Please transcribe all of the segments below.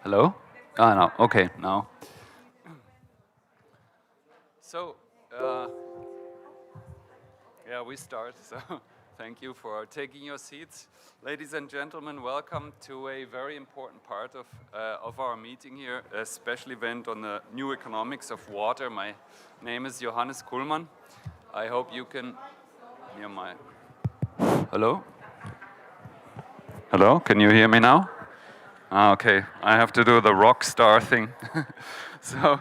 Hello? Ah, no. Okay, now. So, uh, yeah, we start. So, thank you for taking your seats. Ladies and gentlemen, welcome to a very important part of our meeting here, a special event on the new economics of water. My name is Johannes Kuhlmann. I hope you can hear my... Hello? Hello? Can you hear me now? Ah, okay, I have to do the rock star thing. So,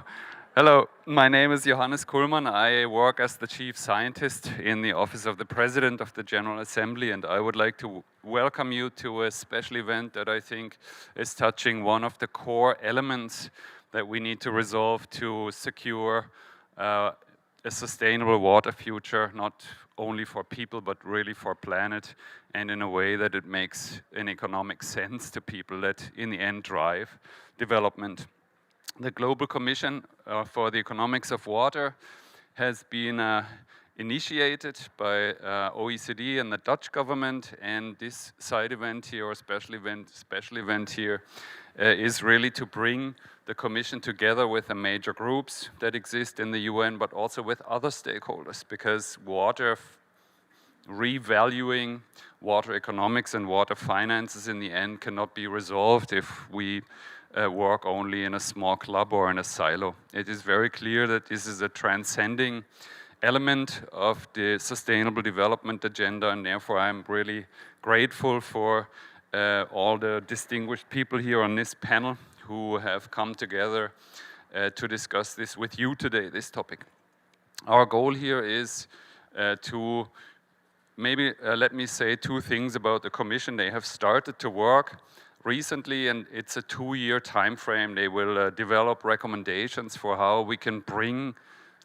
hello, my name is Johannes Kuhlmann. I work as the chief scientist in the office of the President of the General Assembly, and I would like to welcome you to a special event that I think is touching one of the core elements that we need to resolve to secure a sustainable water future, not only for people, but really for planet, and in a way that it makes an economic sense to people that in the end drive development. The Global Commission for the Economics of Water has been initiated by OECD and the Dutch government, and this side event here, or special event here, is really to bring the Commission together with the major groups that exist in the UN, but also with other stakeholders, because revaluing water economics and water finances in the end cannot be resolved if we work only in a small club or in a silo. It is very clear that this is a transcending element of the Sustainable Development Agenda, and therefore I'm really grateful for all the distinguished people here on this panel who have come together to discuss this with you today, this topic. Our goal here is to maybe let me say two things about the Commission. They have started to work recently, and it's a 2-year time frame. They will develop recommendations for how we can bring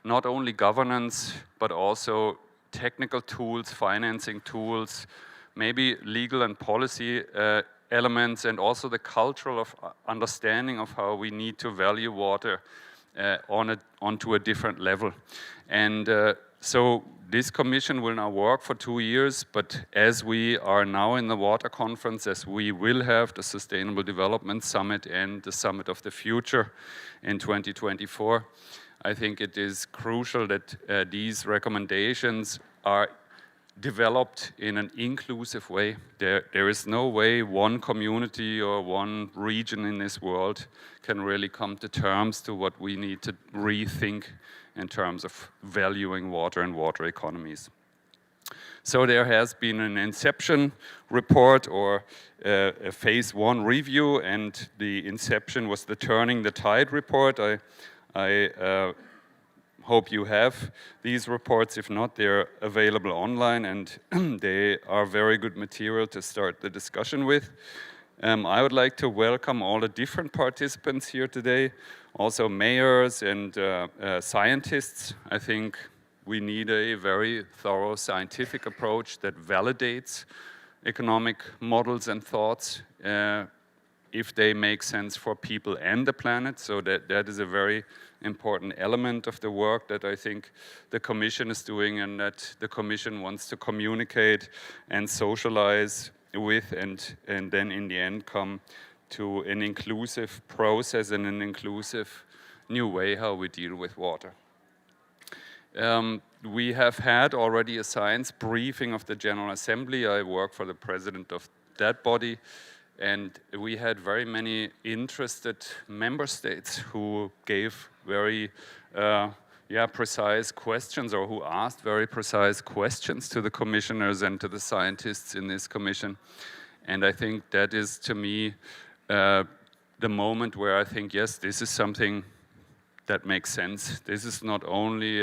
not only governance, but also technical tools, financing tools, maybe legal and policy elements, and also the cultural understanding of how we need to value water onto a different level. And so this commission will now work for 2 years, but as we are now in the water conference, as we will have the Sustainable Development Summit and the Summit of the Future in 2024, I think it is crucial that these recommendations are developed in an inclusive way. There is no way one community or one region in this world can really come to terms to what we need to rethink in terms of valuing water and water economies. So there has been an inception report or a phase 1 review, and the inception was the Turning the Tide report. I hope you have these reports. If not, they're available online, and they are very good material to start the discussion with. I would like to welcome all the different participants here today, also mayors and scientists. I think we need a very thorough scientific approach that validates economic models and thoughts if they make sense for people and the planet. So that is a very important element of the work that I think the Commission is doing, and that the Commission wants to communicate and socialize with, and then in the end come to an inclusive process and an inclusive new way how we deal with water. We have had already a science briefing of the General Assembly. I work for the president of that body, and we had very many interested member states who gave very precise questions, or who asked very precise questions to the commissioners and to the scientists in this commission. And I think that is, to me, the moment where I think, yes, this is something that makes sense. This is not only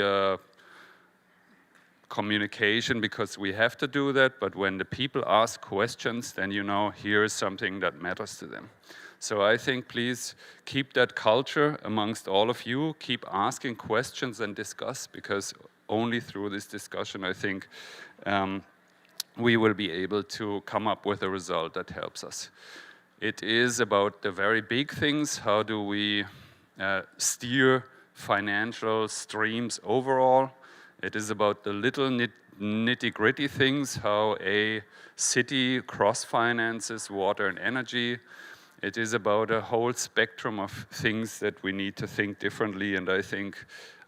communication because we have to do that, but when the people ask questions, then you know here is something that matters to them. So I think please keep that culture amongst all of you, keep asking questions and discuss, because only through this discussion I think we will be able to come up with a result that helps us. It is about the very big things. How do we steer financial streams overall? It is about the little nitty-gritty things, how a city cross-finances water and energy. It is about a whole spectrum of things that we need to think differently, and I think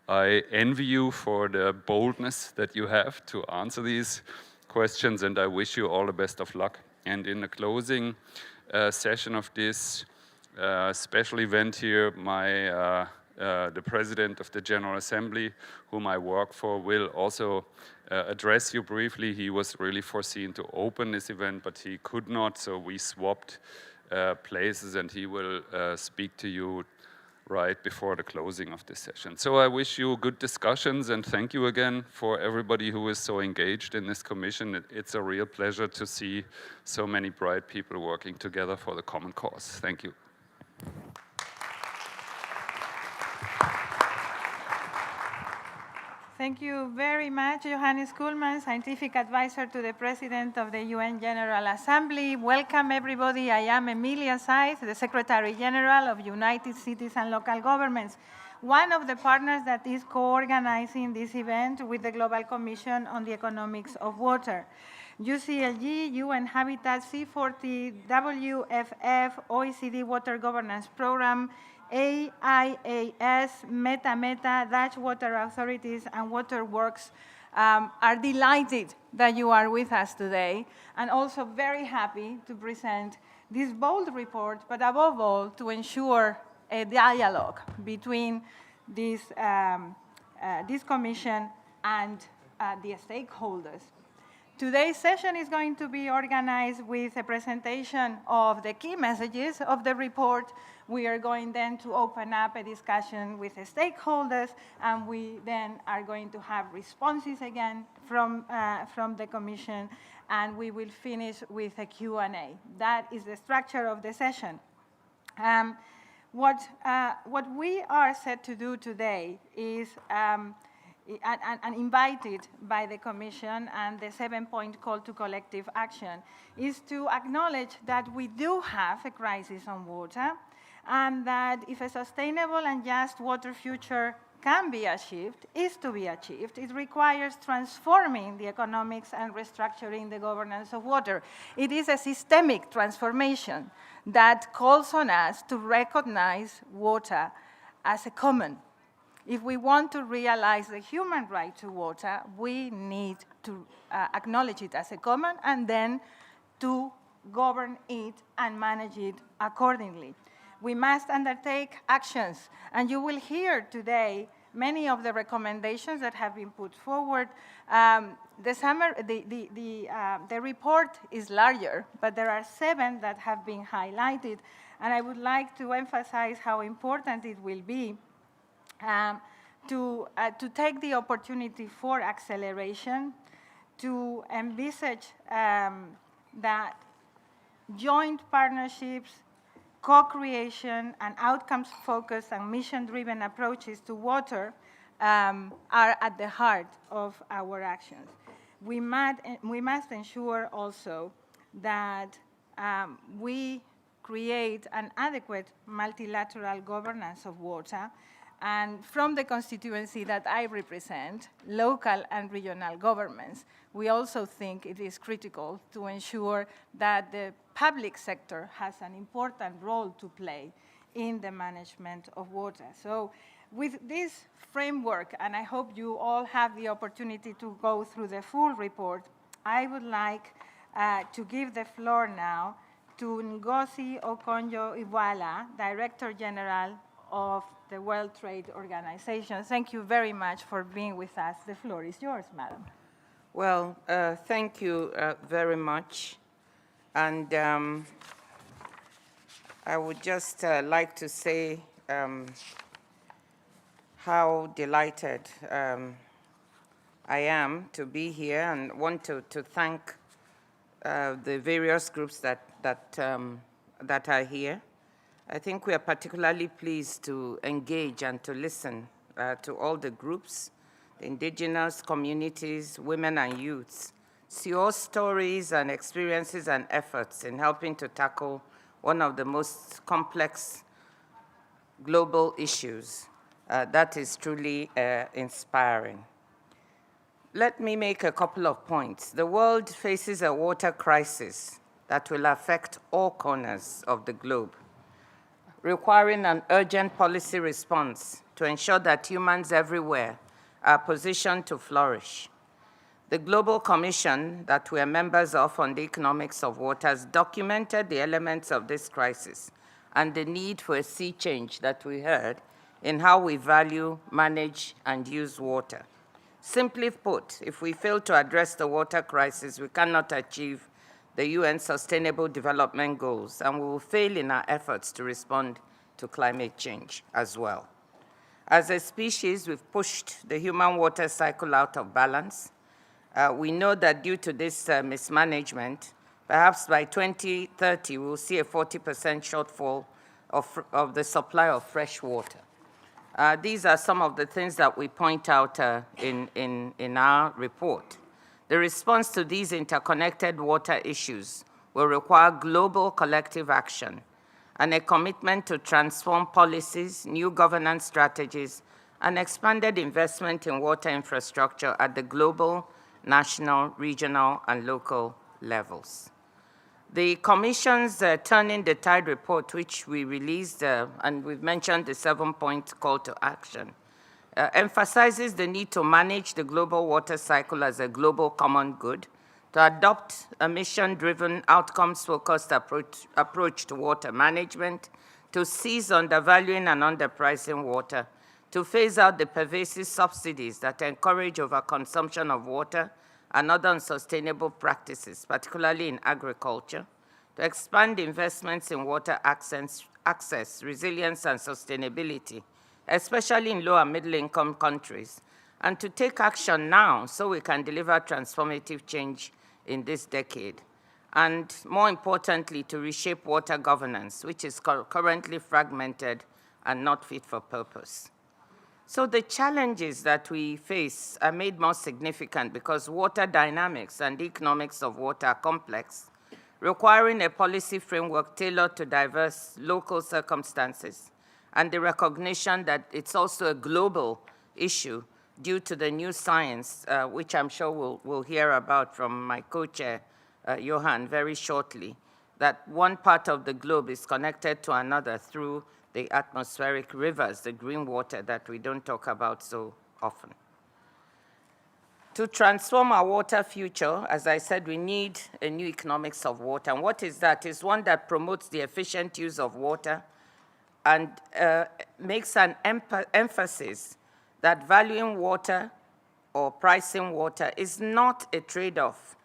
I envy you for the boldness that you have to answer these questions, and I wish you all the best of luck. And in the closing session of this special event here, the President of the General Assembly, whom I work for, will also address you briefly. He was really foreseen to open this event, but he could not, so we swapped places, and he will speak to you right before the closing of this session. So I wish you good discussions, and thank you again for everybody who is so engaged in this commission. It's a real pleasure to see so many bright people working together for the common cause. Thank you. Thank you very much, Johannes Kuhlmann, Scientific Advisor to the President of the UN General Assembly. Welcome, everybody. I am Emilia Saiz, the Secretary General of United Cities and Local Governments, one of the partners that is co-organizing this event with the Global Commission on the Economics of Water. GCEW, UN Habitat, C40, WFF, OECD Water Governance Program, AIAS, Meta, Dutch Water Authorities, and Waterworks are delighted that you are with us today, and also very happy to present this bold report, but above all, to ensure a dialogue between this commission and the stakeholders. Today's session is going to be organized with a presentation of the key messages of the report. We are going then to open up a discussion with the stakeholders, and we then are going to have responses again from the Commission, and we will finish with a Q&A. That is the structure of the session. What we are set to do today is and invited by the Commission and the 7-point call to collective action, is to acknowledge that we do have a crisis on water, and that if a sustainable and just water future can be achieved, is to be achieved, it requires transforming the economics and restructuring the governance of water. It is a systemic transformation that calls on us to recognize water as a common. If we want to realize the human right to water, we need to acknowledge it as a common and then to govern it and manage it accordingly. We must undertake actions, and you will hear today many of the recommendations that have been put forward. The report is larger, but there are 7 that have been highlighted, and I would like to emphasize how important it will be to take the opportunity for acceleration, to envisage that joint partnerships, co-creation, and outcomes-focused and mission-driven approaches to water are at the heart of our actions. We must ensure also that we create an adequate multilateral governance of water. And from the constituency that I represent, local and regional governments, we also think it is critical to ensure that the public sector has an important role to play in the management of water. So with this framework, and I hope you all have the opportunity to go through the full report, I would like to give the floor now to Ngozi Okonjo-Iweala, Director General of the World Trade Organization. Thank you very much for being with us. The floor is yours, madam. Well, thank you very much. And I would just like to say how delighted I am to be here, and want to thank the various groups that are here. I think we are particularly pleased to engage and to listen to all the groups, the indigenous communities, women and youths, see your stories and experiences and efforts in helping to tackle one of the most complex global issues. That is truly inspiring. Let me make a couple of points. The world faces a water crisis that will affect all corners of the globe. requiring an urgent policy response to ensure that humans everywhere are positioned to flourish. The Global Commission that we are members of on the economics of water has documented the elements of this crisis and the need for a sea change that we heard in how we value, manage, and use water. Simply put, if we fail to address the water crisis, we cannot achieve the UN Sustainable Development Goals, and we will fail in our efforts to respond to climate change as well. As a species, we've pushed the human water cycle out of balance. We know that due to this mismanagement, perhaps by 2030, we'll see a 40% shortfall of the supply of fresh water. These are some of the things that we point out in our report. The response to these interconnected water issues will require global collective action and a commitment to transform policies, new governance strategies, and expanded investment in water infrastructure at the global, national, regional, and local levels. The Commission's Turning the Tide report, which we released, and we've mentioned the 7-point call to action, emphasizes the need to manage the global water cycle as a global common good, to adopt a mission-driven, outcomes-focused approach to water management, to cease undervaluing and underpricing water, to phase out the pervasive subsidies that encourage overconsumption of water and other unsustainable practices, particularly in agriculture, to expand investments in water access, resilience, and sustainability, especially in low and middle-income countries, and to take action now so we can deliver transformative change in this decade. And more importantly, to reshape water governance, which is currently fragmented and not fit for purpose. So the challenges that we face are made more significant because water dynamics and the economics of water are complex, requiring a policy framework tailored to diverse local circumstances and the recognition that it's also a global issue due to the new science, which I'm sure we'll hear about from my co-chair, Johan, very shortly, that one part of the globe is connected to another through the atmospheric rivers, the green water that we don't talk about so often. To transform our water future, as I said, we need a new economics of water. And what is that? It's one that promotes the efficient use of water and makes an emphasis that valuing water or pricing water is not a trade-off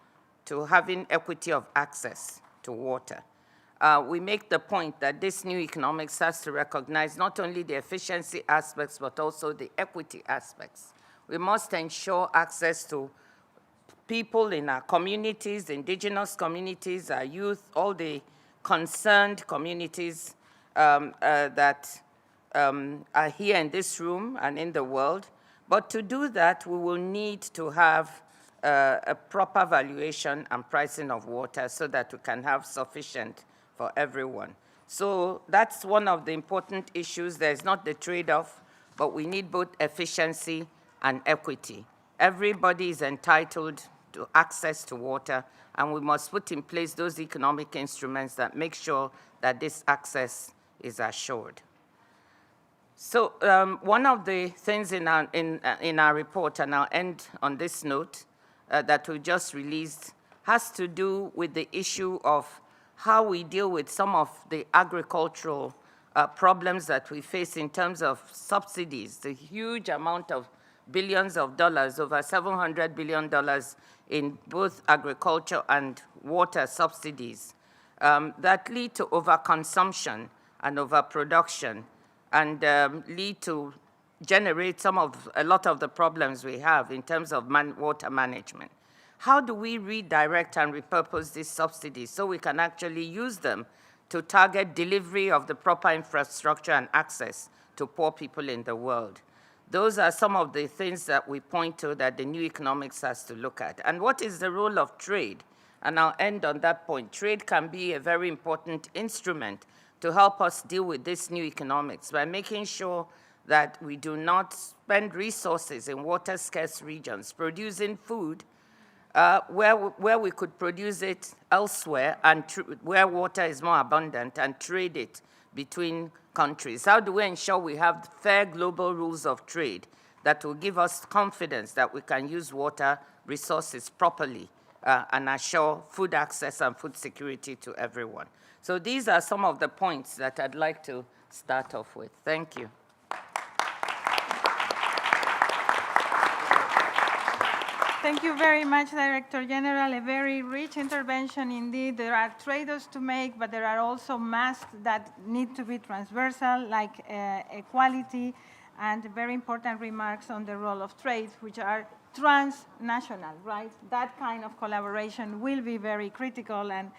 to having equity of access to water. We make the point that this new economics has to recognize not only the efficiency aspects, but also the equity aspects. We must ensure access to people in our communities, indigenous communities, our youth, all the concerned communities that are here in this room and in the world. But to do that, we will need to have a proper valuation and pricing of water so that we can have sufficient for everyone. So that's one of the important issues. There's not the trade-off, but we need both efficiency and equity. Everybody is entitled to access to water, and we must put in place those economic instruments that make sure that this access is assured. So one of the things in our report, and I'll end on this note, that we just released, has to do with the issue of how we deal with some of the agricultural problems that we face in terms of subsidies, the huge amount of billions of dollars, over $700 billion in both agriculture and water subsidies that lead to overconsumption and overproduction and lead to generate a lot of the problems we have in terms of water management. How do we redirect and repurpose these subsidies so we can actually use them to target delivery of the proper infrastructure and access to poor people in the world? Those are some of the things that we point to that the new economics has to look at. And what is the role of trade? And I'll end on that point. Trade can be a very important instrument to help us deal with this new economics by making sure that we do not spend resources in water-scarce regions producing food where we could produce it elsewhere and where water is more abundant and trade it between countries? How do we ensure we have fair global rules of trade that will give us confidence that we can use water resources properly and assure food access and food security to everyone? So these are some of the points that I'd like to start off with. Thank you. Thank you very much, Director General. A very rich intervention indeed. There are trade-offs to make, but there are also masks that need to be transversal, like equality, and very important remarks on the role of trade, which are transnational, right? That kind of collaboration will be very critical. And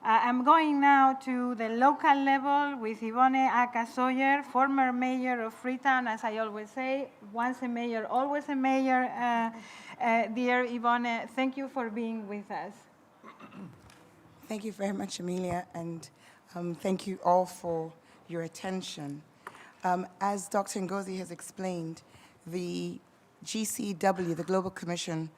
I'm going now to the local level with Yvonne Aka-Sawyer, former mayor of Freetown. As I always say, once a mayor, always a mayor. Dear Yvonne, thank you for being with us. Thank you very much, Amelia, and thank you all for your attention. As Dr. Ngozi has explained, the GCEW, the Global Commission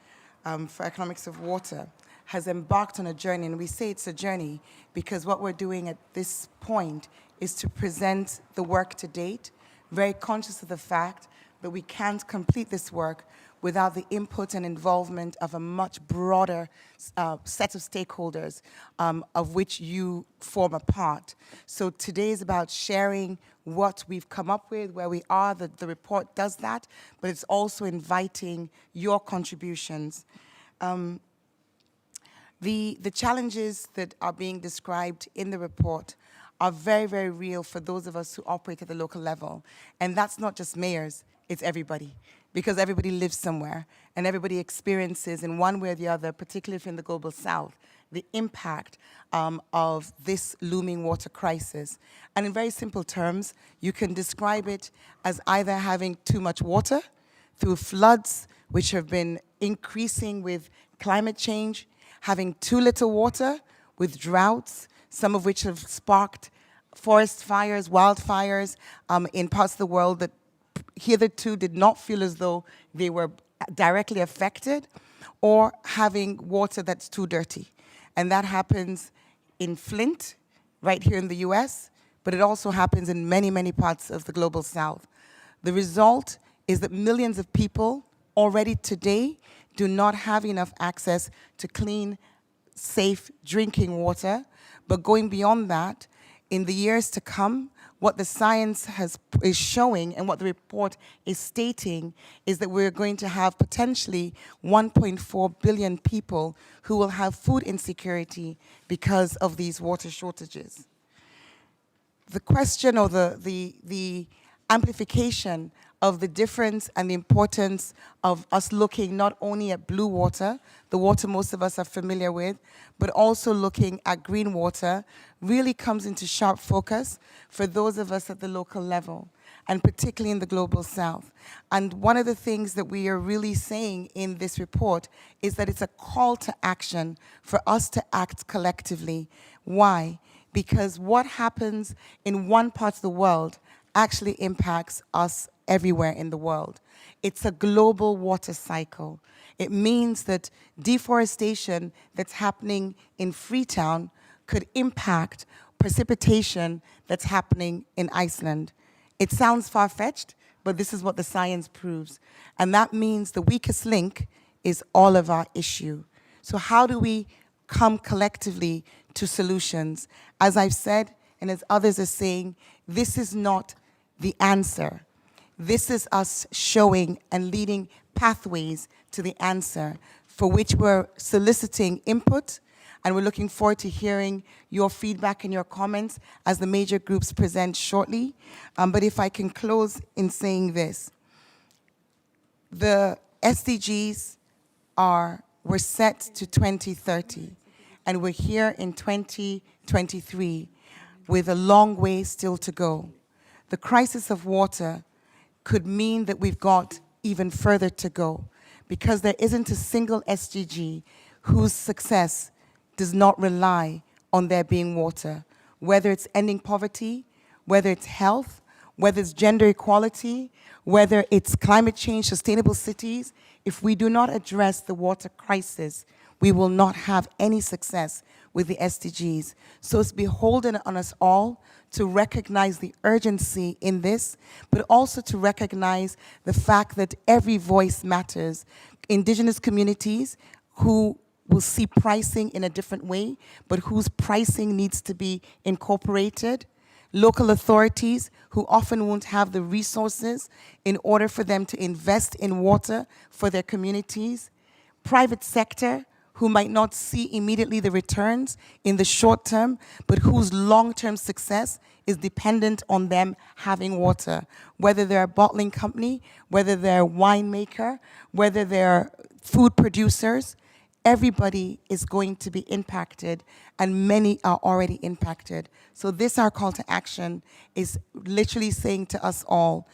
for Economics of Water, has embarked on a journey, and we say it's a journey because what we're doing at this point is to present the work to date, very conscious of the fact that we can't complete this work without the input and involvement of a much broader set of stakeholders, of which you form a part. So today is about sharing what we've come up with, where we are. The report does that, but it's also inviting your contributions. The challenges that are being described in the report are very, very real for those of us who operate at the local level. And that's not just mayors, it's everybody. Because everybody lives somewhere, and everybody experiences in one way or the other, particularly if you're in the global south, the impact of this looming water crisis. And in very simple terms, you can describe it as either having too much water through floods, which have been increasing with climate change, having too little water with droughts, some of which have sparked forest fires, wildfires in parts of the world that hitherto did not feel as though they were directly affected, or having water that's too dirty. And that happens in Flint, right here in the US, but it also happens in many, many parts of the global south. The result is that millions of people already today do not have enough access to clean, safe drinking water. But going beyond that, in the years to come, what the science is showing and what the report is stating is that we're going to have potentially 1.4 billion people who will have food insecurity because of these water shortages. The question, or the amplification of the difference and the importance of us looking not only at blue water, the water most of us are familiar with, but also looking at green water, really comes into sharp focus for those of us at the local level, and particularly in the global south. And one of the things that we are really saying in this report is that it's a call to action for us to act collectively. Why? Because what happens in one part of the world actually impacts us everywhere in the world. It's a global water cycle. It means that deforestation that's happening in Freetown could impact precipitation that's happening in Iceland. It sounds far-fetched, but this is what the science proves. And that means the weakest link is all of our issue. So how do we come collectively to solutions? As I've said, and as others are saying, this is not the answer. This is us showing and leading pathways to the answer, for which we're soliciting input, and we're looking forward to hearing your feedback and your comments as the major groups present shortly. But if I can close in saying this, the SDGs were set to 2030, and we're here in 2023 with a long way still to go. The crisis of water could mean that we've got even further to go, because there isn't a single SDG whose success does not rely on there being water, whether it's ending poverty, whether it's health, whether it's gender equality, whether it's climate change, sustainable cities. If we do not address the water crisis, we will not have any success with the SDGs. So it's beholden on us all to recognize the urgency in this, but also to recognize the fact that every voice matters. Indigenous communities who will see pricing in a different way, but whose pricing needs to be incorporated. Local authorities who often won't have the resources in order for them to invest in water for their communities. Private sector who might not see immediately the returns in the short term, but whose long-term success is dependent on them having water. Whether they're a bottling company, whether they're a winemaker, whether they're food producers, everybody is going to be impacted, and many are already impacted. So this, our call to action, is literally saying to us all,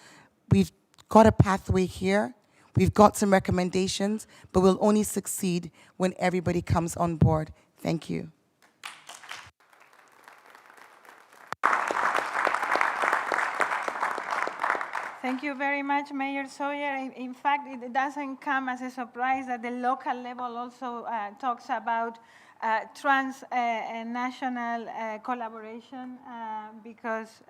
we've got a pathway here, we've got some recommendations, but we'll only succeed when everybody comes on board. Thank you. Thank you very much, Mayor Sawyer. In fact, it doesn't come as a surprise that the local level also talks about transnational collaboration because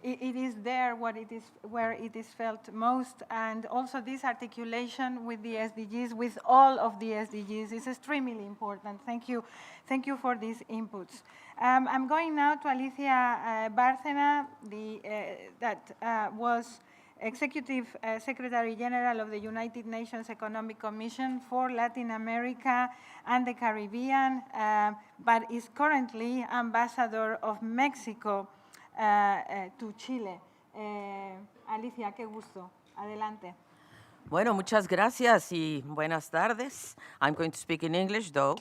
it is there where it is felt most, and also this articulation with the SDGs, with all of the SDGs, is extremely important. Thank you for these inputs. I'm going now to Alicia Bárcena, that was Executive Secretary General of the United Nations Economic Commission for Latin America and the Caribbean, but is currently Ambassador of Mexico to Chile. Alicia, qué gusto. Adelante. Bueno, muchas gracias y buenas tardes. I'm going to speak in English, though.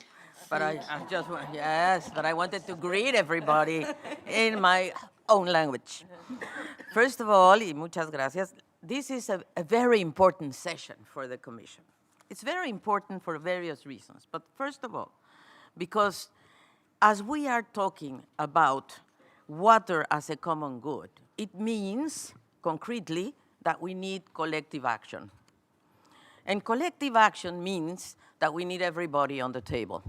But I wanted to greet everybody in my own language. First of all, y muchas gracias, this is a very important session for the Commission. It's very important for various reasons. But first of all, because as we are talking about water as a common good, it means, concretely, that we need collective action. And collective action means that we need everybody on the table.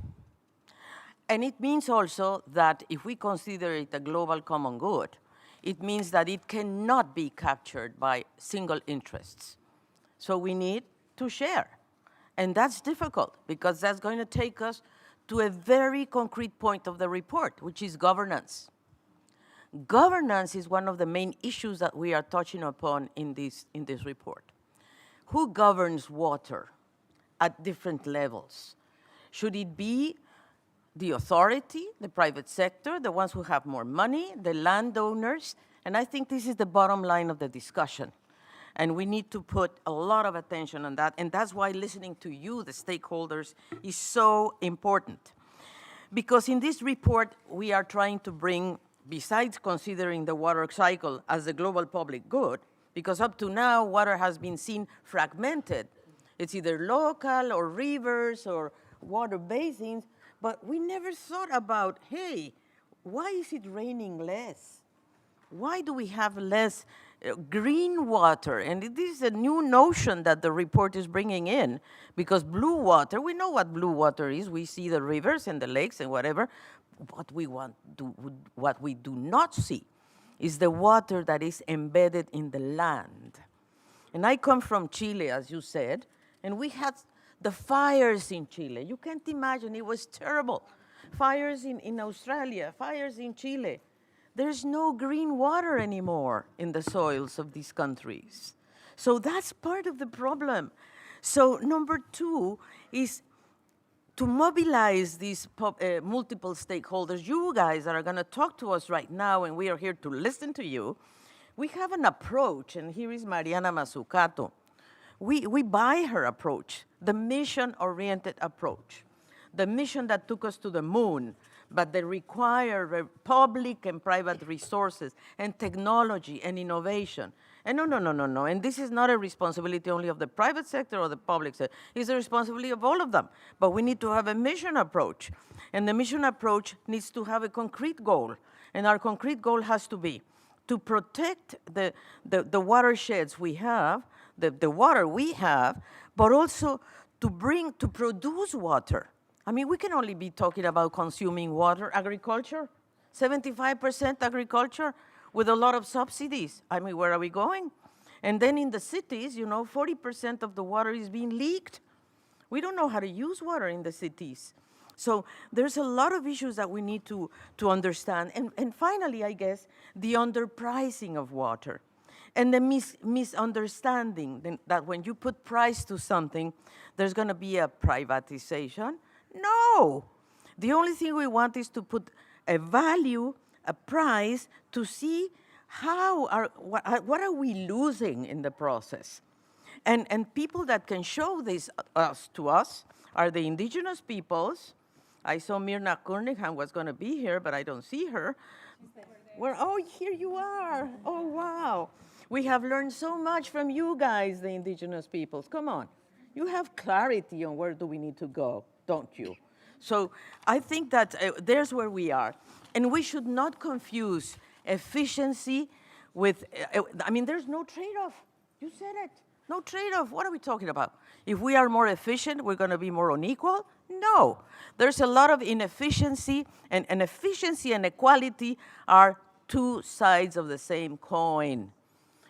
And it means also that if we consider it a global common good, it means that it cannot be captured by single interests. So we need to share. And that's difficult, because that's going to take us to a very concrete point of the report, which is governance. Governance is one of the main issues that we are touching upon in this report. Who governs water at different levels? Should it be the authority, the private sector, the ones who have more money, the landowners? And I think this is the bottom line of the discussion. And we need to put a lot of attention on that. And that's why listening to you, the stakeholders, is so important. Because in this report, we are trying to bring, besides considering the water cycle as a global public good, because up to now, water has been seen fragmented. It's either local or rivers or water basins, but we never thought about, hey, why is it raining less? Why do we have less green water? And this is a new notion that the report is bringing in, because blue water, we know what blue water is. We see the rivers and the lakes and whatever. What we do not see is the water that is embedded in the land. And I come from Chile, as you said, and we had the fires in Chile. You can't imagine, it was terrible. Fires in Australia, fires in Chile. There's no green water anymore in the soils of these countries. So that's part of the problem. So number two is to mobilize these multiple stakeholders. You guys are going to talk to us right now, and we are here to listen to you. We have an approach, and here is Mariana Mazzucato. We buy her approach, the mission-oriented approach, the mission that took us to the moon, but they require public and private resources and technology and innovation. And no. And this is not a responsibility only of the private sector or the public sector. It's a responsibility of all of them. But we need to have a mission approach. And the mission approach needs to have a concrete goal. And our concrete goal has to be to protect the watersheds we have, the water we have, but also to produce water I mean, we can only be talking about consuming water, agriculture, 75% agriculture with a lot of subsidies. I mean, where are we going? And then in the cities, 40% of the water is being leaked. We don't know how to use water in the cities. So there's a lot of issues that we need to understand. And finally, I guess, the underpricing of water and the misunderstanding that when you put price to something, there's going to be a privatization. No. The only thing we want is to put a value, a price, to see what are we losing in the process. And people that can show this to us are the indigenous peoples. I saw Myrna Kernighan was going to be here, but I don't see her. Oh, here you are. Oh, wow. We have learned so much from you guys, the indigenous peoples. Come on. You have clarity on where do we need to go, don't you? So I think that there's where we are. And we should not confuse efficiency with, I mean, there's no trade-off. You said it. No trade-off. What are we talking about? If we are more efficient, we're going to be more unequal? No. There's a lot of inefficiency, and efficiency and equality are two sides of the same coin.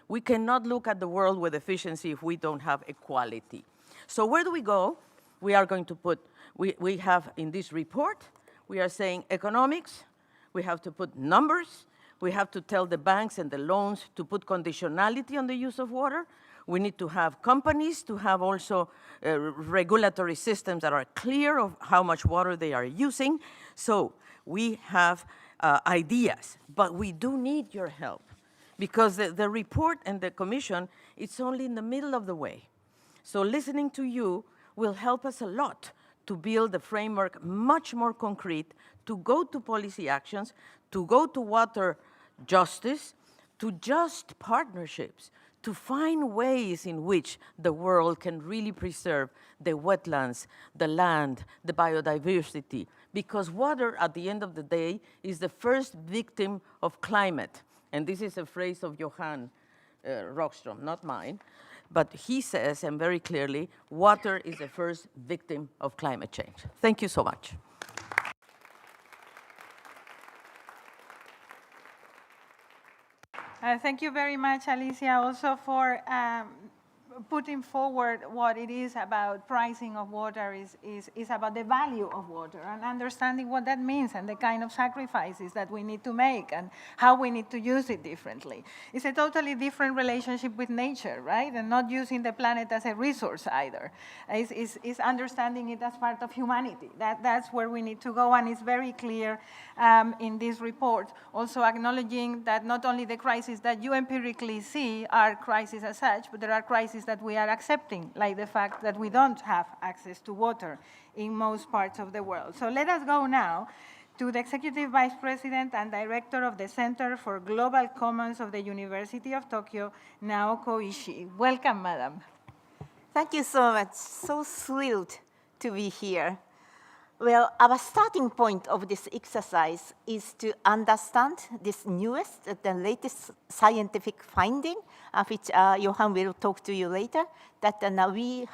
We cannot look at the world with efficiency if we don't have equality. So where do we go? We are going to put, we have in this report, we are saying economics, we have to put numbers, we have to tell the banks and the loans to put conditionality on the use of water. We need to have companies to have also regulatory systems that are clear of how much water they are using. So we have ideas, but we do need your help because the report and the commission, it's only in the middle of the way. So listening to you will help us a lot to build a framework much more concrete, to go to policy actions, to go to water justice, to just partnerships, to find ways in which the world can really preserve the wetlands, the land, the biodiversity, because water, at the end of the day, is the first victim of climate. And this is a phrase of Johan Rockström, not mine. But he says, and very clearly, water is the first victim of climate change. Thank you so much. Thank you very much, Alicia, also for putting forward what it is about pricing of water is about the value of water and understanding what that means and the kind of sacrifices that we need to make and how we need to use it differently. It's a totally different relationship with nature, right? And not using the planet as a resource either. It's understanding it as part of humanity. That's where we need to go, and it's very clear in this report. Also acknowledging that not only the crises that you empirically see are crises as such, but there are crises that we are accepting, like the fact that we don't have access to water in most parts of the world. So let us go now to the Executive Vice President and Director of the Center for Global Commons of the University of Tokyo, Naoko Ishii. Welcome, Madam. Thank you so much. So thrilled to be here. Well, our starting point of this exercise is to understand this newest, the latest scientific finding, which Johan will talk to you later, that we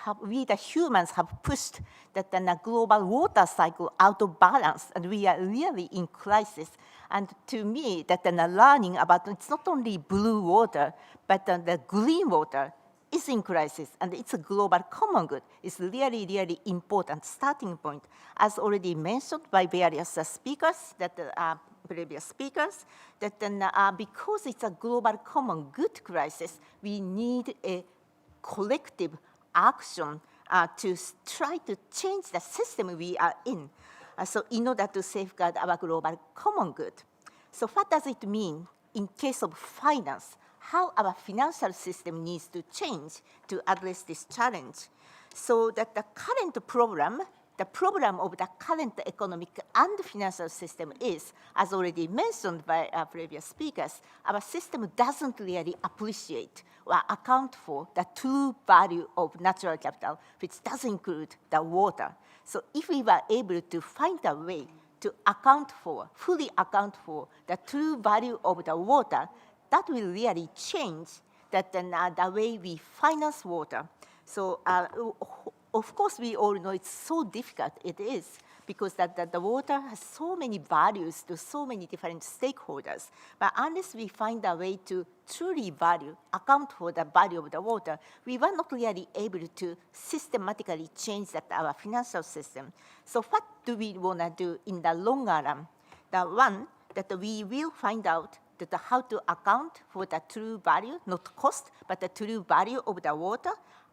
the humans have pushed the global water cycle out of balance, and we are really in crisis. And to me, that learning about it's not only blue water, but the green water is in crisis, and it's a global common good. It's really, really important starting point. As already mentioned by various speakers, previous speakers, that because it's a global common good crisis, we need a collective action to try to change the system we are in. So in order to safeguard our global common good. So what does it mean in case of finance? How our financial system needs to change to address this challenge. So that the current program, the program of the current economic and financial system is, as already mentioned by our previous speakers, our system doesn't really appreciate or account for the true value of natural capital, which does include the water. So if we were able to find a way to fully account for the true value of the water, that will really change the way we finance water. So, of course, we all know it's so difficult, it is. because the water has so many values to so many different stakeholders. But unless we find a way to truly account for the value of the water, we were not really able to systematically change our financial system. So what do we want to do in the longer run? The one that we will find out that how to account for the true value, not cost, but the true value of the water,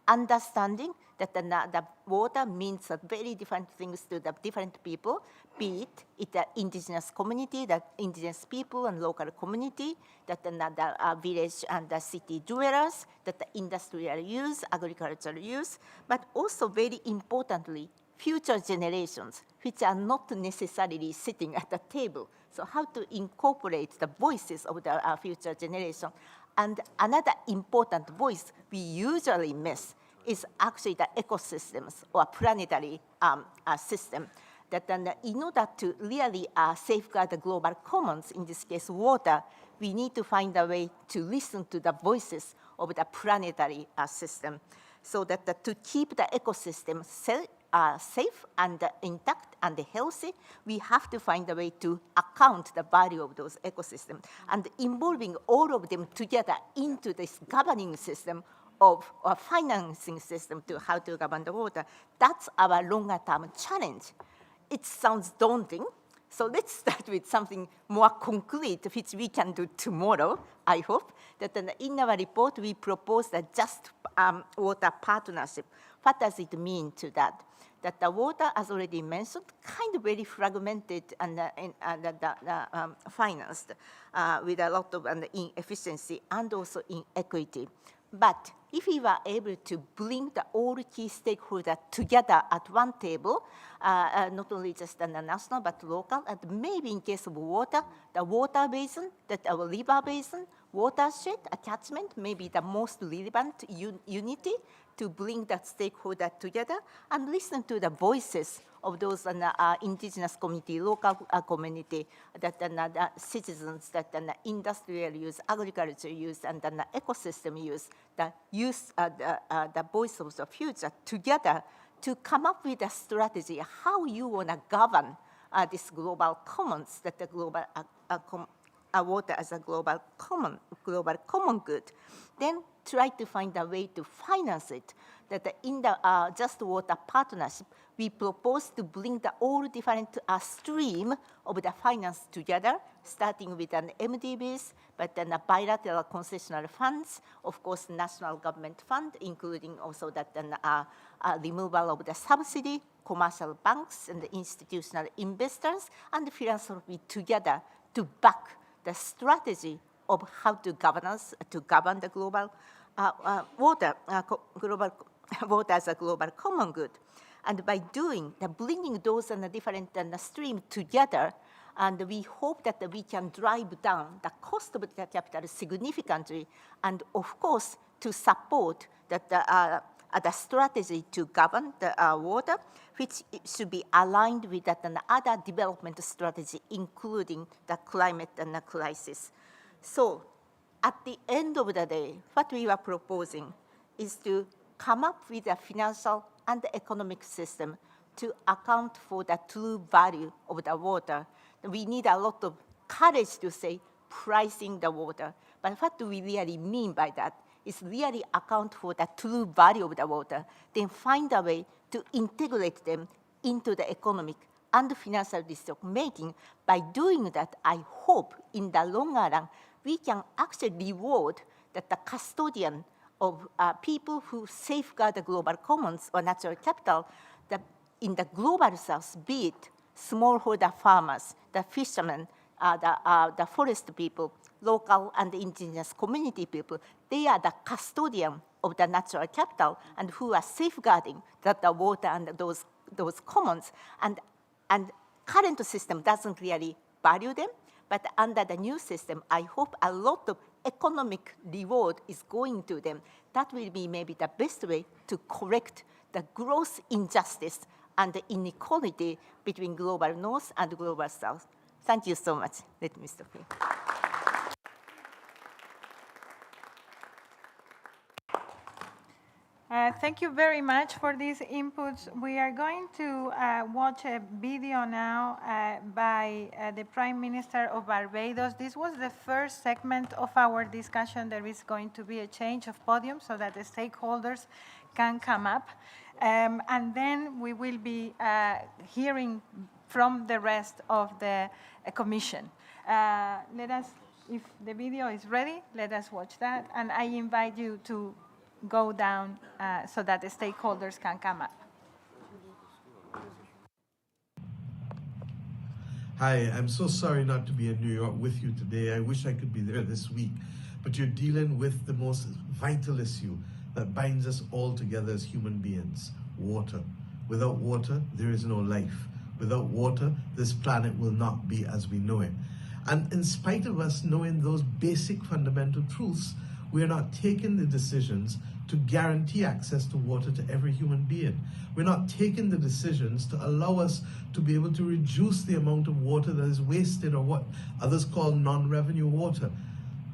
understanding that the water means very different things to the different people, be it the indigenous community, the indigenous people and local community, that the village and the city dwellers, that the industrial use, agricultural use, but also very importantly, future generations, which are not necessarily sitting at the table. So how to incorporate the voices of the future generation. And another important voice we usually miss is actually the ecosystems or planetary system. That in order to really safeguard the global commons, in this case water, we need to find a way to listen to the voices of the planetary system, so that to keep the ecosystem safe and intact and healthy, we have to find a way to account the value of those ecosystems and involving all of them together into this governing system of a financing system to how to govern the water. That's our longer term challenge. It sounds daunting, so let's start with something more concrete, which we can do tomorrow, I hope. That in our report, we propose the Just Water Partnership. What does it mean to that? That the water, as already mentioned, kind of very fragmented and financed with a lot of inefficiency and also inequity. But if we were able to bring all key stakeholders together at one table, not only just the national but local, and maybe in case of water, the water basin, that our river basin, watershed, a catchment, may be the most relevant unity to bring that stakeholder together and listen to the voices of those indigenous community, local community, that the citizens, that the industrial use, agriculture use, and the ecosystem use, the voice of the future together to come up with a strategy how you want to govern this global commons, that the global water as a global common good. Then try to find a way to finance it. That in the Just Water Partnership, we propose to bring all different stream of the finance together, starting with an MDBs, but then a bilateral concessional funds, of course, national government fund, including also that removal of the subsidy, commercial banks and the institutional investors, and philanthropy together to back the strategy of how to govern the global water as a global common good. And by bringing those and the different streams together, and we hope that we can drive down the cost of the capital significantly, and of course, to support that the strategy to govern the water, which should be aligned with that and other development strategy, including the climate and the crisis. So at the end of the day, what we are proposing is to come up with a financial and economic system to account for the true value of the water. We need a lot of courage to say pricing the water. But what do we really mean by that? Is really account for the true value of the water, then find a way to integrate them into the economic and financial decision-making. By doing that, I hope in the longer run, we can actually reward that the custodian of people who safeguard the global commons or natural capital, that in the global south, be it smallholder farmers, the fishermen, the forest people, local and indigenous community people, they are the custodian of the natural capital and who are safeguarding the water and those commons. And current system doesn't really value them, but under the new system, I hope a lot of economic reward is going to them. That will be maybe the best way to correct the gross injustice and the inequality between global north and global south. Thank you so much. Let me stop here. Thank you very much for these inputs. We are going to watch a video now by the Prime Minister of Barbados. This was the first segment of our discussion. There is going to be a change of podium so that the stakeholders can come up. And then we will be hearing from the rest of the Commission. Let us, if the video is ready, let us watch that. And I invite you to go down so that the stakeholders can come up. Hi, I'm so sorry not to be in New York with you today. I wish I could be there this week, but you're dealing with the most vital issue that binds us all together as human beings, water. Without water, there is no life. Without water, this planet will not be as we know it. And in spite of us knowing those basic fundamental truths, we are not taking the decisions to guarantee access to water to every human being. We're not taking the decisions to allow us to be able to reduce the amount of water that is wasted, or what others call non-revenue water.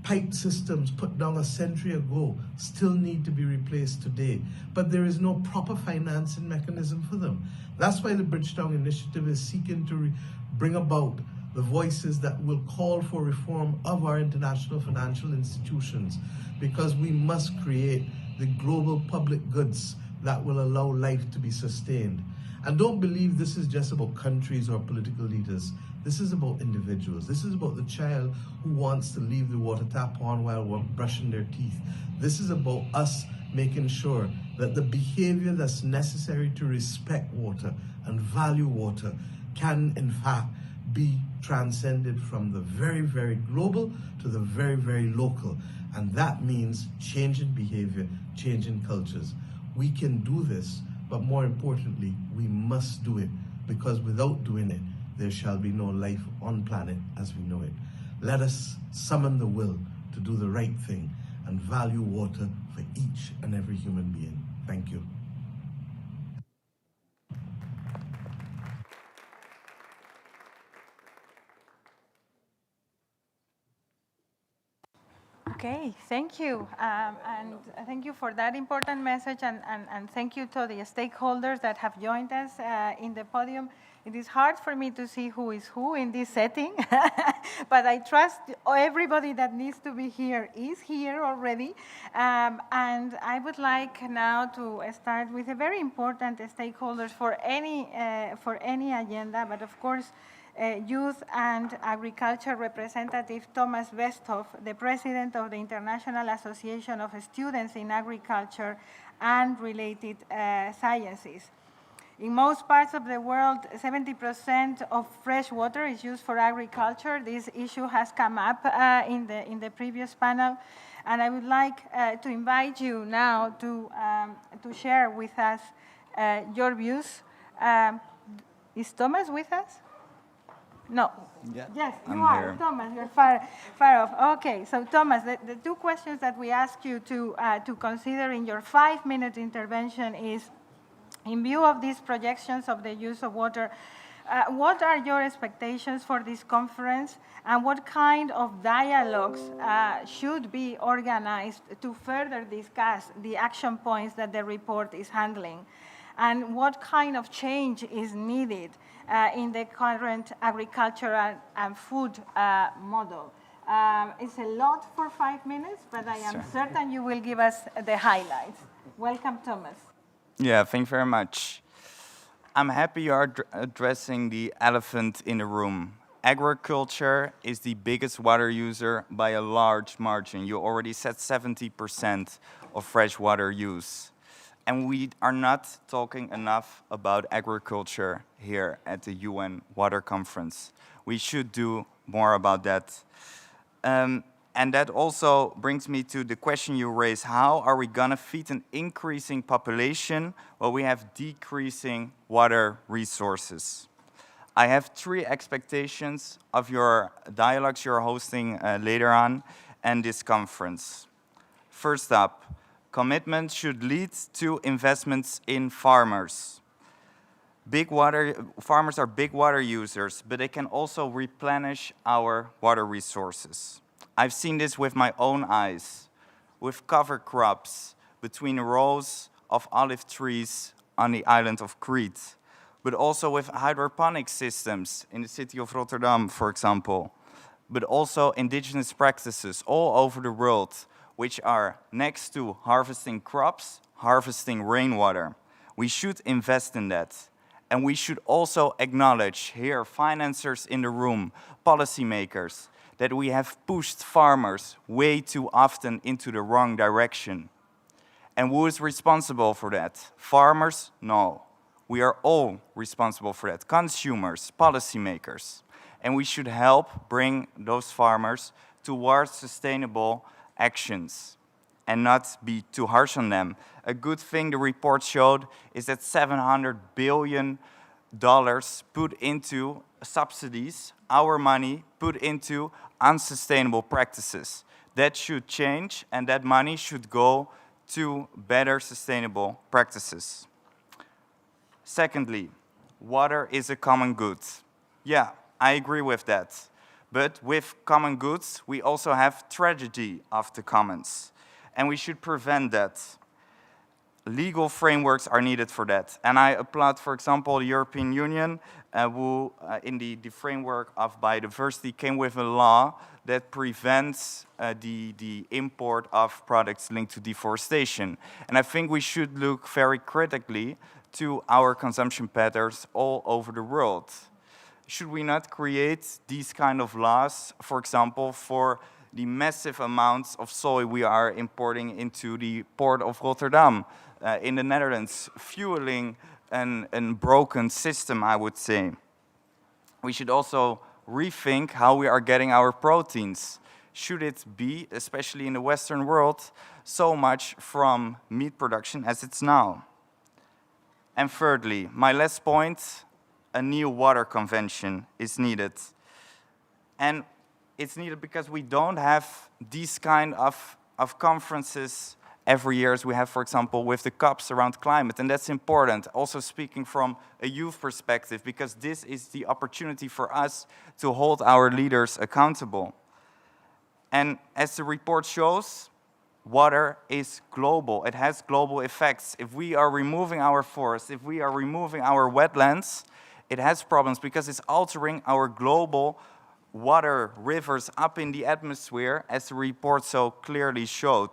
Pipe systems put down a century ago still need to be replaced today, but there is no proper financing mechanism for them. That's why the Bridgetown Initiative is seeking to bring about the voices that will call for reform of our international financial institutions, because we must create the global public goods that will allow life to be sustained. And don't believe this is just about countries or political leaders. This is about individuals. This is about the child who wants to leave the water tap on while brushing their teeth. This is about us making sure that the behavior that's necessary to respect water and value water can, in fact, be transcended from the very, very global to the very, very local. And that means changing behavior, changing cultures. We can do this, but more importantly, we must do it, because without doing it, there shall be no life on planet as we know it. Let us summon the will to do the right thing and value water for each and every human being. Thank you. Okay, thank you. And thank you for that important message, and thank you to the stakeholders that have joined us in the podium. It is hard for me to see who is who in this setting, but I trust everybody that needs to be here is here already. And I would like now to start with a very important stakeholders for any agenda, but of course, Youth and Agriculture Representative Thomas Westhoff, the President of the International Association of Students in Agriculture and Related Sciences. In most parts of the world, 70% of fresh water is used for agriculture. This issue has come up in the previous panel, and I would like to invite you now to share with us your views. Is Thomas with us? No. Yeah, Yes, you I'm are. here. Thomas, you're far off. Okay, so Thomas, the two questions that we ask you to consider in your 5-minute intervention is, in view of these projections of the use of water, what are your expectations for this conference, and what kind of dialogues should be organized to further discuss the action points that the report is handling? And what kind of change is needed in the current agricultural and food model? It's a lot for 5 minutes, but I am certain you will give us the highlights. Welcome, Thomas. Yeah, thank you very much. I'm happy you are addressing the elephant in the room. Agriculture is the biggest water user by a large margin. You already said 70% of fresh water use. And we are not talking enough about agriculture here at the UN Water Conference. We should do more about that. And that also brings me to the question you raised: how are we going to feed an increasing population while we have decreasing water resources? I have 3 expectations of your dialogues you're hosting later on and this conference. First up, commitment should lead to investments in farmers. Farmers are big water users, but they can also replenish our water resources. I've seen this with my own eyes, with cover crops between rows of olive trees on the island of Crete, but also with hydroponic systems in the city of Rotterdam, for example, but also indigenous practices all over the world, which are next to harvesting crops, harvesting rainwater. We should invest in that. And we should also acknowledge here, financiers in the room, policymakers, that we have pushed farmers way too often into the wrong direction. And who is responsible for that? Farmers? No. We are all responsible for that. Consumers, policymakers. And we should help bring those farmers towards sustainable actions and not be too harsh on them. A good thing the report showed is that $700 billion put into subsidies, our money put into unsustainable practices. That should change, and that money should go to better sustainable practices. Secondly, water is a common good. Yeah, I agree with that. But with common goods, we also have tragedy of the commons. And we should prevent that. Legal frameworks are needed for that. And I applaud, for example, the European Union, who, in the framework of biodiversity, came with a law that prevents the import of products linked to deforestation. And I think we should look very critically to our consumption patterns all over the world. Should we not create these kind of laws, for example, for the massive amounts of soy we are importing into the port of Rotterdam in the Netherlands, fueling a broken system, I would say. We should also rethink how we are getting our proteins. Should it be, especially in the Western world, so much from meat production as it's now? And thirdly, my last point, a new water convention is needed. And it's needed because we don't have these kind of conferences every year as we have, for example, with the COPs around climate. And that's important, also speaking from a youth perspective, because this is the opportunity for us to hold our leaders accountable. And as the report shows, water is global. It has global effects. If we are removing our forests, if we are removing our wetlands, it has problems because it's altering our global water rivers up in the atmosphere, as the report so clearly showed.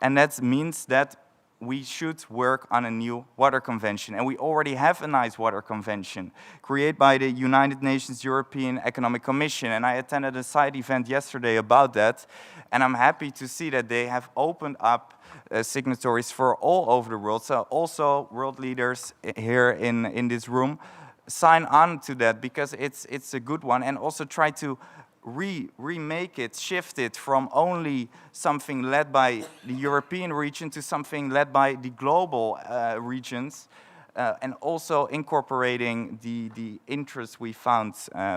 And that means that we should work on a new water convention. And we already have a nice water convention created by the United Nations European Economic Commission. And I attended a side event yesterday about that. And I'm happy to see that they have opened up signatories for all over the world. So also world leaders here in this room sign on to that because it's a good one, and also try to remake it, shift it from only something led by the European region to something led by the global regions, and also incorporating the interests we found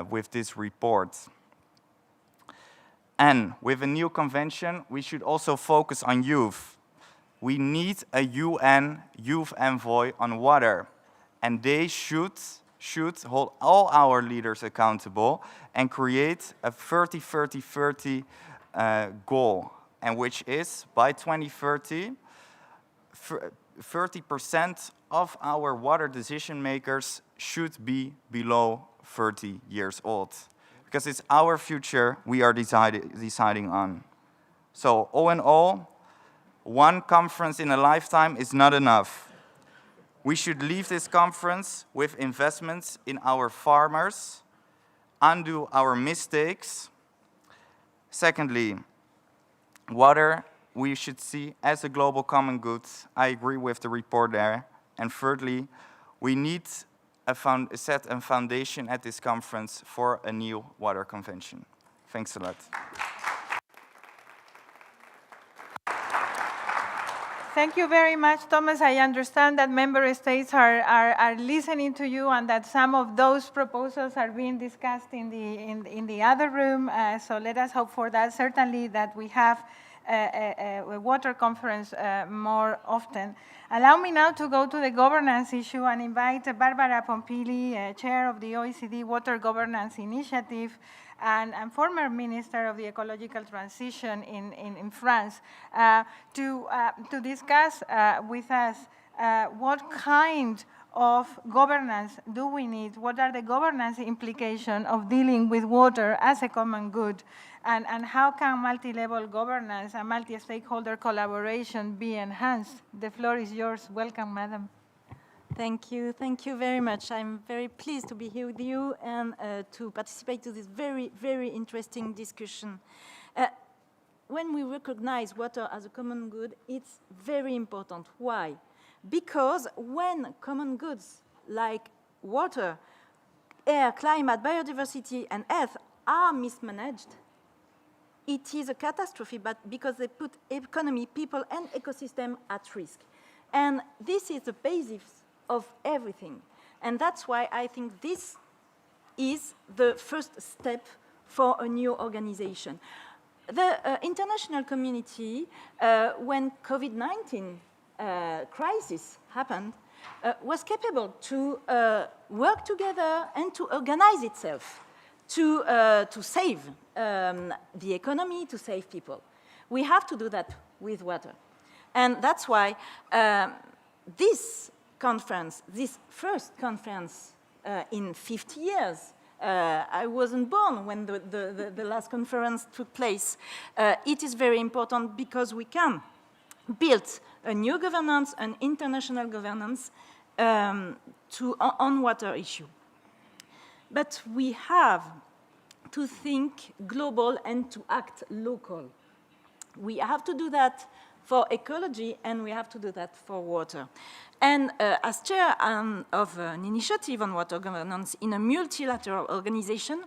with this report. And with a new convention, we should also focus on youth. We need a UN youth envoy on water, and they should hold all our leaders accountable and create a 30-30-30 goal, and which is by 2030, 30% of our water decision makers should be below 30 years old, because it's our future we are deciding on. So all in all, one conference in a lifetime is not enough. We should leave this conference with investments in our farmers, undo our mistakes. Secondly, water we should see as a global common good. I agree with the report there. And thirdly, we need set a foundation at this conference for a new water convention. Thanks a lot. Thank you very much, Thomas. I understand that member states are listening to you and that some of those proposals are being discussed in the other room. So let us hope for that. Certainly that we have a water conference more often. Allow me now to go to the governance issue and invite Barbara Pompili, chair of the OECD Water Governance Initiative, and former Minister of the Ecological Transition in France, to discuss with us what kind of governance do we need? What are the governance implications of dealing with water as a common good? And how can multi-level governance and multi-stakeholder collaboration be enhanced? The floor is yours. Welcome, madam. Thank you very much. I'm very pleased to be here with you and to participate to this very, very interesting discussion. When we recognize water as a common good, it's very important. Why? Because when common goods like water, air, climate, biodiversity, and health are mismanaged, it is a catastrophe, but because they put economy, people, and ecosystem at risk. And this is the basis of everything. And that's why I think this is the first step for a new organization. The international community, when COVID-19 crisis happened, was capable to work together and to organize itself to save the economy, to save people. We have to do that with water. And that's why this conference, this first conference in 50 years, I wasn't born when the last conference took place. It is very important because we can build a new governance, an international governance on water issue. But we have to think global and to act local. We have to do that for ecology, and we have to do that for water. And as chair of an initiative on water governance in a multilateral organization,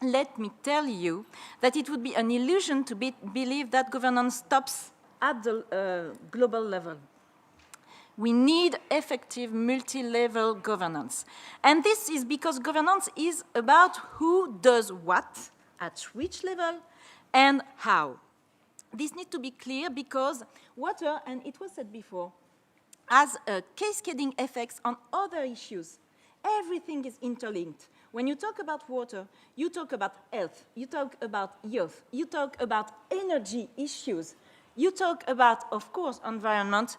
let me tell you that it would be an illusion to believe that governance stops at the global level. We need effective multi-level governance. And this is because governance is about who does what, at which level, and how. This needs to be clear because water, and it was said before, has cascading effects on other issues. Everything is interlinked. When you talk about water, you talk about health, you talk about youth, you talk about energy issues, you talk about, of course, environment,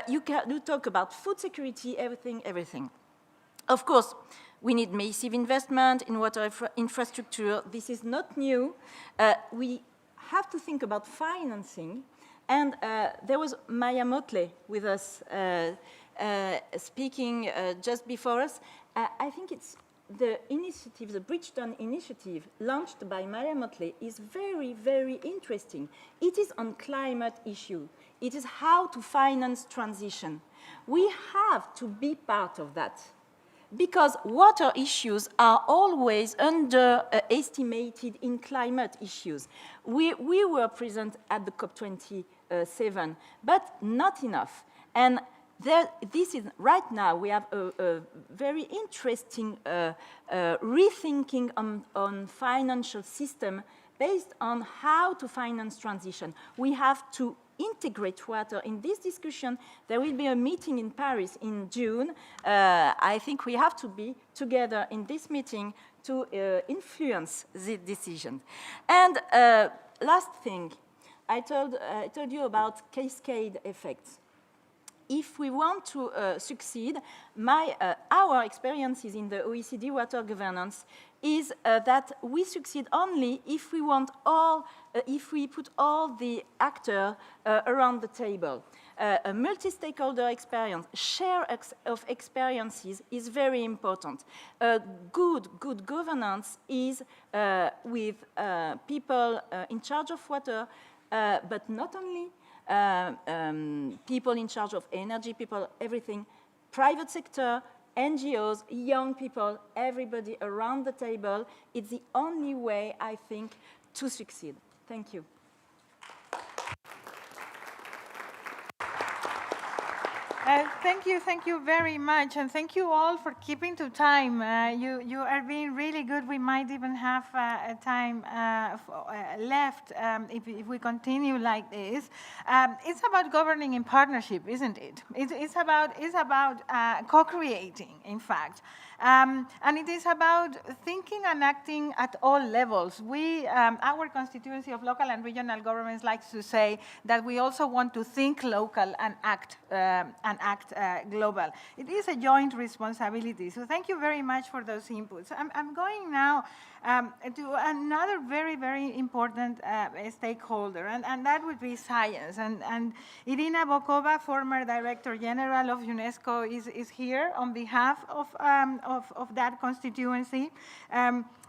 you talk about food security, everything. Of course, we need massive investment in water infrastructure. This is not new. We have to think about financing. And there was Maya Motley with us speaking just before us. I think it's the initiative, the Bridgestone initiative, launched by Maya Motley, is very, very interesting. It is on climate issue. It is how to finance transition. We have to be part of that because water issues are always underestimated in climate issues. We were present at the COP27, but not enough. And this is right now, we have a very interesting rethinking on financial system based on how to finance transition. We have to integrate water in this discussion. There will be a meeting in Paris in June. I think we have to be together in this meeting to influence the decision. And last thing, I told you about cascade effects. If we want to succeed, our experiences in the OECD water governance is that we succeed only if we if we put all the actors around the table. A multi-stakeholder experience, share of experiences is very important. Good governance is with people in charge of water, but not only people in charge of energy, people, everything, private sector, NGOs, young people, everybody around the table. It's the only way, I think, to succeed. Thank you. Thank you very much, and thank you all for keeping to time. You are being really good. We might even have time left if we continue like this. It's about governing in partnership, isn't it? It's about co-creating, in fact. And it is about thinking and acting at all levels. Our constituency of local and regional governments likes to say that we also want to think local and act act global. It is a joint responsibility. So thank you very much for those inputs. I'm going now to another very, very important stakeholder, and that would be science. And Irina Bokova, former Director General of UNESCO, is here on behalf of that constituency.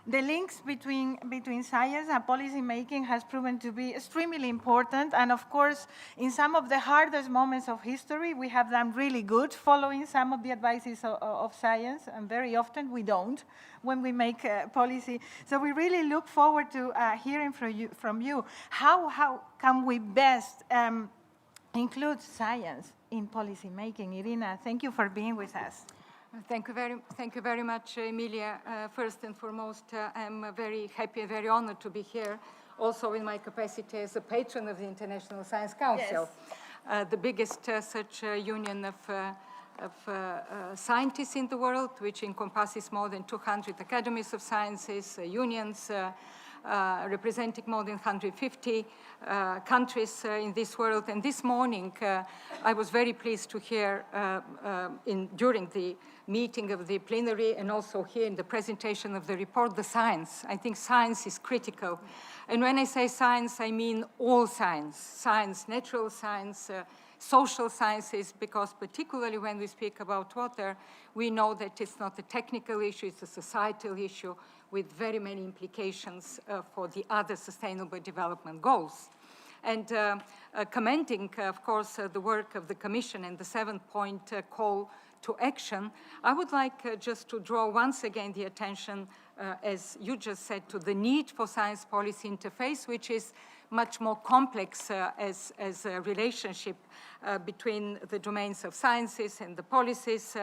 The links between science and policy making has proven to be extremely important. And of course, in some of the hardest moments of history, we have done really good following some of the advices of science, and very often we don't when we make policy. So we really look forward to hearing from you. How can we best include science in policy making? Irina, thank you for being with us. Thank you very much, Emilia. First and foremost, I'm very happy and very honored to be here, also in my capacity as a patron of the International Science Council, the biggest such union of scientists in the world, which encompasses more than 200 academies of sciences, unions, representing more than 150 countries in this world. And this morning, I was very pleased to hear during the meeting of the plenary and also here in the presentation of the report, the science. I think science is critical. And when I say science, I mean all science. Science, natural science, social sciences, because particularly when we speak about water, we know that it's not a technical issue, it's a societal issue with very many implications for the other sustainable development goals. And commenting, of course, the work of the Commission and the 7-point call to action, I would like just to draw once again the attention, as you just said, to the need for science policy interface, which is much more complex as a relationship between the domains of sciences and the policies.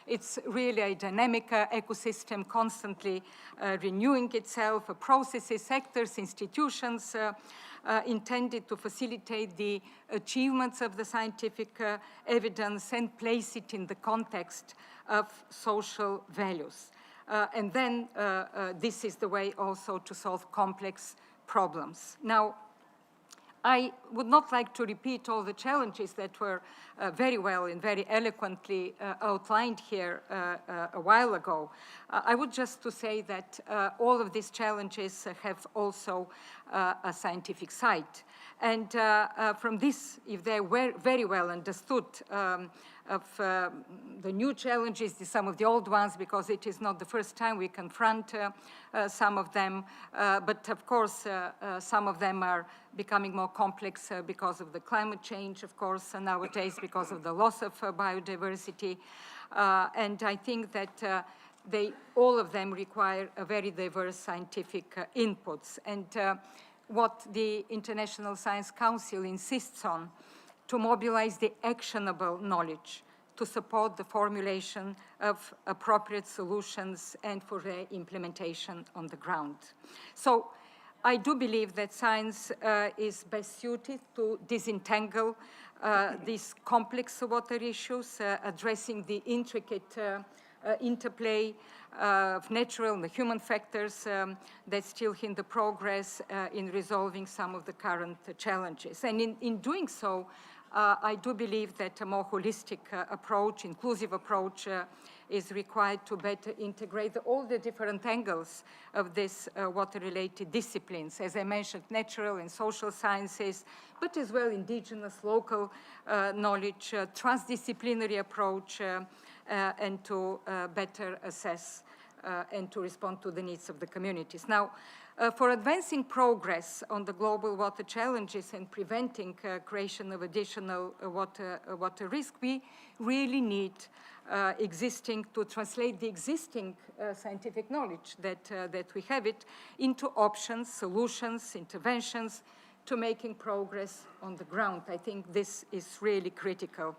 It's really a dynamic ecosystem, constantly renewing itself, processes, sectors, institutions, intended to facilitate the achievements of the scientific evidence and place it in the context of social values. And then this is the way also to solve complex problems. Now, I would not like to repeat all the challenges that were very well and very eloquently outlined here a while ago. I would just to say that all of these challenges have also a scientific side. And from this, if they were very well understood, of the new challenges, some of the old ones, because it is not the first time we confront some of them. But of course, some of them are becoming more complex because of the climate change, of course, and nowadays because of the loss of biodiversity. And I think that all of them require a very diverse scientific inputs. And what the International Science Council insists on, to mobilize the actionable knowledge to support the formulation of appropriate solutions and for their implementation on the ground. So I do believe that science is best suited to disentangle these complex water issues, addressing the intricate interplay of natural and human factors that still hinder progress in resolving some of the current challenges. And in doing so, I do believe that a more holistic approach, inclusive approach, is required to better integrate all the different angles of these water-related disciplines. As I mentioned, natural and social sciences, but as well indigenous, local knowledge, transdisciplinary approach, and to better assess and to respond to the needs of the communities. Now, for advancing progress on the global water challenges and preventing creation of additional water risk, we really need to translate the existing scientific knowledge that we have it into options, solutions, interventions to making progress on the ground. I think this is really critical.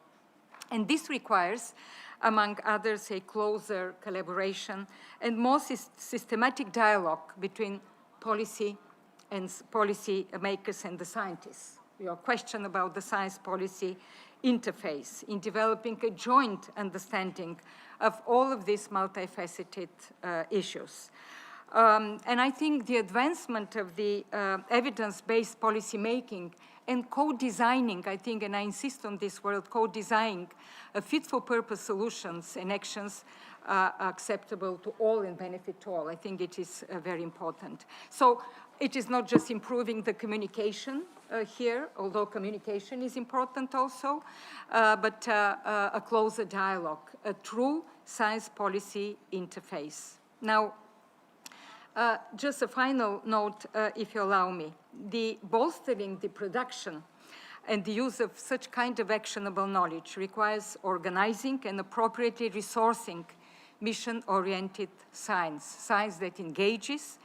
And this requires, among others, a closer collaboration and more systematic dialogue between policy makers and the scientists. Your question about the science policy interface in developing a joint understanding of all of these multifaceted issues. And I think the advancement of the evidence-based policy making and co-designing, I think, and I insist on this word, co-designing fit-for-purpose solutions and actions acceptable to all and benefit to all. I think it is very important. So it is not just improving the communication here, although communication is important also, but a closer dialogue, a true science policy interface. Now, just a final note, if you allow me. The bolstering the production and the use of such kind of actionable knowledge requires organizing and appropriately resourcing mission-oriented science, science that engages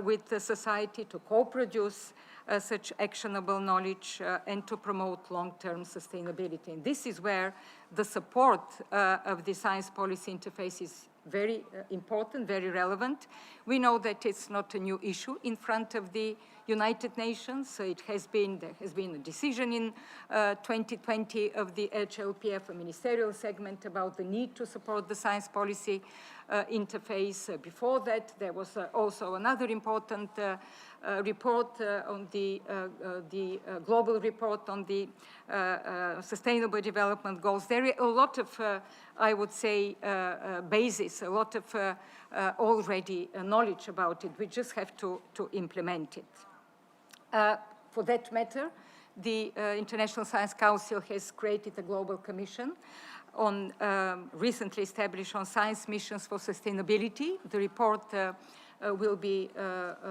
with the society to co-produce such actionable knowledge and to promote long-term sustainability. And this is where the support of the science policy interface is very important, very relevant. We know that it's not a new issue in front of the United Nations. So there has been a decision in 2020 of the HLPF, a ministerial segment, about the need to support the science policy interface. Before that, there was also another important report on the global report on the Sustainable Development Goals. There are a lot of, I would say, basis, a lot of already knowledge about it. We just have to implement it. For that matter, the International Science Council has created a global commission on recently established on science missions for sustainability. The report will be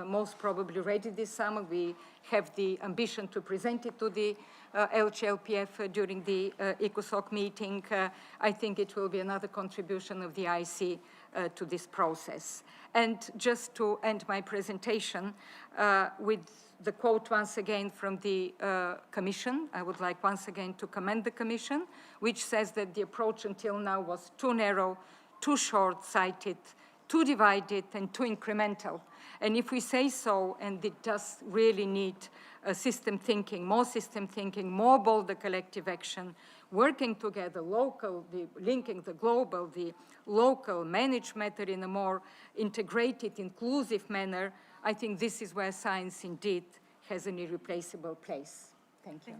most probably ready this summer. We have the ambition to present it to the LGLPF during the ECOSOC meeting. I think it will be another contribution of the IC to this process. And just to end my presentation with the quote once again from the Commission, I would like once again to commend the Commission, which says that the approach until now was too narrow, too short-sighted, too divided, and too incremental. And if we say so, and it does really need system thinking, more bolder collective action, working together, local, linking the global, the local, managed matter in a more integrated, inclusive manner, I think this is where science indeed has an irreplaceable place. Thank you.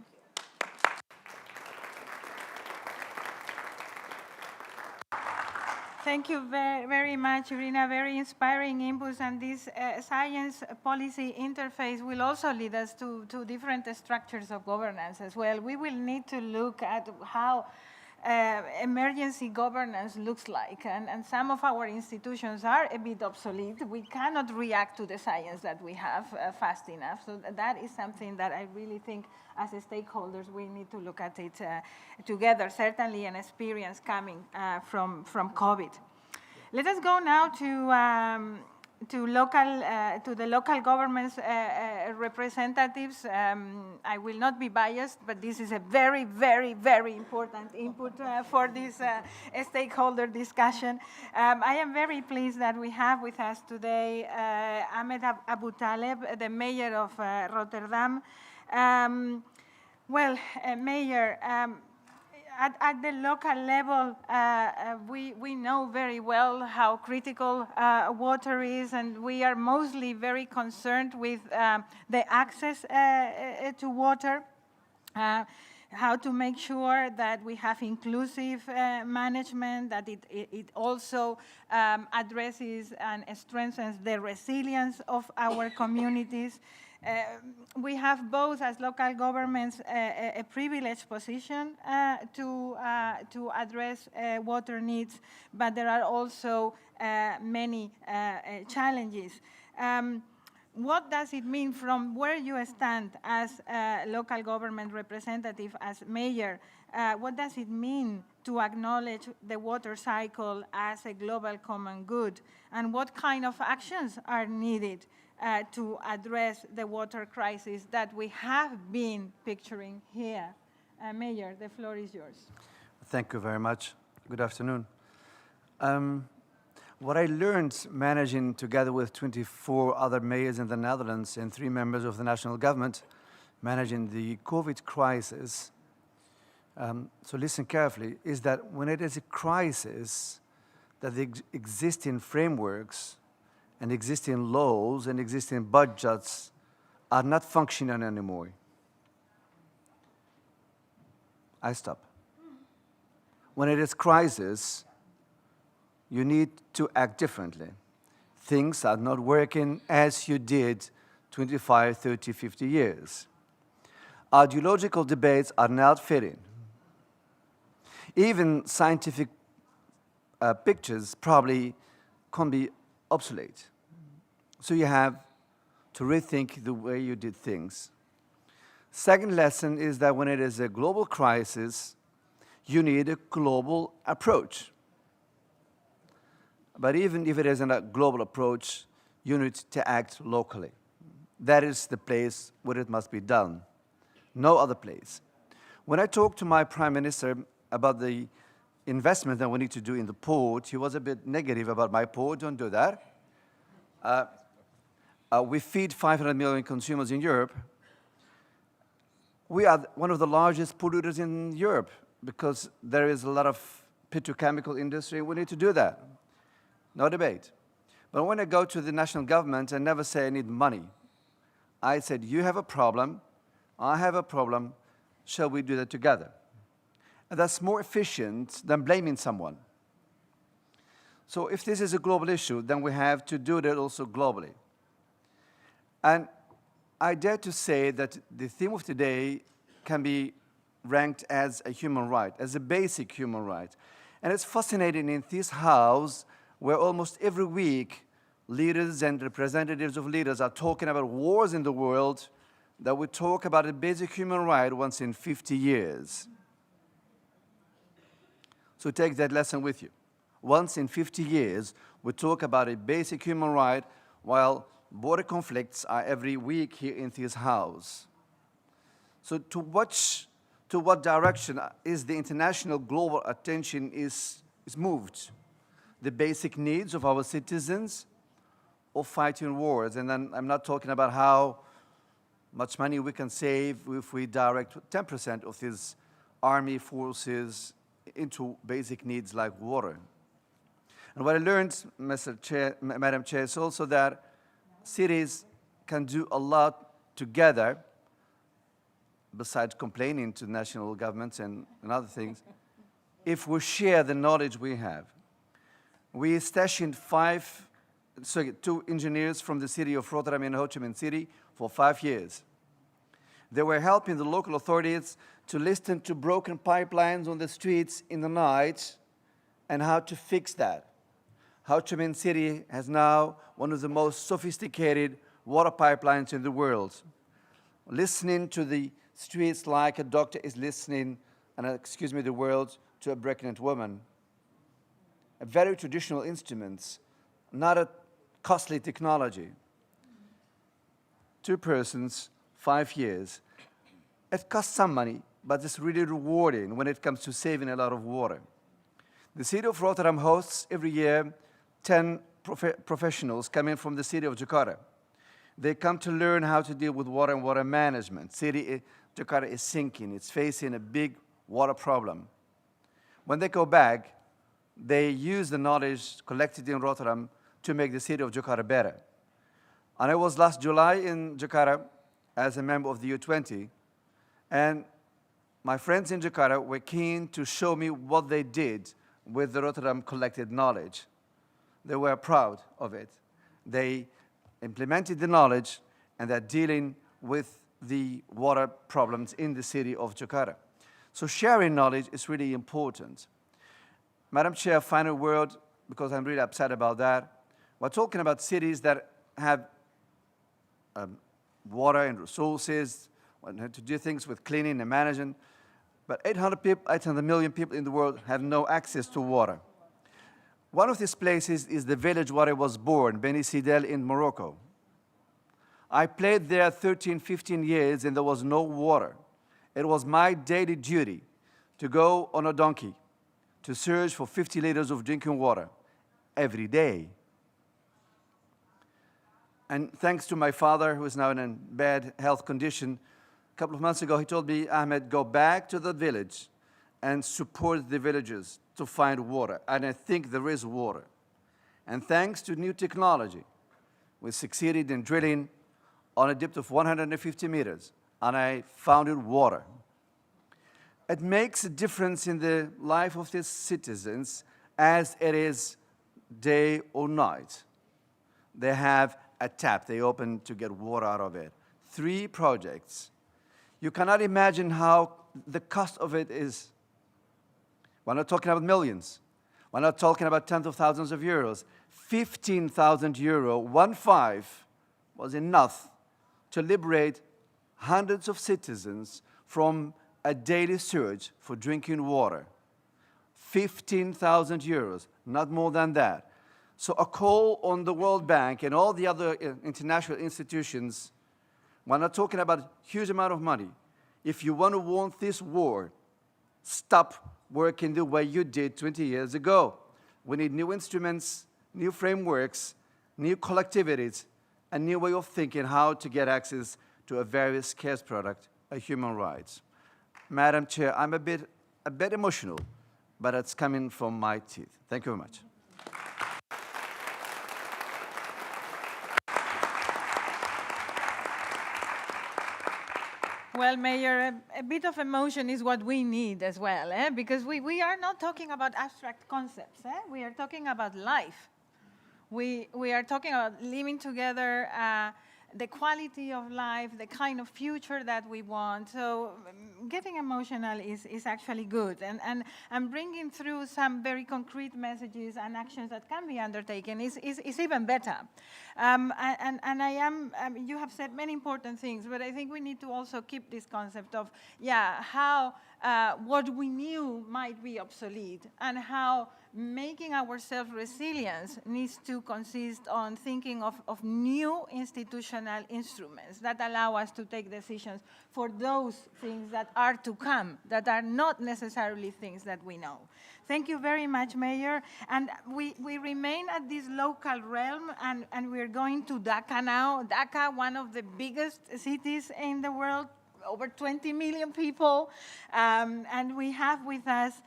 Thank you very much, Irina. Very inspiring inputs, and this science policy interface will also lead us to different structures of governance as well. We will need to look at how emergency governance looks like, and some of our institutions are a bit obsolete. We cannot react to the science that we have fast enough, so that is something that I really think as stakeholders we need to look at it together, certainly an experience coming from COVID. Let us go now to the local governments representatives. I will not be biased, but this is a very, very, very important input for this stakeholder discussion. I am very pleased that we have with us today Ahmed Abu Taleb, the mayor of Rotterdam. Mayor, at the local level, we know very well how critical water is, and we are mostly very concerned with the access to water, how to make sure that we have inclusive management, that it also addresses and strengthens the resilience of our communities. We have both, as local governments, a privileged position to address water needs, but there are also many challenges. What does it mean from where you stand as a local government representative, as mayor? What does it mean to acknowledge the water cycle as a global common good? And what kind of actions are needed to address the water crisis that we have been picturing here? Mayor, the floor is yours. Thank you very much. Good afternoon. What I learned managing together with 24 other mayors in the Netherlands and 3 members of the national government managing the COVID crisis, so listen carefully, is that when it is a crisis, that the existing frameworks and existing laws and existing budgets are not functioning anymore. I stop. When it is crisis, you need to act differently. Things are not working as you did 25, 30, 50 years. Ideological debates are not fitting. Even scientific pictures probably can be obsolete. So you have to rethink the way you did things. Second lesson is that when it is a global crisis, you need a global approach. But even if it isn't a global approach, you need to act locally. That is the place where it must be done. No other place. When I talked to my prime minister about the investment that we need to do in the port, he was a bit negative about my port. Don't do that. We feed 500 million consumers in Europe. We are one of the largest polluters in Europe because there is a lot of petrochemical industry. We need to do that. No debate. But when I go to the national government, I never say I need money. I said, you have a problem, I have a problem, shall we do that together? And that's more efficient than blaming someone. So if this is a global issue, then we have to do that also globally. And I dare to say that the theme of today can be ranked as a human right, as a basic human right. And it's fascinating in this house where almost every week leaders and representatives of leaders are talking about wars in the world, that we talk about a basic human right once in 50 years. So take that lesson with you. Once in 50 years, we talk about a basic human right, while border conflicts are every week here in this house. So to what direction is the international global attention is moved? The basic needs of our citizens or fighting wars? And then I'm not talking about how much money we can save if we direct 10% of these army forces into basic needs like water. And what I learned, Madam Chair, is also that cities can do a lot together, besides complaining to national governments and other things, if we share the knowledge we have. We stationed 2 engineers from the city of Rotterdam and Ho Chi Minh City for 5 years. They were helping the local authorities to listen to broken pipelines on the streets in the night and how to fix that. Ho Chi Minh City has now one of the most sophisticated water pipelines in the world. Listening to the streets like a doctor is listening, and excuse me the world, to a pregnant woman. A very traditional instruments, not a costly technology. 2 persons, 5 years. It costs some money, but it's really rewarding when it comes to saving a lot of water. The city of Rotterdam hosts every year 10 professionals coming from the city of Jakarta. They come to learn how to deal with water and water management. Jakarta is sinking. It's facing a big water problem. When they go back, they use the knowledge collected in Rotterdam to make the city of Jakarta better. And I was last July in Jakarta as a member of the U20, and my friends in Jakarta were keen to show me what they did with the Rotterdam collected knowledge. They were proud of it. They implemented the knowledge, and they're dealing with the water problems in the city of Jakarta. So sharing knowledge is really important. Madam Chair, final word, because I'm really upset about that. We're talking about cities that have water and resources, to do things with cleaning and managing, but 800 million people in the world have no access to water. One of these places is the village where I was born, Beni Sidel in Morocco. I played there 13, 15 years and there was no water. It was my daily duty to go on a donkey to search for 50 liters of drinking water every day. And thanks to my father, who is now in a bad health condition, a couple of months ago, he told me, Ahmed, go back to the village and support the villagers to find water. And I think there is water. And thanks to new technology, We succeeded in drilling on a depth of 150 meters, and I found water. It makes a difference in the life of these citizens as it is day or night. They have a tap they open to get water out of it. 3 projects. You cannot imagine how the cost of it is. We're not talking about millions. We're not talking about tens of thousands of euros. 15,000 euro, 1.5, was enough to liberate hundreds of citizens from a daily surge for drinking water. 15,000 euros, not more than that. So a call on the World Bank and all the other international institutions, we're not talking about a huge amount of money. If you want to want this war, stop working the way you did 20 years ago. We need new instruments, new frameworks, new collectivities, a new way of thinking how to get access to a very scarce product, human rights. Madam Chair, I'm a bit emotional, but it's coming from my teeth. Thank you very much. Well, Mayor, a bit of emotion is what we need as well, because we are not talking about abstract concepts. We are talking about life. We are talking about living together, the quality of life, the kind of future that we want. So getting emotional is actually good. And bringing through some very concrete messages and actions that can be undertaken is even better. And you have said many important things, but I think we need to also keep this concept of, how what we knew might be obsolete, and how making ourselves resilient needs to consist on thinking of new institutional instruments that allow us to take decisions for those things that are to come, that are not necessarily things that we know. Thank you very much, Mayor. And we remain at this local realm, and we're going to Dhaka now. Dhaka, one of the biggest cities in the world, over 20 million people. And we have with us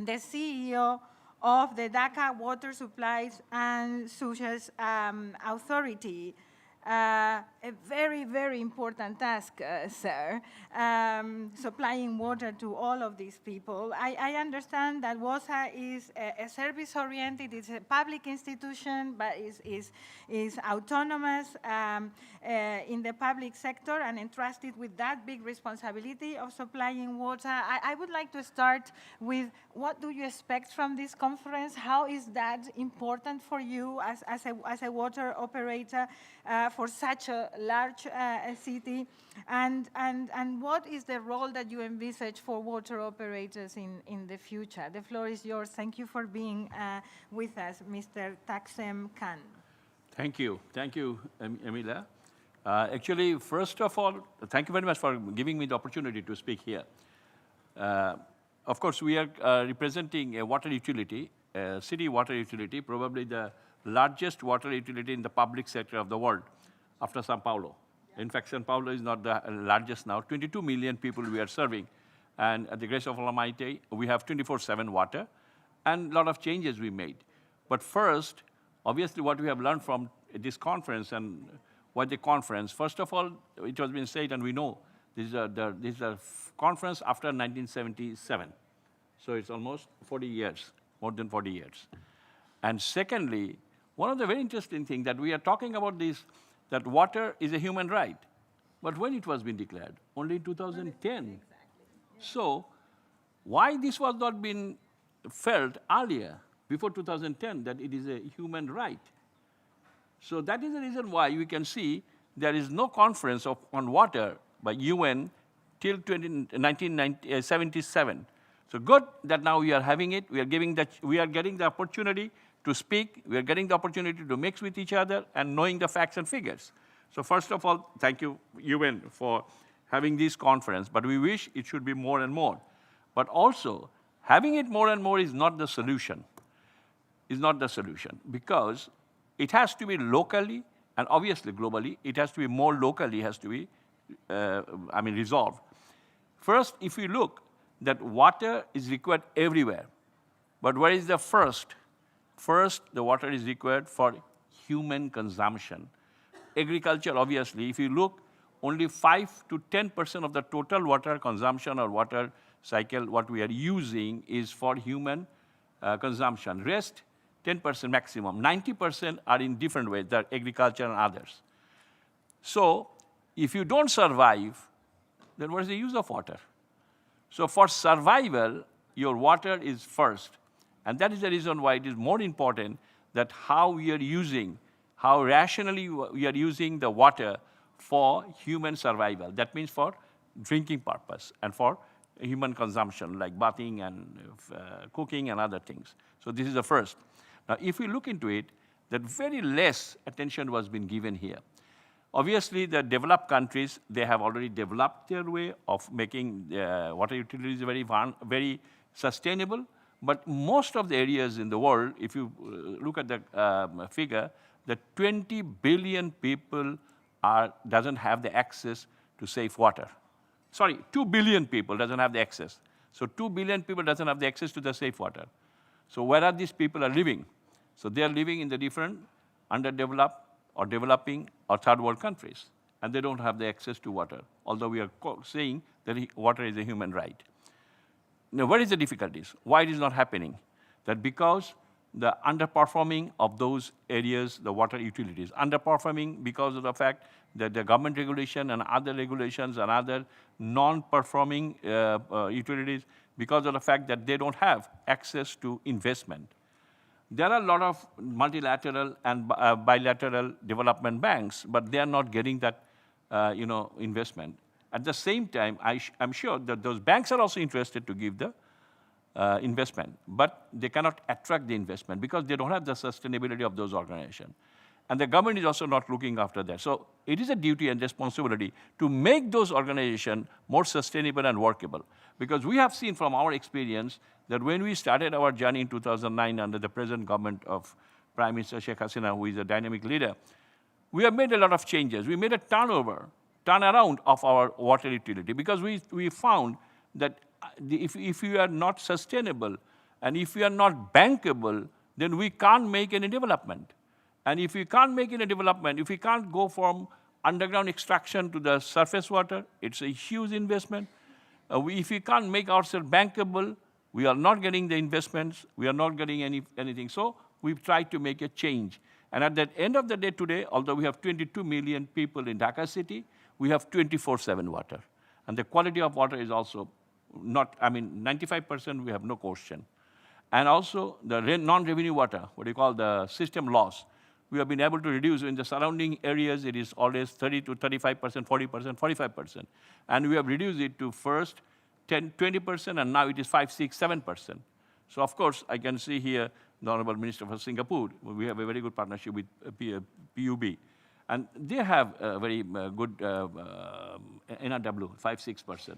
the CEO of the Dhaka Water Supplies and Sewage Authority. A very, very important task, sir, supplying water to all of these people. I understand that WASA is a service-oriented, it's a public institution, but is autonomous in the public sector and entrusted with that big responsibility of supplying water. I would like to start with, what do you expect from this conference? How is that important for you as a water operator for such a large city? And what is the role that you envisage for water operators in the future? The floor is yours. Thank you for being with us, Mr. Taksem Khan. Thank you. Thank you, Emilia. Actually, first of all, thank you very much for giving me the opportunity to speak here. Of course, we are representing a water utility, a city water utility, probably the largest water utility in the public sector of the world, after Sao Paulo. Yeah. In fact, Sao Paulo is not the largest now. 22 million people we are serving. And at the grace of Almighty, we have 24/7 water, and a lot of changes we made. But first, obviously, what we have learned from this conference, and what the conference, first of all, it has been said, and we know, this is a conference after 1977. So it's almost 40 years, more than 40 years. And secondly, one of the very interesting things that we are talking about this, that water is a human right. But when it was being declared? Only in 2010. Exactly. Yeah. So why this was not being felt earlier, before 2010, that it is a human right? So that is the reason why we can see there is no conference on water by UN till 1977. So good that now we are having it. We are getting the opportunity to speak. We are getting the opportunity to mix with each other and knowing the facts and figures. So first of all, thank you, UN, for having this conference. But we wish it should be more and more. But also, having it more and more is not the solution. Is not the solution, because it has to be locally, and obviously globally, it has to be more locally, has to be, resolved. First, if we look, that water is required everywhere. But where is the first? First, the water is required for human consumption. Agriculture, obviously, if you look, only 5 to 10% of the total water consumption or water cycle, what we are using is for human consumption. Rest, 10% maximum. 90% are in different ways, the agriculture and others. So if you don't survive, then what is the use of water? So for survival, your water is first. And that is the reason why it is more important that how we are using, how rationally we are using the water for human survival. That means for drinking purpose and for human consumption, like bathing and cooking and other things. So this is the first. Now, if we look into it, that very less attention was being given here. Obviously, the developed countries, they have already developed their way of making water utilities very sustainable. But most of the areas in the world, if you look at the figure, that 20 billion people doesn't have the access to safe water. Sorry, 2 billion people doesn't have the access. So 2 billion people doesn't have the access to the safe water. So where are these people are living? So they are living in the different underdeveloped or developing or third world countries. And they don't have the access to water, although we are saying that water is a human right. Now, what is the difficulties? Why it is not happening? That because the underperforming of those areas, the water utilities, underperforming because of the fact that the government regulation and other regulations and other non-performing utilities, because of the fact that they don't have access to investment. There are a lot of multilateral and bilateral development banks, but they are not getting that investment. At the same time, I'm sure that those banks are also interested to give the investment, but they cannot attract the investment because they don't have the sustainability of those organizations. And the government is also not looking after that. So it is a duty and responsibility to make those organizations more sustainable and workable. Because we have seen from our experience that when we started our journey in 2009 under the present government of Prime Minister Sheikh Hasina, who is a dynamic leader, we have made a lot of changes. We made a turnaround of our water utility because we found that if you are not sustainable and if you are not bankable, then we can't make any development. And if we can't make any development, if we can't go from underground extraction to the surface water, it's a huge investment. If we can't make ourselves bankable, we are not getting the investments, we are not getting anything. So we've tried to make a change. And at the end of the day today, although we have 22 million people in Dhaka city, we have 24/7 water. And the quality of water is also not, 95% we have no question. And also the non-revenue water, what you call the system loss, we have been able to reduce. In the surrounding areas, it is always 30 to 35%, 40%, 45%. And we have reduced it to first 10, 20%, and now it is 5, 6, 7%. So of course, I can see here the Honorable Minister for Singapore. We have a very good partnership with PUB. And they have a very good NRW, 5, 6%.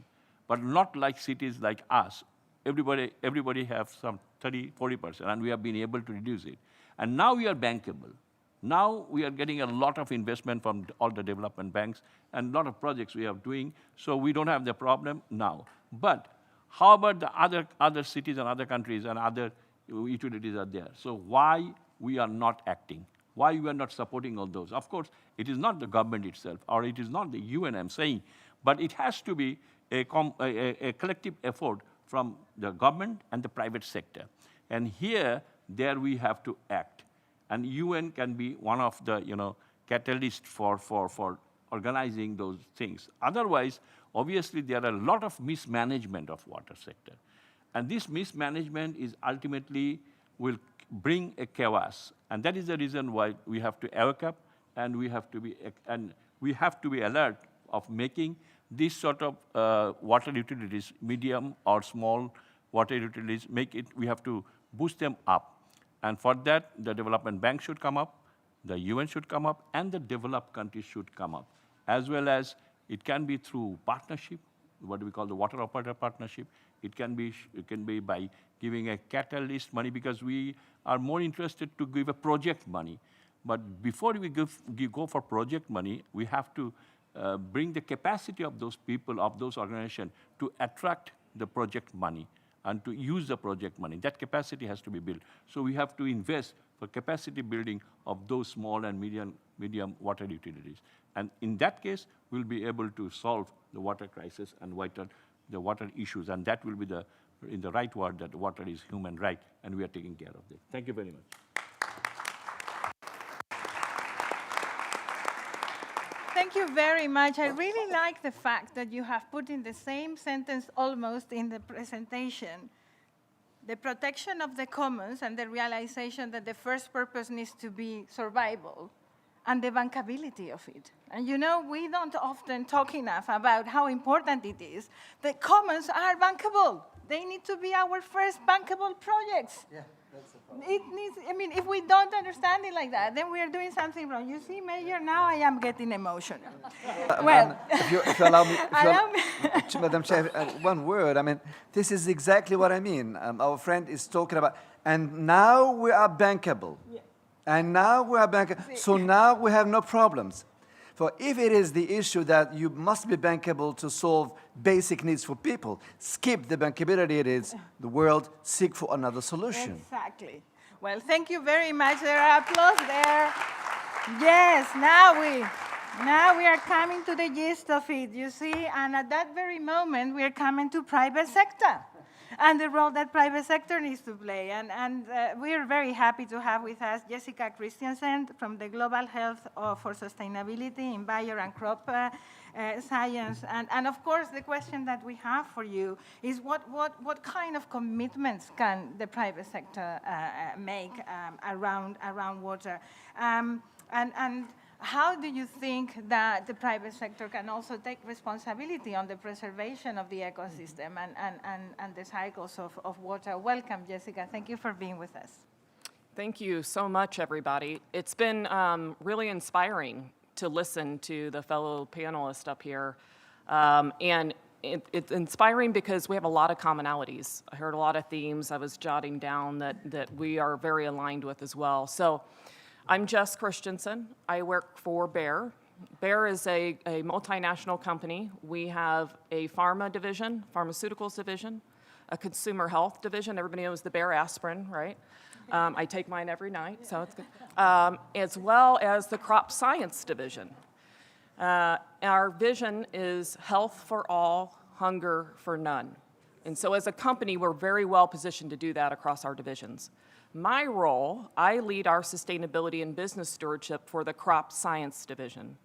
But not like cities like us. Everybody have some 30, 40%, and we have been able to reduce it. And now we are bankable. Now we are getting a lot of investment from all the development banks and a lot of projects we are doing, so we don't have the problem now. But how about the other cities and other countries and other utilities are there? So why we are not acting? Why we are not supporting all those? Of course, it is not the government itself, or it is not the UN I'm saying, but it has to be a collective effort from the government and the private sector. And there we have to act. And UN can be one of the catalysts for organizing those things. Otherwise, obviously, there are a lot of mismanagement of water sector. And this mismanagement is ultimately will bring a chaos. And that is the reason why we have to wake up and we have to be alert of making this sort of water utilities, medium or small water utilities, we have to boost them up. And for that, the development bank should come up, the UN should come up, and the developed countries should come up. As well as it can be through partnership, what we call the water operator partnership. It can be by giving a catalyst money, because we are more interested to give a project money. But before we go for project money, we have to bring the capacity of those people, of those organizations, to attract the project money. and to use the project money. That capacity has to be built. So we have to invest for capacity building of those small and medium water utilities. And in that case, we'll be able to solve the water crisis and the water issues. And that will be in the right word, that water is human right, and we are taking care of it. Thank you very much. Thank you very much. I really like the fact that you have put in the same sentence almost in the presentation the protection of the commons and the realization that the first purpose needs to be survival and the bankability of it. And you know, we don't often talk enough about how important it is that commons are bankable. They need to be our first bankable projects. Yeah, that's the problem. It needs, I mean, if we don't understand it like that, then we are doing something wrong. You see, Mayor, now I am getting emotional. Well, if you allow me, Madam Chair, one word. I mean, this is exactly what I mean. Our friend is talking about, and now we are bankable. Yeah. And now we are bankable. So now we have no problems. For if it is the issue that you must be bankable to solve basic needs for people, skip the bankability it is, the world, seek for another solution. Exactly. Well, thank you very much. There are applause there. Yes, now we are coming to the gist of it, you see, and at that very moment, we are coming to private sector and the role that private sector needs to play. And we are very happy to have with us Jessica Christiansen from the Global Health for Sustainability in Bio and Crop Science. And of course, the question that we have for you is what kind of commitments can the private sector make around water? And how do you think that the private sector can also take responsibility on the preservation of the ecosystem and the cycles of water? Welcome, Jessica. Thank you for being with us. Thank you so much, everybody. It's been really inspiring to listen to the fellow panelists up here. And it's inspiring because we have a lot of commonalities. I heard a lot of themes I was jotting down that we are very aligned with as well. So I'm Jess Christensen. I work for Bayer. Bayer is a multinational company. We have a pharma division, pharmaceuticals division, a consumer health division. Everybody knows the Bayer aspirin, right? I take mine every night, so it's good. As well as the crop science division. Our vision is health for all, hunger for none. And so as a company, we're very well positioned to do that across our divisions. My role, I lead our sustainability and business stewardship for the crop science division.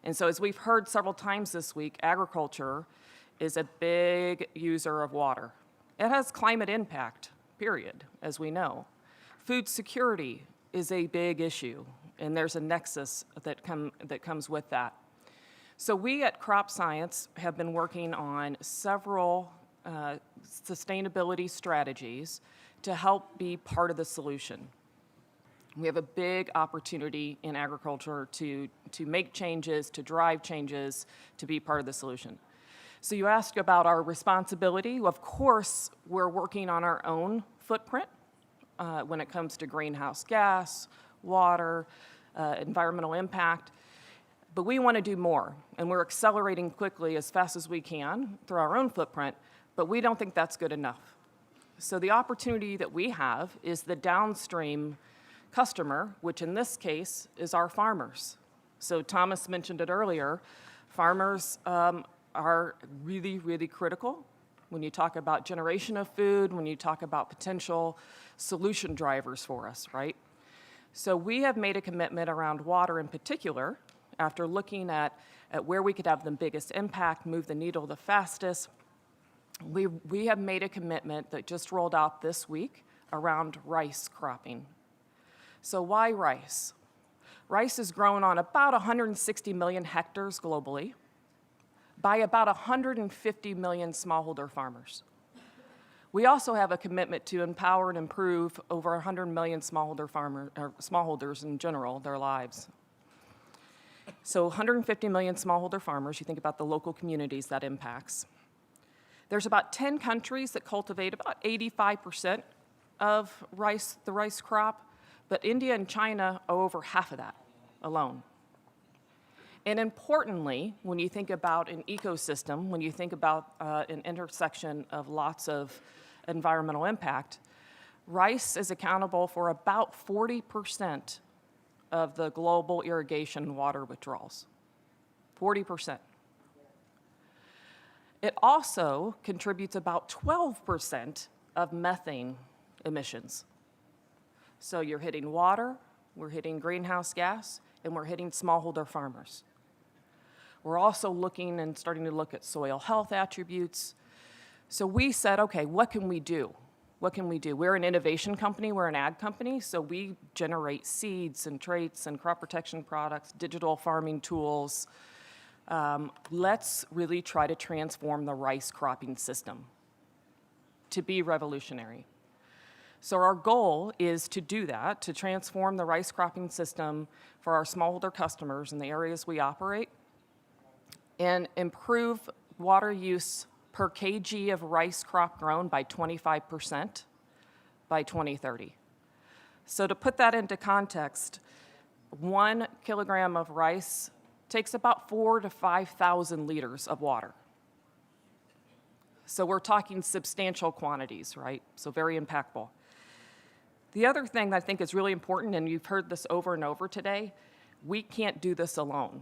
And so as we've heard several times this week, agriculture is a big user of water. It has climate impact, period, as we know. Food security is a big issue, and there's a nexus that comes with that. So we at Crop Science have been working on several sustainability strategies to help be part of the solution. We have a big opportunity in agriculture to make changes, to drive changes, to be part of the solution. So you asked about our responsibility. Of course, we're working on our own footprint when it comes to greenhouse gas, water, environmental impact. But we want to do more, and we're accelerating quickly as fast as we can through our own footprint, but we don't think that's good enough. So the opportunity that we have is the downstream customer, which in this case is our farmers. So Thomas mentioned it earlier, farmers are really, really critical when you talk about generation of food, when you talk about potential solution drivers for us, right? So we have made a commitment around water in particular, after looking at where we could have the biggest impact, move the needle the fastest. We have made a commitment that just rolled out this week around rice cropping. So why rice? Rice is grown on about 160 million hectares globally by about 150 million smallholder farmers. We also have a commitment to empower and improve over 100 million smallholders in general, their lives. So 150 million smallholder farmers, you think about the local communities that impacts. There's about 10 countries that cultivate about 85% of the rice crop, but India and China are over half of that alone. And importantly, when you think about an ecosystem, when you think about an intersection of lots of environmental impact, rice is accountable for about 40% of the global irrigation water withdrawals. 40%. It also contributes about 12% of methane emissions. So you're hitting water, we're hitting greenhouse gas, and we're hitting smallholder farmers. We're also looking and starting to look at soil health attributes. So we said, okay, what can we do? What can we do? We're an innovation company, we're an ag company, so we generate seeds and traits and crop protection products, digital farming tools. Let's really try to transform the rice cropping system to be revolutionary. So our goal is to do that, to transform the rice cropping system for our smallholder customers in the areas we operate and improve water use per kg of rice crop grown by 25% by 2030. So to put that into context, 1 kilogram of rice takes about 4,000 to 5,000 liters of water. So we're talking substantial quantities, right? So very impactful. The other thing that I think is really important, and you've heard this over and over today, we can't do this alone.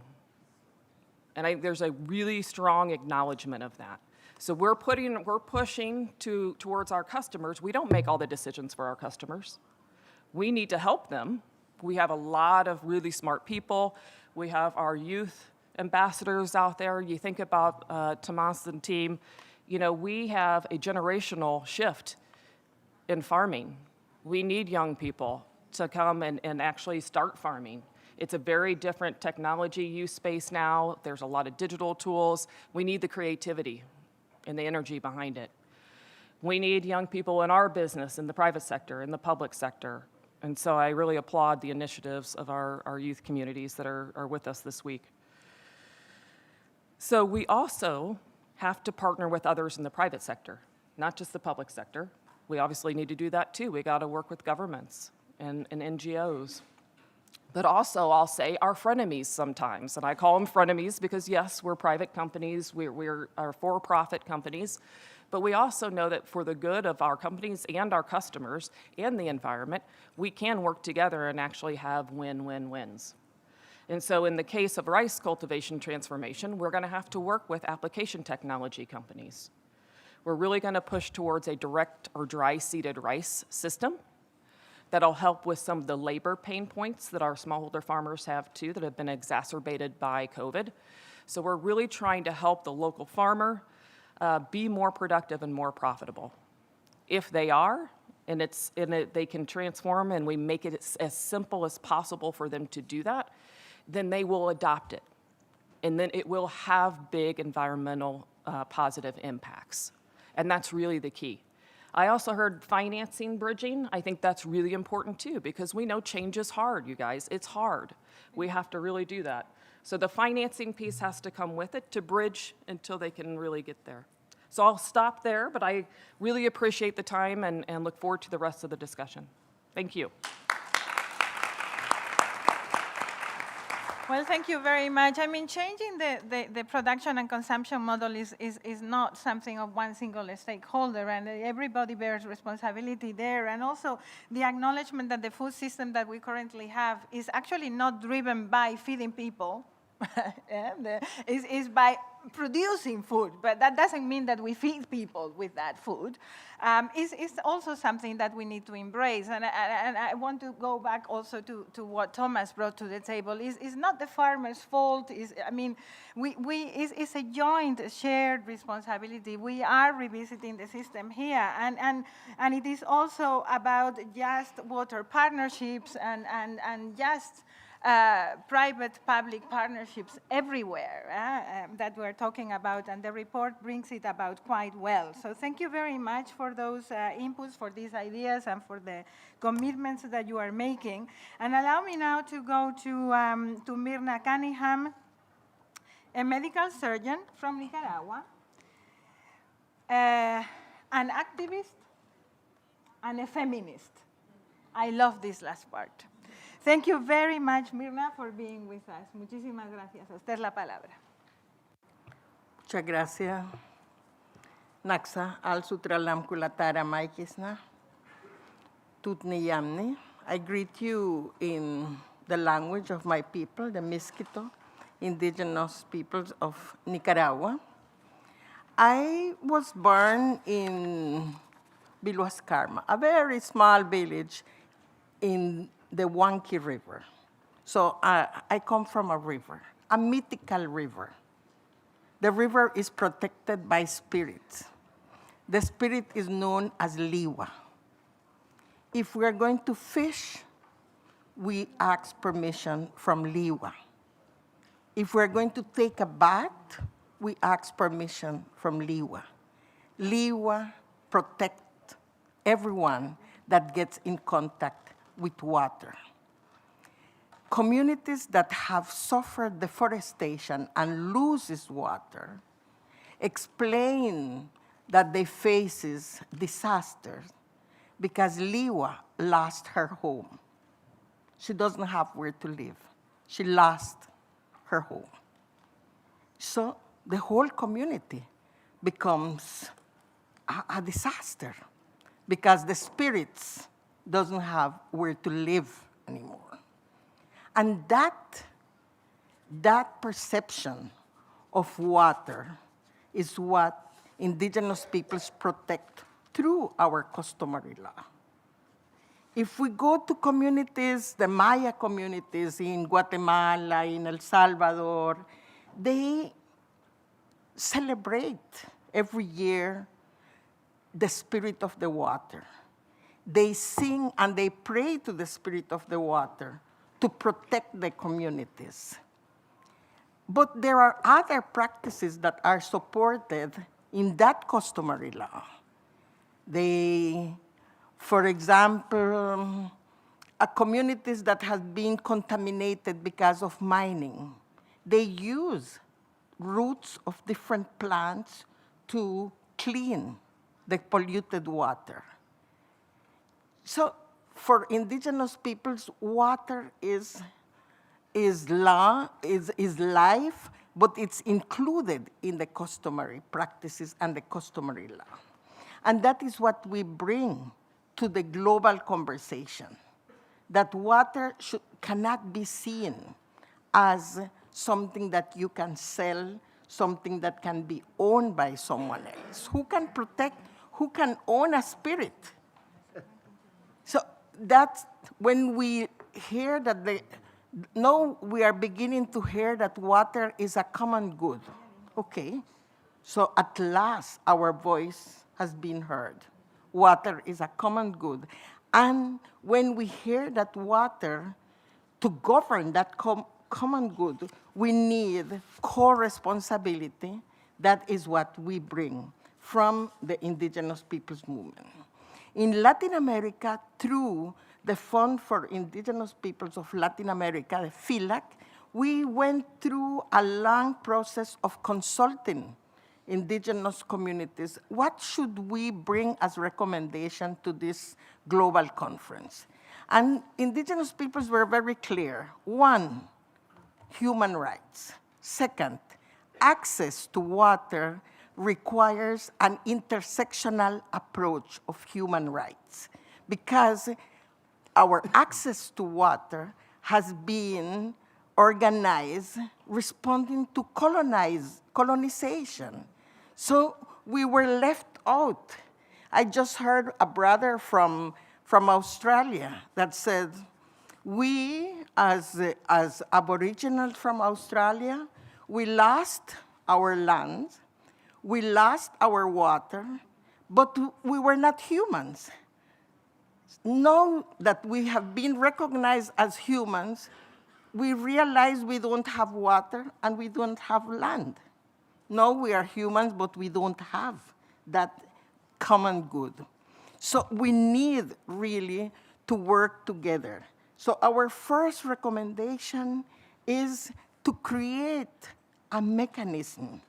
And there's a really strong acknowledgement of that. So we're pushing towards our customers. We don't make all the decisions for our customers. We need to help them. We have a lot of really smart people. We have our youth ambassadors out there. You think about Tomas and team. You know, we have a generational shift in farming. We need young people to come and actually start farming. It's a very different technology use space now. There's a lot of digital tools. We need the creativity and the energy behind it. We need young people in our business, in the private sector, in the public sector. And so I really applaud the initiatives of our youth communities that are with us this week. So we also have to partner with others in the private sector, not just the public sector. We obviously need to do that too. We got to work with governments and NGOs. But also, I'll say, our frenemies sometimes. And I call them frenemies because, yes, we're private companies, we're for-profit companies, but we also know that for the good of our companies and our customers and the environment, we can work together and actually have win-win-wins. And so in the case of rice cultivation transformation, we're going to have to work with application technology companies. We're really going to push towards a direct or dry-seeded rice system that'll help with some of the labor pain points that our smallholder farmers have too that have been exacerbated by COVID. So we're really trying to help the local farmer be more productive and more profitable. If they are, and they can transform and we make it as simple as possible for them to do that, then they will adopt it. And then it will have big environmental positive impacts. And that's really the key. I also heard financing bridging. I think that's really important too, because we know change is hard, you guys. It's hard. We have to really do that. So the financing piece has to come with it to bridge until they can really get there. So I'll stop there, but I really appreciate the time and look forward to the rest of the discussion. Thank you. Well, thank you very much. I mean, changing the production and consumption model is not something of one single stakeholder, and everybody bears responsibility there. And also the acknowledgement that the food system that we currently have is actually not driven by feeding people, is by producing food, but that doesn't mean that we feed people with that food. It's also something that we need to embrace. And I want to go back also to what Thomas brought to the table. It's not the farmer's fault. It's a joint, shared responsibility. We are revisiting the system here. And it is also about just water partnerships and just private-public partnerships everywhere that we're talking about, and the report brings it about quite well. So thank you very much for those inputs, for these ideas, and for the commitments that you are making. And allow me now to go to Myrna Cunningham, a medical surgeon from Nicaragua, an activist, and a feminist. I love this last part. Thank you very much, Myrna, for being with us. Muchísimas gracias. A usted la palabra. Muchas gracias. Naksa al sutralam kulatara maikisna. Tutni yamni. I greet you in the language of my people, the Miskito, indigenous peoples of Nicaragua. I was born in Biluascarma, a very small village in the Huanqui River. So I come from a river, a mythical river. The river is protected by spirits. The spirit is known as Liwa. If we are going to fish, we ask permission from Liwa. If we're going to take a bath, we ask permission from Liwa. Liwa protects everyone that gets in contact with water. Communities that have suffered deforestation and loses water explain that they faces disasters because Liwa lost her home. She doesn't have where to live. She lost her home. So the whole community becomes a disaster because the spirits doesn't have where to live anymore. And that perception of water is what indigenous peoples protect through our customary law. If we go to communities, the Maya communities in Guatemala, in El Salvador, they celebrate every year the spirit of the water. They sing and they pray to the spirit of the water to protect the communities. But there are other practices that are supported in that customary law. For example, communities that have been contaminated because of mining, they use roots of different plants to clean the polluted water. So for indigenous peoples, water is life, but it's included in the customary practices and the customary law. And that is what we bring to the global conversation, that water cannot be seen as something that you can sell, something that can be owned by someone else. Who can protect, who can own a spirit? So that's when we hear that now we are beginning to hear that water is a common good. Okay, so at last our voice has been heard. Water is a common good. And when we hear that water, to govern that common good, we need co-responsibility. That is what we bring from the indigenous peoples movement. In Latin America, through the Fund for Indigenous Peoples of Latin America, the FILAC, we went through a long process of consulting indigenous communities. What should we bring as recommendation to this global conference? And indigenous peoples were very clear. One, human rights. Second, access to water requires an intersectional approach of human rights because our access to water has been organized responding to colonization. So we were left out. I just heard a brother from Australia that said, we as Aboriginals from Australia, we lost our land, we lost our water, but we were not humans. Now that we have been recognized as humans, we realize we don't have water and we don't have land. No, we are humans, but we don't have that common good. So we need really to work together. So our first recommendation is to create a mechanism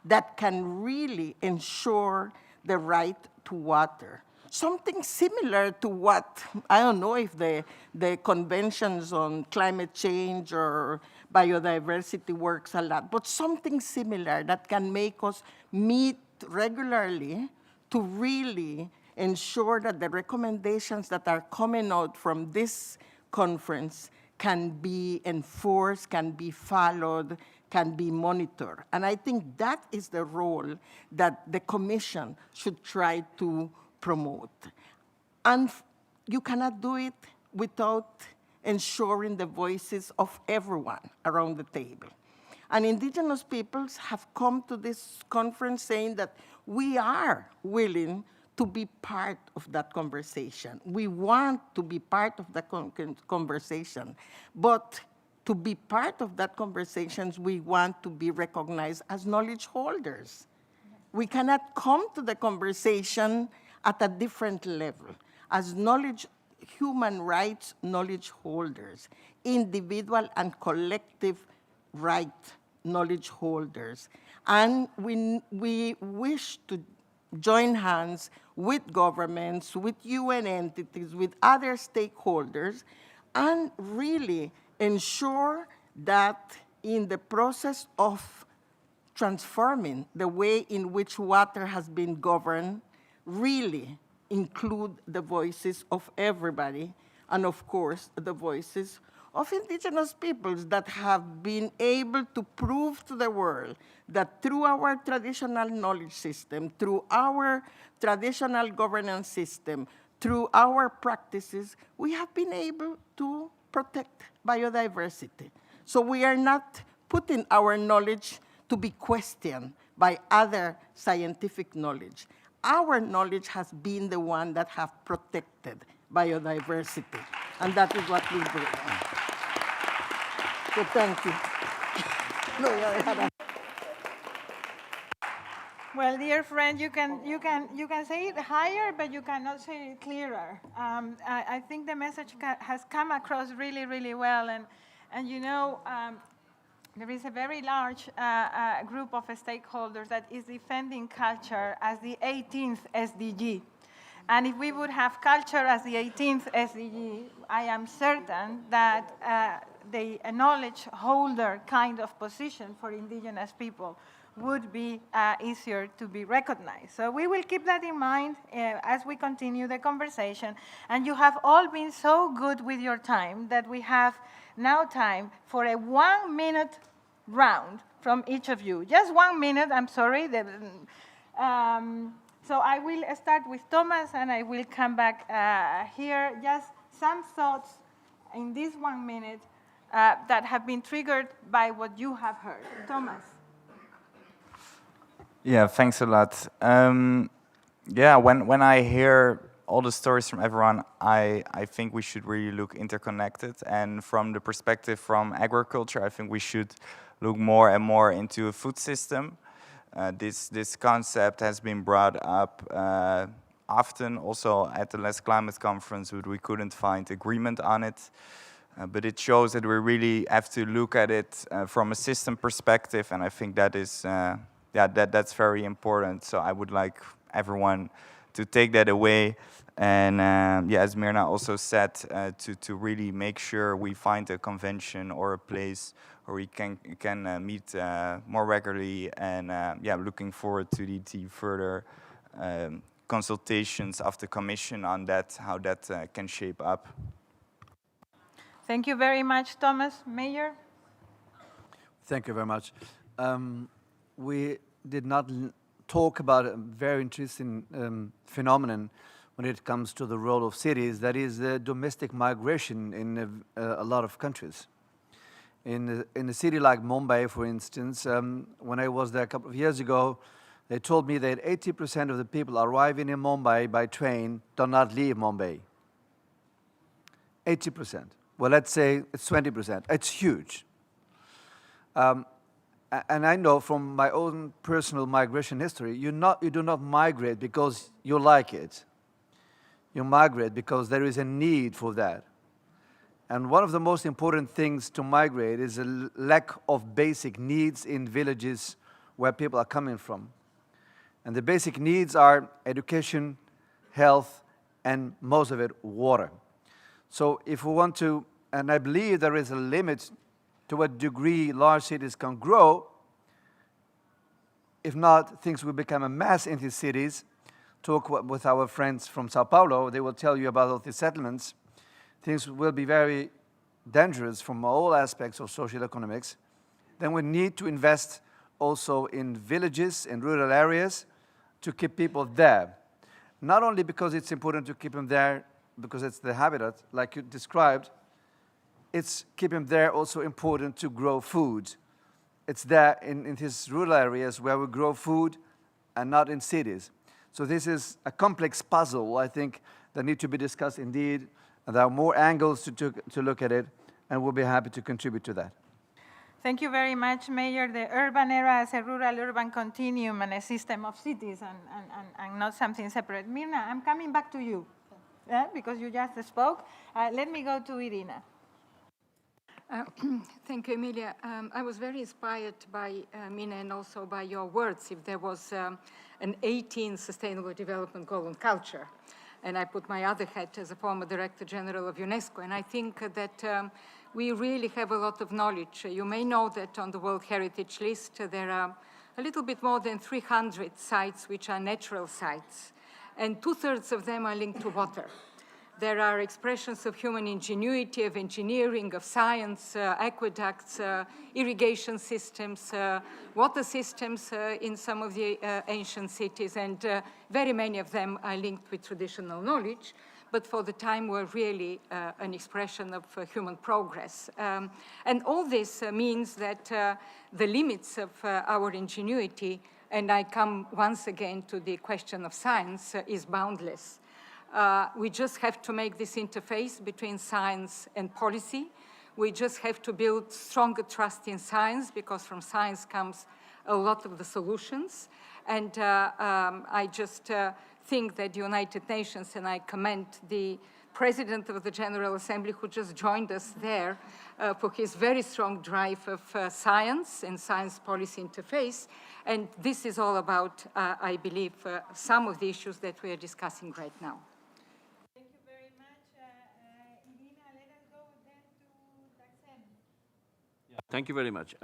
that can really ensure the right to water. Something similar to what, I don't know if the conventions on climate change or biodiversity works a lot, but something similar that can make us meet regularly to really ensure that the recommendations that are coming out from this conference can be enforced, can be followed, can be monitored. And I think that is the role that the Commission should try to promote. And you cannot do it without ensuring the voices of everyone around the table. And indigenous peoples have come to this conference saying that we are willing to be part of that conversation. We want to be part of that conversation. But to be part of that conversation, we want to be recognized as knowledge holders. We cannot come to the conversation at a different level. As human rights knowledge holders, individual and collective right knowledge holders. And we wish to join hands with governments, with UN entities, with other stakeholders, and really ensure that in the process of transforming the way in which water has been governed, really include the voices of everybody, and of course, the voices of indigenous peoples that have been able to prove to the world that through our traditional knowledge system, through our traditional governance system, through our practices, we have been able to protect biodiversity. So we are not putting our knowledge to be questioned by other scientific knowledge. Our knowledge has been the one that have protected biodiversity, and that is what we bring. So thank you. Well, dear friend, you can say it higher, but you cannot say it clearer. I think the message has come across really, really well, and you know, there is a very large group of stakeholders that is defending culture as the 18th SDG. And if we would have culture as the 18th SDG, I am certain that the knowledge holder kind of position for indigenous people would be easier to be recognized. So we will keep that in mind as we continue the conversation. And you have all been so good with your time that we have now time for a 1 minute round from each of you. Just 1 minute, I'm sorry. So I will start with Thomas, and I will come back here. Just some thoughts in this 1 minute that have been triggered by what you have heard. Thomas. Yeah, thanks a lot. Yeah, when I hear all the stories from everyone, I think we should really look interconnected. And from the perspective from agriculture, I think we should look more and more into a food system. This concept has been brought up often, also at the last climate conference, but we couldn't find agreement on it. But it shows that we really have to look at it from a system perspective, and I think that is, that's very important. So I would like everyone to take that away, and as Mirna also said, to really make sure we find a convention or a place where we can meet more regularly, and looking forward to the further consultations of the Commission on that, how that can shape up. Thank you very much, Thomas. Mayor? Thank you very much. We did not talk about a very interesting phenomenon when it comes to the role of cities, that is the domestic migration in a lot of countries. In a city like Mumbai, for instance, when I was there a couple of years ago, they told me that 80% of the people arriving in Mumbai by train do not leave Mumbai. 80%. Well, let's say it's 20%. It's huge. And I know from my own personal migration history, you do not migrate because you like it. You migrate because there is a need for that. And one of the most important things to migrate is a lack of basic needs in villages where people are coming from. And the basic needs are education, health, and most of it, water. So if we want to, and I believe there is a limit to what degree large cities can grow. If not, things will become a mess in these cities. Talk with our friends from Sao Paulo, they will tell you about all these settlements. Things will be very dangerous from all aspects of social economics. Then we need to invest also in villages, in rural areas, to keep people there. Not only because it's important to keep them there, because it's the habitat, like you described, it's keep them there also important to grow food. It's there in these rural areas where we grow food and not in cities. So this is a complex puzzle, I think, that need to be discussed indeed. And there are more angles to look at it, and we'll be happy to contribute to that. Thank you very much, Mayor. The urban era as a rural-urban continuum and a system of cities and not something separate. Mirna, I'm coming back to you because you just spoke. Let me go to Irina. Thank you, Emilia. I was very inspired by Mina and also by your words. If there was an 18th Sustainable Development Goal on culture, and I put my other hat as a former Director General of UNESCO, and I think that we really have a lot of knowledge. You may know that on the World Heritage List, there are a little bit more than 300 sites which are natural sites, and 2/3 of them are linked to water. There are expressions of human ingenuity, of engineering, of science, aqueducts, irrigation systems, water systems in some of the ancient cities, and very many of them are linked with traditional knowledge, but for the time were really an expression of human progress. And all this means that the limits of our ingenuity, and I come once again to the question of science, is boundless. We just have to make this interface between science and policy. We just have to build stronger trust in science, because from science comes a lot of the solutions. And I just think that the United Nations, and I commend the President of the General Assembly who just joined us there for his very strong drive of science and science policy interface. And this is all about, I believe, some of the issues that we are discussing right now. Thank you very much.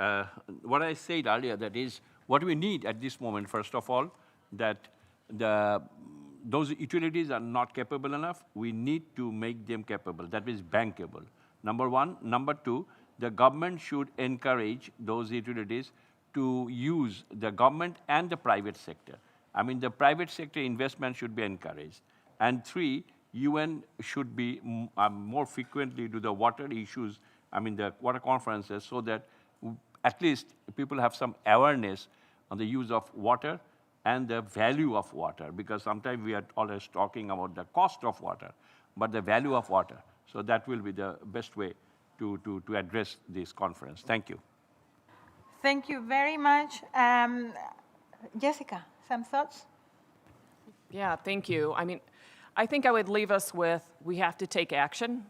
What I said earlier, that is what we need at this moment, first of all, that those utilities are not capable enough. We need to make them capable. That is bankable. Number one. Number two, the government should encourage those utilities to use the government and the private sector. I mean, the private sector investment should be encouraged. And three, UN should be more frequently do the water issues, I mean, the water conferences, so that at least people have some awareness on the use of water and the value of water, because sometimes we are always talking about the cost of water, but the value of water. So that will be the best way to address this conference. Thank you. Thank you very much. Jessica, some thoughts? Yeah, thank you. I mean, I think I would leave us with, we have to take action.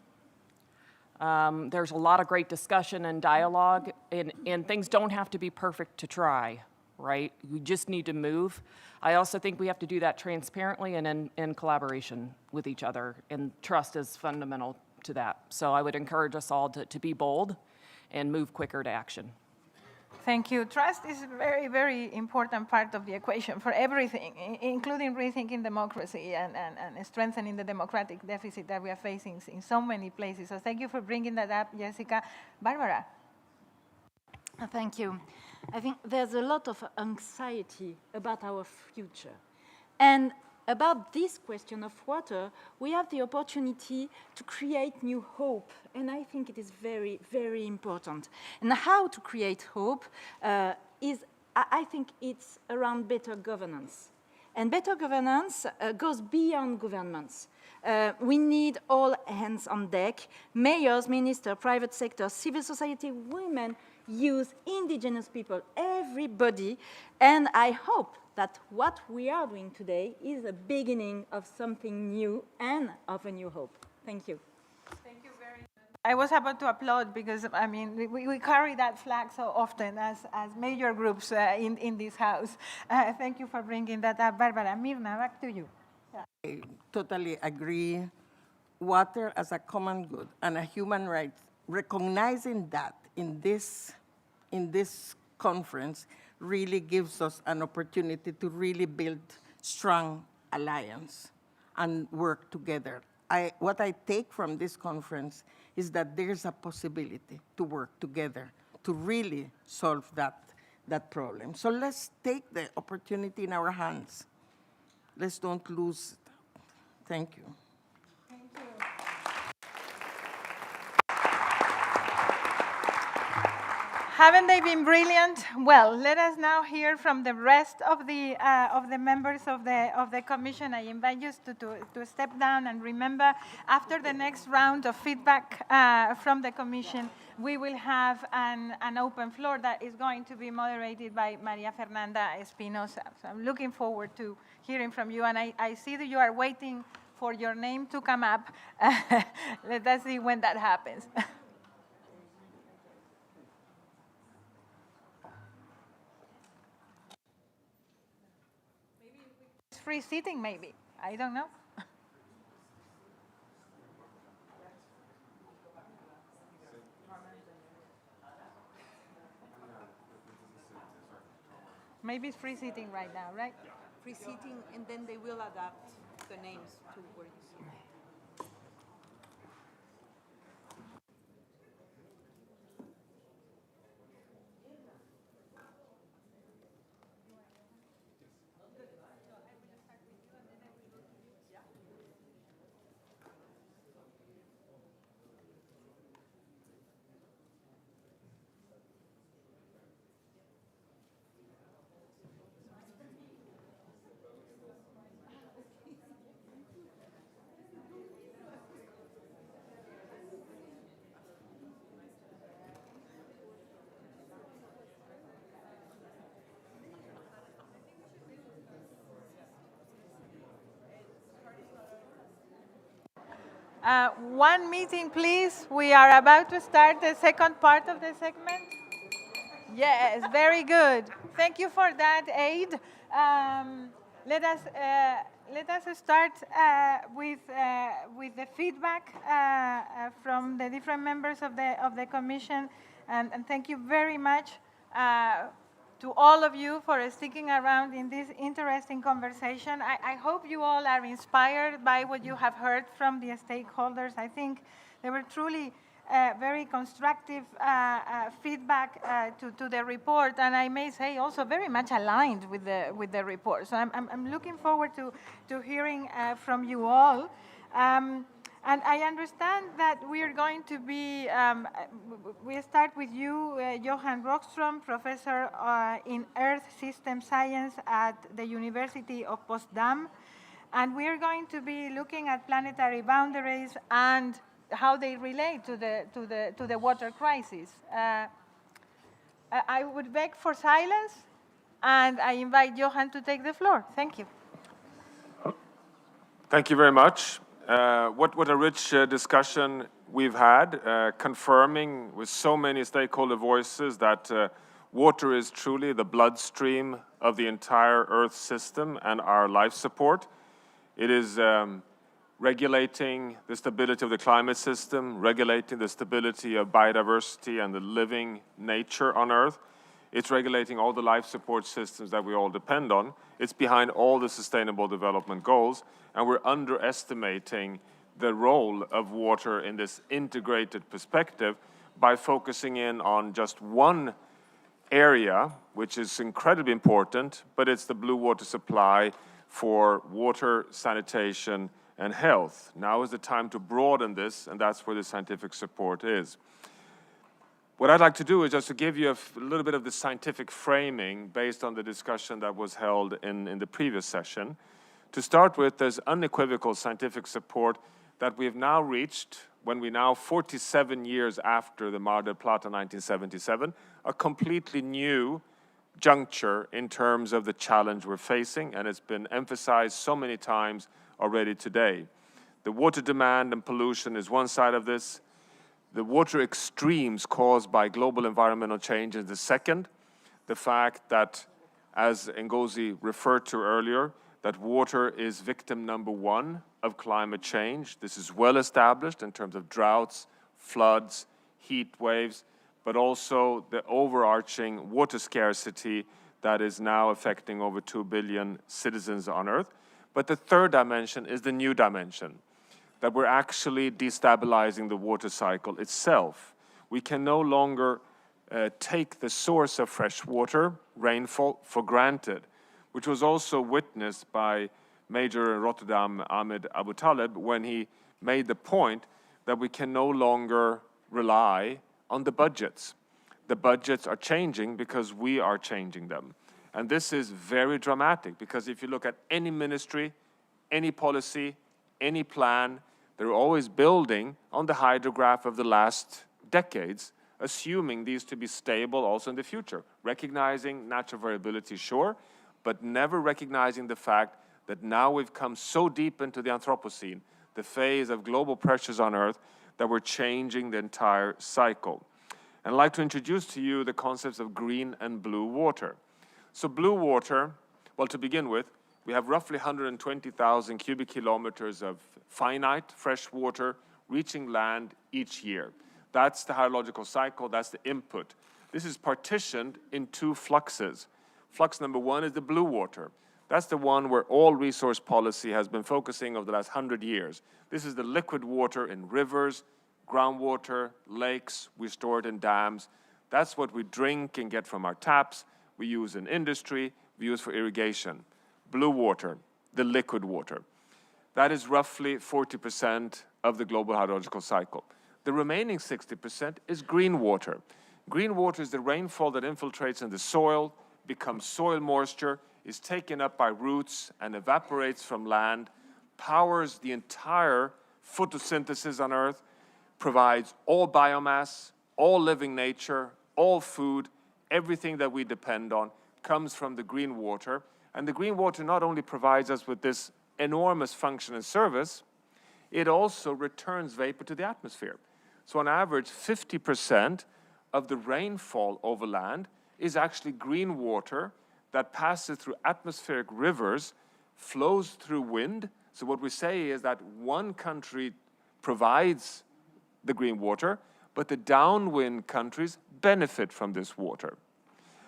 There's a lot of great discussion and dialogue, and things don't have to be perfect to try, right? We just need to move. I also think we have to do that transparently and in collaboration with each other, and trust is fundamental to that. So I would encourage us all to be bold and move quicker to action. Thank you. Trust is a very, very important part of the equation for everything, including rethinking democracy and strengthening the democratic deficit that we are facing in so many places. So thank you for bringing that up, Jessica. Barbara. Thank you. I think there's a lot of anxiety about our future. And about this question of water, we have the opportunity to create new hope. And I think it is very, very important. And how to create hope is, I think it's around better governance. And better governance goes beyond governments. We need all hands on deck, mayors, ministers, private sector, civil society, women, youth, indigenous people, everybody. And I hope that what we are doing today is the beginning of something new and of a new hope. Thank you. Thank you very much. I was about to applaud because, I mean, we carry that flag so often as major groups in this house. Thank you for bringing that up. Barbara, Mirna, back to you. Yeah. I totally agree. Water as a common good and a human right, recognizing that in this conference really gives us an opportunity to really build strong alliance and work together. What I take from this conference is that there's a possibility to work together to really solve that problem. So let's take the opportunity in our hands. Let's don't lose it. Thank you. Thank you. Haven't they been brilliant? Well, let us now hear from the rest of the members of the commission. I invite you to step down, and remember, after the next round of feedback from the commission, we will have an open floor that is going to be moderated by Maria Fernanda Espinosa. So I'm looking forward to hearing from you, and I see that you are waiting for your name to come up. Let us see when that happens. Free seating, maybe. I don't know. Maybe it's free seating right now, right? Free seating, and then they will adapt the names to where you see. One meeting, please. We are about to start the second part of the segment. Yes, very good. Thank you for that aid. Let us start with the feedback from the different members of the commission, and thank you very much to all of you for sticking around in this interesting conversation. I hope you all are inspired by what you have heard from the stakeholders. I think they were truly very constructive feedback to the report, and I may say also very much aligned with the report. So I'm looking forward to hearing from you all. And I understand that we are going to be, we start with you, Johan Rockström, professor in Earth System Science at the University of Potsdam. And we are going to be looking at planetary boundaries and how they relate to the water crisis. I would beg for silence, and I invite Johan to take the floor. Thank you. Thank you very much. What a rich discussion we've had, confirming with so many stakeholder voices that water is truly the bloodstream of the entire Earth system and our life support. It is regulating the stability of the climate system, regulating the stability of biodiversity and the living nature on Earth. It's regulating all the life support systems that we all depend on. It's behind all the Sustainable Development Goals, and we're underestimating the role of water in this integrated perspective by focusing in on just one area, which is incredibly important, but it's the blue water supply for water, sanitation, and health. Now is the time to broaden this, and that's where the scientific support is. What I'd like to do is just to give you a little bit of the scientific framing based on the discussion that was held in the previous session. To start with, there's unequivocal scientific support that we have now reached, when we now, 47 years after the Mar del Plata 1977, a completely new juncture in terms of the challenge we're facing, and it's been emphasized so many times already today. The water demand and pollution is one side of this. The water extremes caused by global environmental change is the second. The fact that, as Ngozi referred to earlier, that water is victim number one of climate change. This is well established in terms of droughts, floods, heat waves, but also the overarching water scarcity that is now affecting over 2 billion citizens on Earth. But the third dimension is the new dimension, that we're actually destabilizing the water cycle itself. We can no longer take the source of fresh water, rainfall, for granted, which was also witnessed by Major in Rotterdam, Ahmed Abu Taleb, when he made the point that we can no longer rely on the budgets. The budgets are changing because we are changing them. And this is very dramatic, because if you look at any ministry, any policy, any plan, they're always building on the hydrograph of the last decades, assuming these to be stable also in the future, recognizing natural variability, sure, but never recognizing the fact that now we've come so deep into the Anthropocene, the phase of global pressures on Earth, that we're changing the entire cycle. And I'd like to introduce to you the concepts of green and blue water. So blue water, well, to begin with, we have roughly 120,000 cubic kilometers of finite fresh water reaching land each year. That's the hydrological cycle, that's the input. This is partitioned in two fluxes. Flux number one is the blue water. That's the one where all resource policy has been focusing over the last 100 years. This is the liquid water in rivers, groundwater, lakes, we store it in dams. That's what we drink and get from our taps, we use in industry, we use for irrigation. Blue water, the liquid water. That is roughly 40% of the global hydrological cycle. The remaining 60% is green water. Green water is the rainfall that infiltrates in the soil, becomes soil moisture, is taken up by roots and evaporates from land, powers the entire photosynthesis on Earth, provides all biomass, all living nature, all food, everything that we depend on comes from the green water. And the green water not only provides us with this enormous function and service, it also returns vapor to the atmosphere. So on average, 50% of the rainfall over land is actually green water that passes through atmospheric rivers, flows through wind. So what we say is that one country provides the green water, but the downwind countries benefit from this water.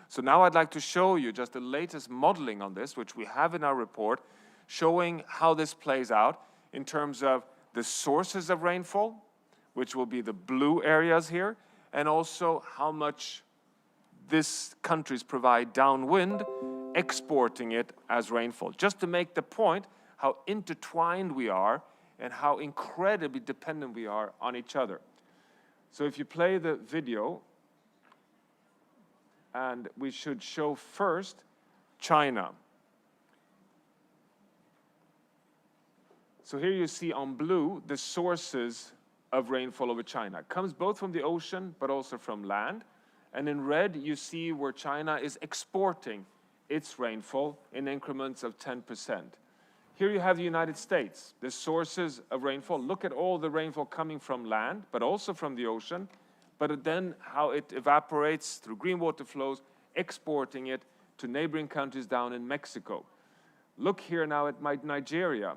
So now I'd like to show you just the latest modeling on this, which we have in our report, showing how this plays out in terms of the sources of rainfall, which will be the blue areas here, and also how much these countries provide downwind, exporting it as rainfall. Just to make the point how intertwined we are and how incredibly dependent we are on each other. So if you play the video, and we should show first China. So here you see on blue the sources of rainfall over China. It comes both from the ocean but also from land. And in red you see where China is exporting its rainfall in increments of 10%. Here you have the United States, the sources of rainfall. Look at all the rainfall coming from land but also from the ocean, but then how it evaporates through green water flows, exporting it to neighboring countries down in Mexico. Look here now at Nigeria.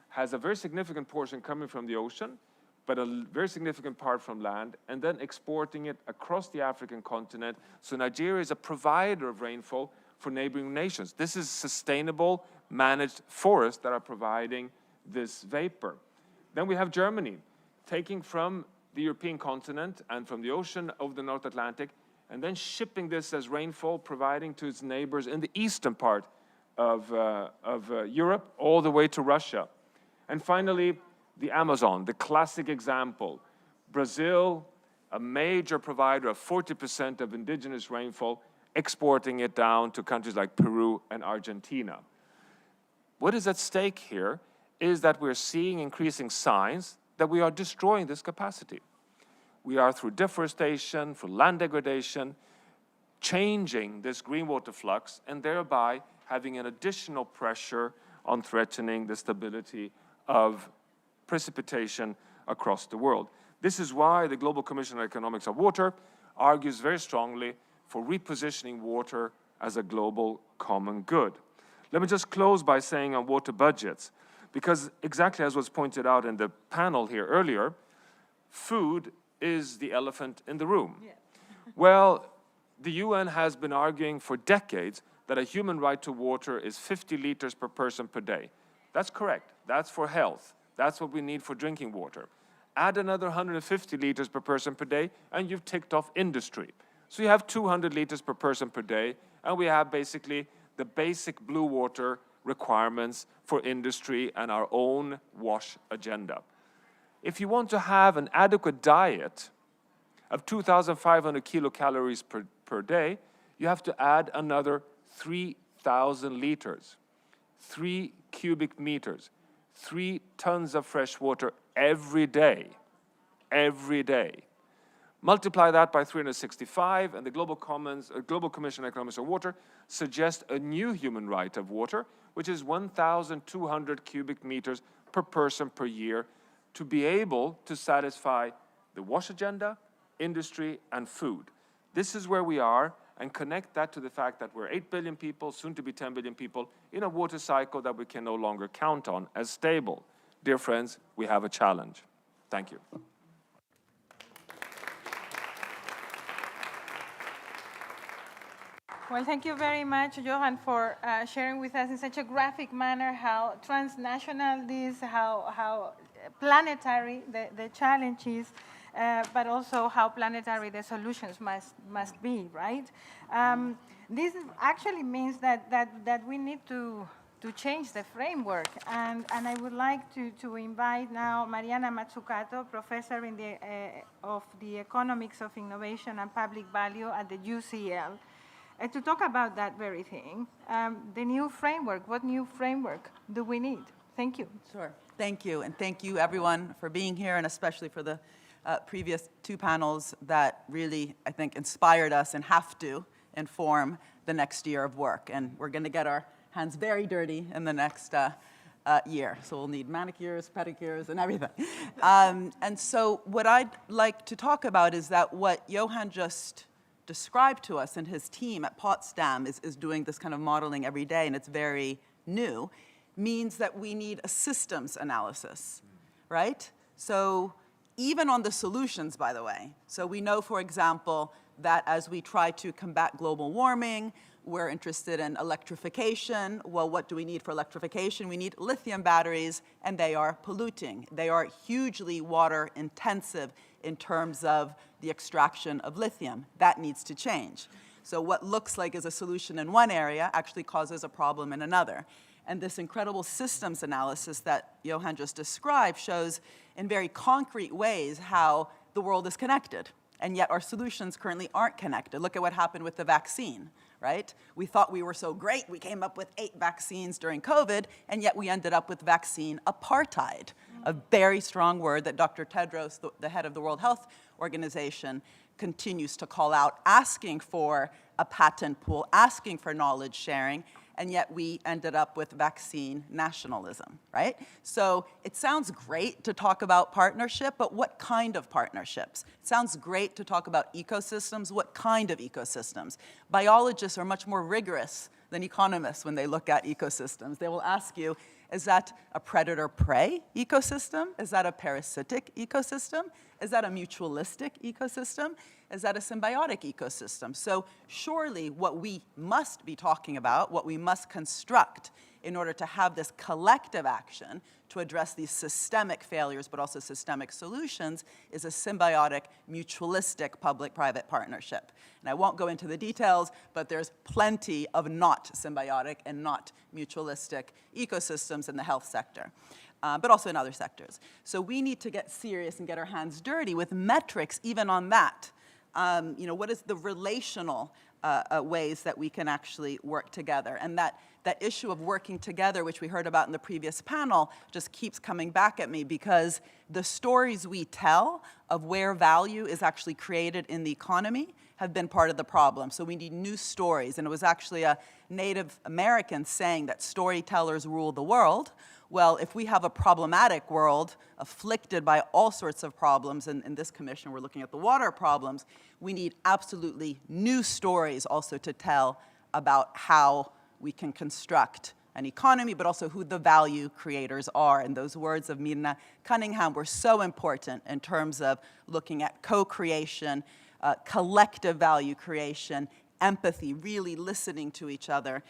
Has a very significant portion coming from the ocean, but a very significant part from land, and then exporting it across the African continent. So Nigeria is a provider of rainfall for neighboring nations. This is sustainable, managed forests that are providing this vapor. Then we have Germany, taking from the European continent and from the ocean over the North Atlantic, and then shipping this as rainfall, providing to its neighbors in the eastern part of Europe, all the way to Russia. And finally, the Amazon, the classic example. Brazil, a major provider of 40% of indigenous rainfall, exporting it down to countries like Peru and Argentina. What is at stake here is that we're seeing increasing signs that we are destroying this capacity. We are, through deforestation, through land degradation, changing this green water flux and thereby having an additional pressure on threatening the stability of precipitation across the world. This is why the Global Commission on Economics of Water argues very strongly for repositioning water as a global common good. Let me just close by saying on water budgets, because exactly as was pointed out in the panel here earlier, food is the elephant in the room. Yeah. Well, the UN has been arguing for decades that a human right to water is 50 liters per person per day. That's correct. That's for health. That's what we need for drinking water. Add another 150 liters per person per day, and you've ticked off industry. So you have 200 liters per person per day, and we have basically the basic blue water requirements for industry and our own WASH agenda. If you want to have an adequate diet of 2,500 kilocalories per day, you have to add another 3,000 liters, 3 cubic meters, 3 tons of fresh water every day. Multiply that by 365, and the Global Commission on Economics of Water suggests a new human right of water, which is 1,200 cubic meters per person per year, to be able to satisfy the WASH agenda, industry, and food. This is where we are, and connect that to the fact that we're 8 billion people, soon to be 10 billion people, in a water cycle that we can no longer count on as stable. Dear friends, we have a challenge. Thank you. Well, thank you very much, Johan, for sharing with us in such a graphic manner how transnational this, how planetary the challenge is, but also how planetary the solutions must be, right? This actually means that we need to change the framework, and I would like to invite now Mariana Mazzucato, professor in of the Economics of Innovation and Public Value at the UCL, to talk about that very thing, the new framework. What new framework do we need? Thank you. Sure. Thank you, and thank you everyone for being here, and especially for the previous 2 panels that really, I think, inspired us and have to inform the next year of work. And we're going to get our hands very dirty in the next year. So we'll need manicures, pedicures, and everything. And so what I'd like to talk about is that what Johan just described to us, and his team at Potsdam is doing this kind of modeling every day, and it's very new, means that we need a systems analysis, right? So even on the solutions, by the way. So we know, for example, that as we try to combat global warming, we're interested in electrification. Well, what do we need for electrification? We need lithium batteries, and they are polluting. They are hugely water intensive in terms of the extraction of lithium. That needs to change. So what looks like is a solution in one area actually causes a problem in another. And this incredible systems analysis that Johan just described shows in very concrete ways how the world is connected. And yet our solutions currently aren't connected. Look at what happened with the vaccine, right? We thought we were so great. We came up with 8 vaccines during COVID, and yet we ended up with vaccine apartheid, a very strong word that Dr. Tedros, the head of the World Health Organization, continues to call out, asking for a patent pool, asking for knowledge sharing, and yet we ended up with vaccine nationalism, right? So it sounds great to talk about partnership, but what kind of partnerships? It sounds great to talk about ecosystems. What kind of ecosystems? Biologists are much more rigorous than economists when they look at ecosystems. They will ask you, is that a predator-prey ecosystem? Is that a parasitic ecosystem? Is that a mutualistic ecosystem? Is that a symbiotic ecosystem? So surely what we must be talking about, what we must construct in order to have this collective action to address these systemic failures but also systemic solutions, is a symbiotic, mutualistic public-private partnership. And I won't go into the details, but there's plenty of not symbiotic and not mutualistic ecosystems in the health sector. But also in other sectors. So we need to get serious and get our hands dirty with metrics even on that. What is the relational ways that we can actually work together? And that issue of working together, which we heard about in the previous panel, just keeps coming back at me, because the stories we tell of where value is actually created in the economy have been part of the problem. So we need new stories. And it was actually a Native American saying that storytellers rule the world. Well, if we have a problematic world afflicted by all sorts of problems, and in this commission we're looking at the water problems, we need absolutely new stories also to tell about how we can construct an economy, but also who the value creators are. And those words of Mirna Cunningham were so important in terms of looking at co-creation, collective value creation, empathy, really listening to each other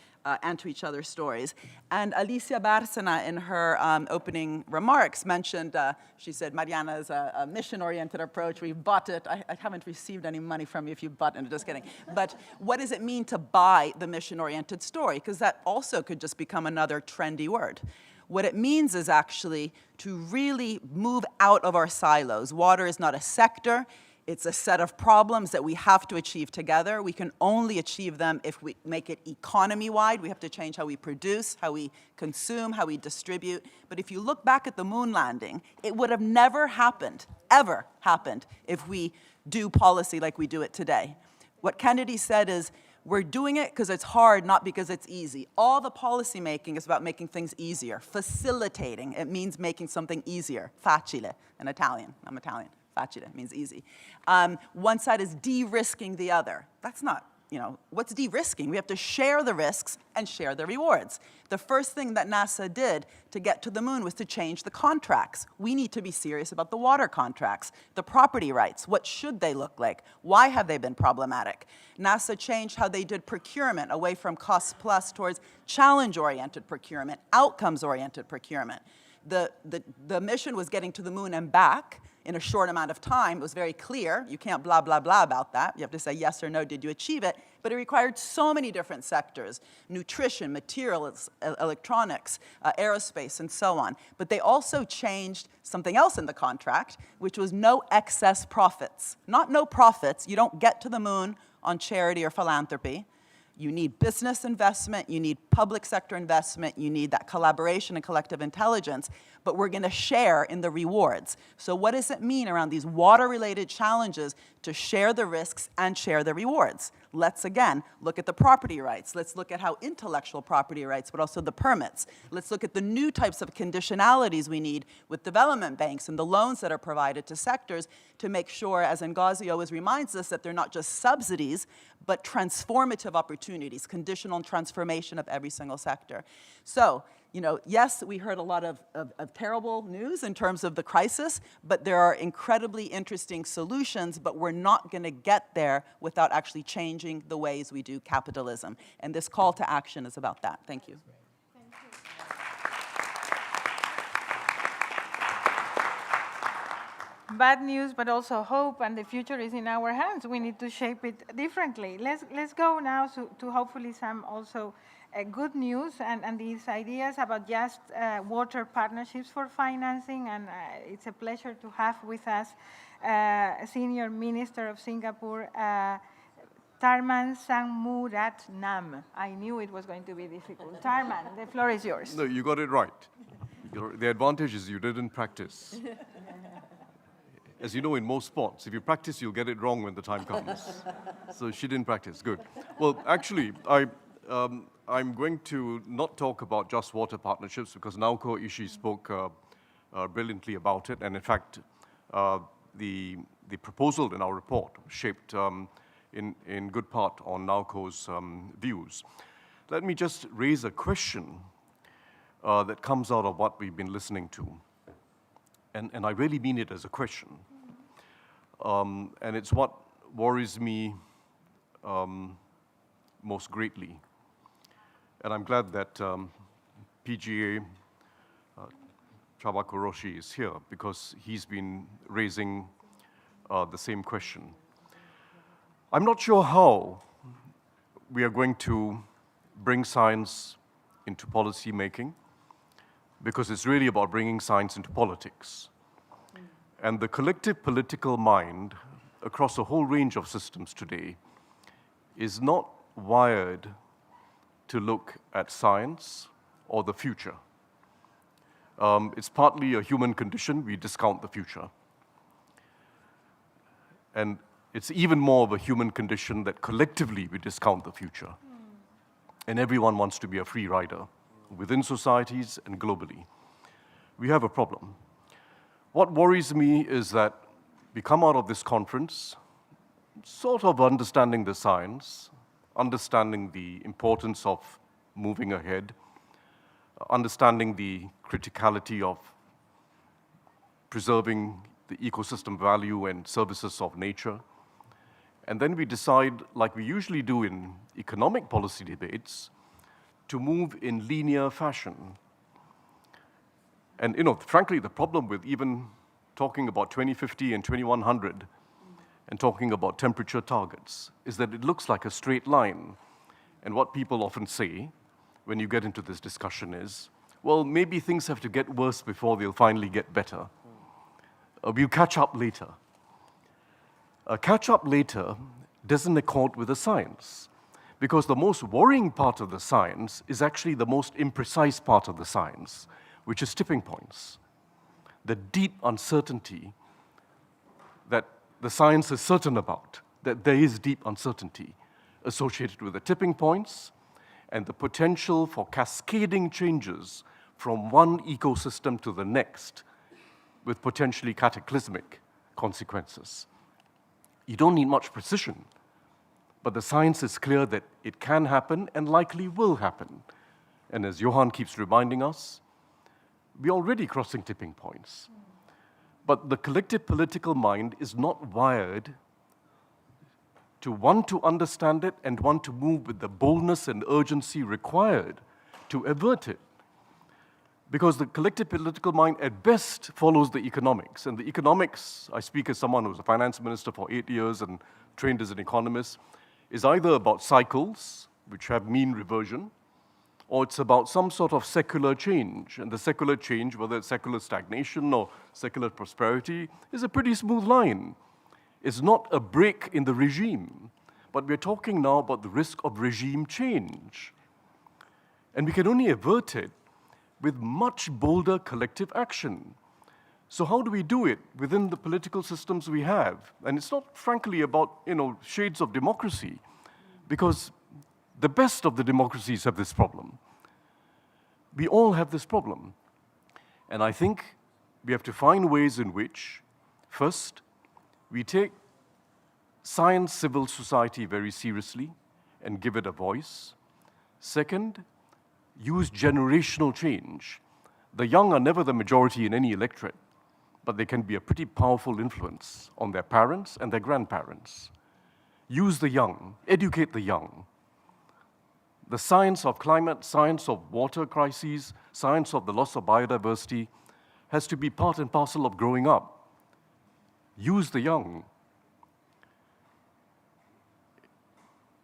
and to each other's stories. And Alicia Bárcena, in her opening remarks, mentioned, she said, Mariana is a mission-oriented approach. We've bought it. I haven't received any money from you if you've bought it. Just kidding. But what does it mean to buy the mission-oriented story? Because that also could just become another trendy word. What it means is actually to really move out of our silos. Water is not a sector. It's a set of problems that we have to achieve together. We can only achieve them if we make it economy-wide. We have to change how we produce, how we consume, how we distribute. But if you look back at the moon landing, it would have never happened, ever happened, if we do policy like we do it today. What Kennedy said is, we're doing it because it's hard, not because it's easy. All the policy making is about making things easier, facilitating. It means making something easier. Facile, in Italian. I'm Italian. Facile means easy. One side is de-risking the other. That's not, what's de-risking? We have to share the risks and share the rewards. The first thing that NASA did to get to the moon was to change the contracts. We need to be serious about the water contracts, the property rights. What should they look like? Why have they been problematic? NASA changed how they did procurement away from cost plus towards challenge-oriented procurement, outcomes-oriented procurement. The mission was getting to the moon and back in a short amount of time. It was very clear. You can't blah, blah, blah about that. You have to say yes or no, did you achieve it? But it required so many different sectors: nutrition, materials, electronics, aerospace, and so on. But they also changed something else in the contract, which was no excess profits. Not no profits. You don't get to the moon on charity or philanthropy. You need business investment, you need public sector investment, you need that collaboration and collective intelligence, but we're gonna share in the rewards. So what does it mean around these water-related challenges to share the risks and share the rewards? Let's, again, look at the property rights. Let's look at how intellectual property rights, but also the permits. Let's look at the new types of conditionalities we need with development banks and the loans that are provided to sectors to make sure, as Ngozi always reminds us, that they're not just subsidies, but transformative opportunities, conditional transformation of every single sector. So, yes, we heard a lot of terrible news in terms of the crisis, but there are incredibly interesting solutions, but we're not going to get there without actually changing the ways we do capitalism. And this call to action is about that. Thank you. Bad news, but also hope, and the future is in our hands. We need to shape it differently. Let's go now to hopefully some also good news and these ideas about just water partnerships for financing. And it's a pleasure to have with us Senior Minister of Singapore, Tharman Shanmuratnam. I knew it was going to be difficult. Tharman, the floor is yours. No, you got it right. The advantage is you didn't practice. As you know, in most sports, if you practice, you'll get it wrong when the time comes. So she didn't practice. Good. Well, actually, I'm going to not talk about just water partnerships because Naoko Ishii spoke brilliantly about it. And in fact, the proposal in our report shaped in good part on Naoko's views. Let me just raise a question that comes out of what we've been listening to. And I really mean it as a question. And it's what worries me most greatly. And I'm glad that PGA Trabakoroshi is here because he's been raising the same question. I'm not sure how we are going to bring science into policy making, because it's really about bringing science into politics. And the collective political mind across a whole range of systems today is not wired to look at science or the future. It's partly a human condition, we discount the future. And it's even more of a human condition that collectively we discount the future. And everyone wants to be a free rider within societies and globally. We have a problem. What worries me is that we come out of this conference sort of understanding the science, understanding the importance of moving ahead, understanding the criticality of preserving the ecosystem value and services of nature, And then we decide, like we usually do in economic policy debates, to move in linear fashion. And frankly, the problem with even talking about 2050 and 2100 and talking about temperature targets is that it looks like a straight line. And what people often say when you get into this discussion is, well, maybe things have to get worse before they'll finally get better. We'll catch up later. Catch up later doesn't accord with the science, because the most worrying part of the science is actually the most imprecise part of the science, which is tipping points. The deep uncertainty that the science is certain about, that there is deep uncertainty associated with the tipping points and the potential for cascading changes from one ecosystem to the next with potentially cataclysmic consequences. You don't need much precision, but the science is clear that it can happen and likely will happen. And as Johan keeps reminding us, we're already crossing tipping points. But the collective political mind is not wired to want to understand it and want to move with the boldness and urgency required to avert it. Because the collective political mind at best follows the economics. And the economics, I speak as someone who was a finance minister for 8 years and trained as an economist, is either about cycles, which have mean reversion, or it's about some sort of secular change. And the secular change, whether it's secular stagnation or secular prosperity, is a pretty smooth line. It's not a break in the regime, but we're talking now about the risk of regime change. And we can only avert it with much bolder collective action. So how do we do it within the political systems we have? And it's not, frankly, about shades of democracy, because the best of the democracies have this problem. We all have this problem. And I think we have to find ways in which, first, we take science, civil society very seriously and give it a voice. Second, use generational change. The young are never the majority in any electorate, but they can be a pretty powerful influence on their parents and their grandparents. Use the young, educate the young. The science of climate, science of water crises, science of the loss of biodiversity has to be part and parcel of growing up. Use the young.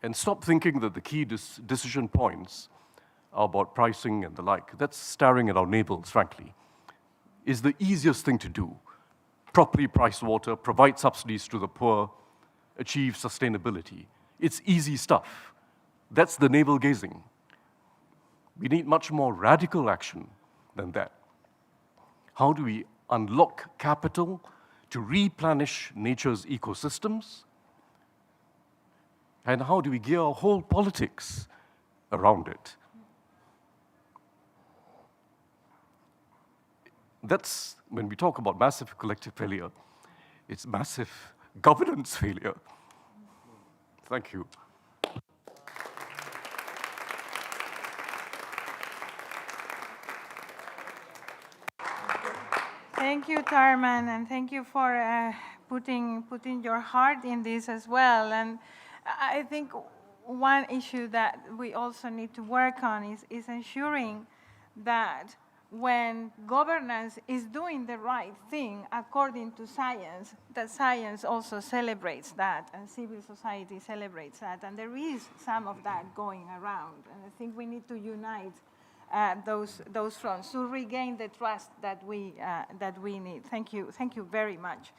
And stop thinking that the key decision points are about pricing and the like. That's staring at our navels, frankly. Is the easiest thing to do. Properly price water, provide subsidies to the poor, achieve sustainability. It's easy stuff. That's the navel gazing. We need much more radical action than that. How do we unlock capital to replenish nature's ecosystems? And how do we gear our whole politics around it? That's, when we talk about massive collective failure, it's massive governance failure. Thank you. Thank you, Tarman, and thank you for putting your heart in this as well. And I think one issue that we also need to work on is ensuring that when governance is doing the right thing according to science, that science also celebrates that and civil society celebrates that. And there is some of that going around. And I think we need to unite those fronts to regain the trust that we need. Thank you very much.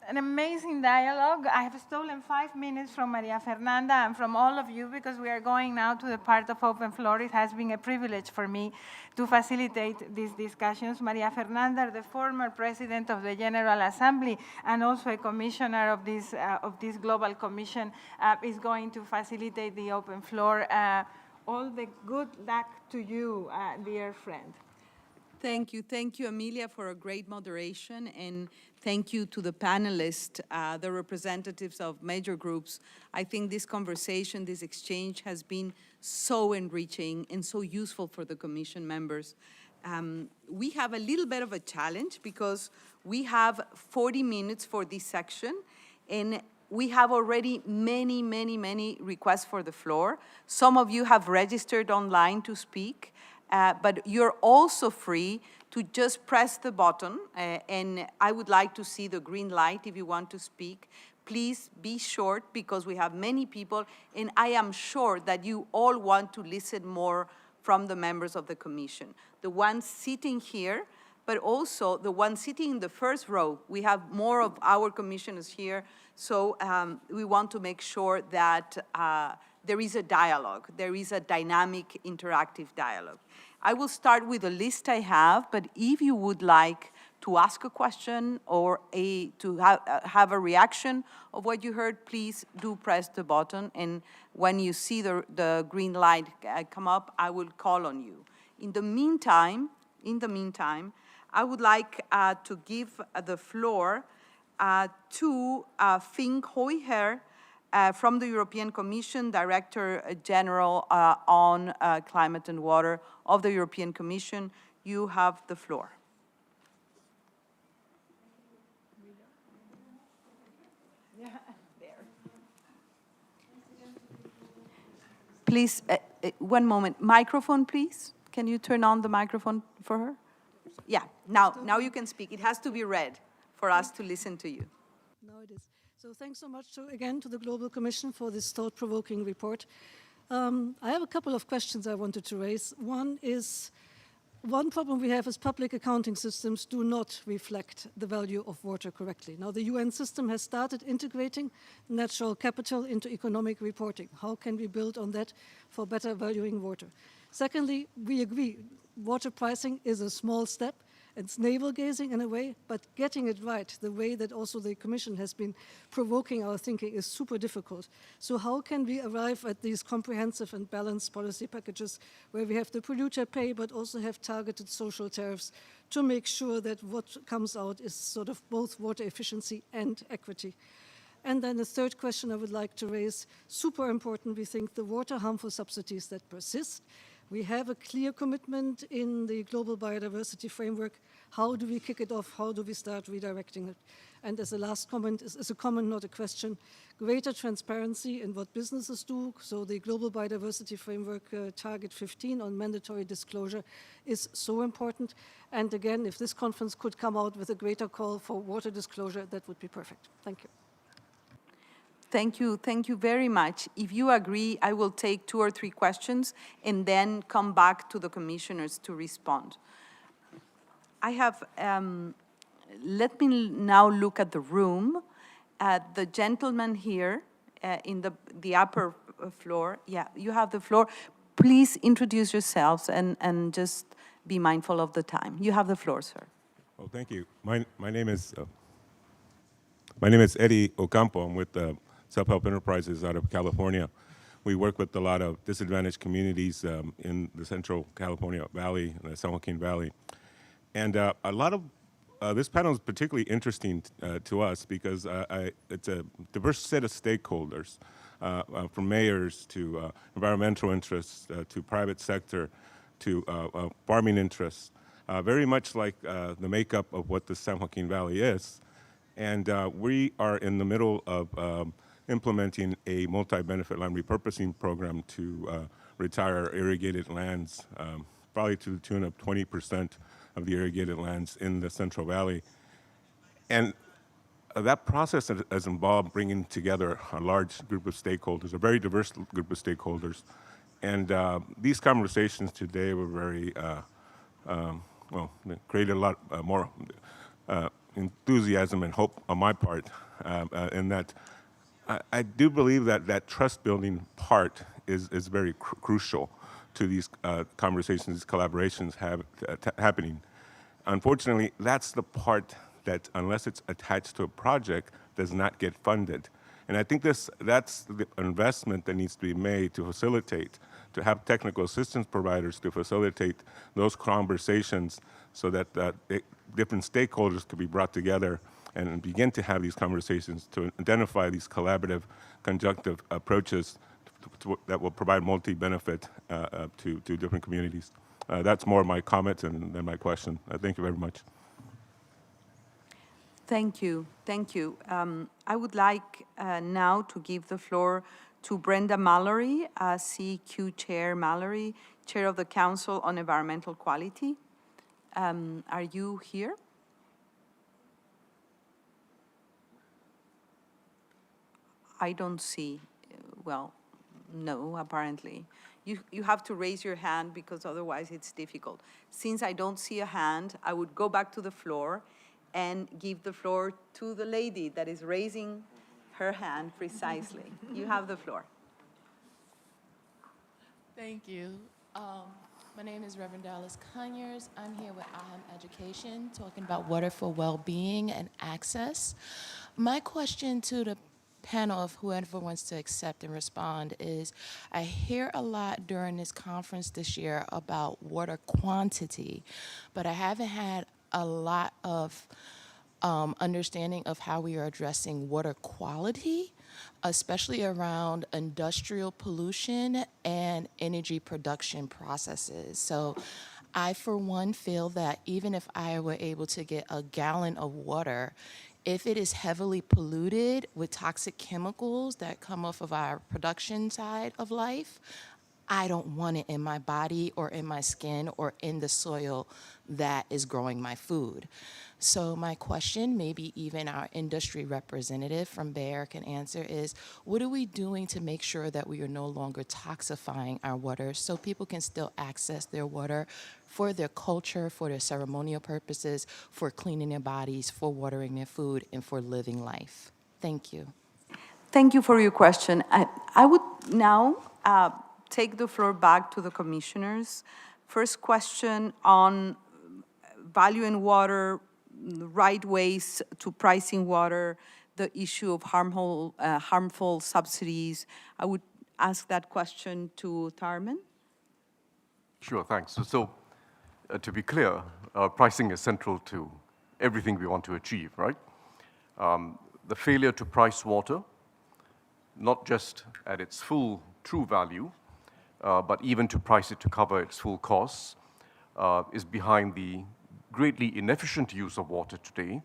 An amazing dialogue. I have stolen 5 minutes from Maria Fernanda and from all of you because we are going now to the part of open floor. It has been a privilege for me to facilitate these discussions. Maria Fernanda, the former president of the General Assembly and also a commissioner of this Global Commission, is going to facilitate the open floor. All the good luck to you, dear friend. Thank you, Amelia, for a great moderation, and thank you to the panelists, the representatives of major groups. I think this conversation, this exchange has been so enriching and so useful for the Commission members. We have a little bit of a challenge because We have 40 minutes for this section, and we have already many requests for the floor. Some of you have registered online to speak, but you're also free to just press the button, and I would like to see the green light if you want to speak. Please be short because we have many people, and I am sure that you all want to listen more from the members of the Commission. The ones sitting here, but also the ones sitting in the first row. We have more of our commissioners here, so we want to make sure that there is a dialogue, there is a dynamic, interactive dialogue. I will start with the list I have, but if you would like to ask a question or to have a reaction of what you heard, please do press the button, and when you see the green light come up, I will call on you. In the meantime, I would like to give the floor to Fink Hoyher from the European Commission, Director General on Climate and Water of the European Commission. You have the floor. Please, one moment. Microphone, please. Can you turn on the microphone for her? Yeah, now you can speak. It has to be red for us to listen to you. Now it is. So thanks so much again to the Global Commission for this thought-provoking report. I have a couple of questions I wanted to raise. One problem we have is public accounting systems do not reflect the value of water correctly. Now, the UN system has started integrating natural capital into economic reporting. How can we build on that for better valuing water? Secondly, we agree water pricing is a small step. It's navel-gazing in a way, but getting it right, the way that also the Commission has been provoking our thinking, is super difficult. So how can we arrive at these comprehensive and balanced policy packages where we have the polluter pay, but also have targeted social tariffs to make sure that what comes out is sort of both water efficiency and equity? And then the third question I would like to raise, super important, we think, the water harmful subsidies that persist. We have a clear commitment in the Global Biodiversity Framework. How do we kick it off? How do we start redirecting it? And as a last comment, is a comment, not a question, greater transparency in what businesses do. So the Global Biodiversity Framework Target 15 on mandatory disclosure is so important. And again, if this conference could come out with a greater call for water disclosure, that would be perfect. Thank you. Thank you very much. If you agree, I will take 2 or 3 questions and then come back to the commissioners to respond. I have, let me now look at the room. The gentleman here in the upper floor, yeah, you have the floor. Please introduce yourselves and just be mindful of the time. You have the floor, sir. Oh, thank you. My name is Eddie Ocampo. I'm with Self-Help Enterprises out of California. We work with a lot of disadvantaged communities in the Central California Valley, and the San Joaquin Valley. And a lot of this panel is particularly interesting to us because it's a diverse set of stakeholders, from mayors to environmental interests to private sector to farming interests, very much like the makeup of what the San Joaquin Valley is. And we are in the middle of implementing a multi-benefit land repurposing program to retire irrigated lands, probably to the tune of 20% of the irrigated lands in the Central Valley. And that process has involved bringing together a large group of stakeholders, a very diverse group of stakeholders. And these conversations today were very, well, created a lot more enthusiasm and hope on my part, in that I do believe that that trust-building part is very crucial to these conversations, these collaborations happening. Unfortunately, that's the part that, unless it's attached to a project, does not get funded. And I think that's the investment that needs to be made to facilitate, to have technical assistance providers to facilitate those conversations so that different stakeholders could be brought together and begin to have these conversations to identify these collaborative, conjunctive approaches that will provide multi-benefit to different communities. That's more my comment than my question. Thank you very much. Thank you. Thank you. I would like now to give the floor to Brenda Mallory, CQ Chair Mallory, Chair of the Council on Environmental Quality. Are you here? I don't see. Well, no, apparently. You have to raise your hand because otherwise it's difficult. Since I don't see a hand, I would go back to the floor and give the floor to the lady that is raising her hand precisely. You have the floor. Thank you. My name is Reverend Dallas Conyers. I'm here with AHAM Education, talking about water for well-being and access. My question to the panel of whoever wants to accept and respond is, I hear a lot during this conference this year about water quantity, but I haven't had a lot of understanding of how we are addressing water quality, especially around industrial pollution and energy production processes. So I, for one, feel that even if I were able to get a gallon of water, if it is heavily polluted with toxic chemicals that come off of our production side of life, I don't want it in my body or in my skin or in the soil that is growing my food. So my question, maybe even our industry representative from Bayer can answer, is what are we doing to make sure that we are no longer toxifying our water so people can still access their water for their culture, for their ceremonial purposes, for cleaning their bodies, for watering their food, and for living life? Thank you. Thank you for your question. I would now take the floor back to the commissioners. First question on value in water, right ways to pricing water, the issue of harmful subsidies. I would ask that question to Tharman. Sure, thanks. So to be clear, pricing is central to everything we want to achieve, right? The failure to price water, not just at its full true value, but even to price it to cover its full costs, is behind the greatly inefficient use of water today.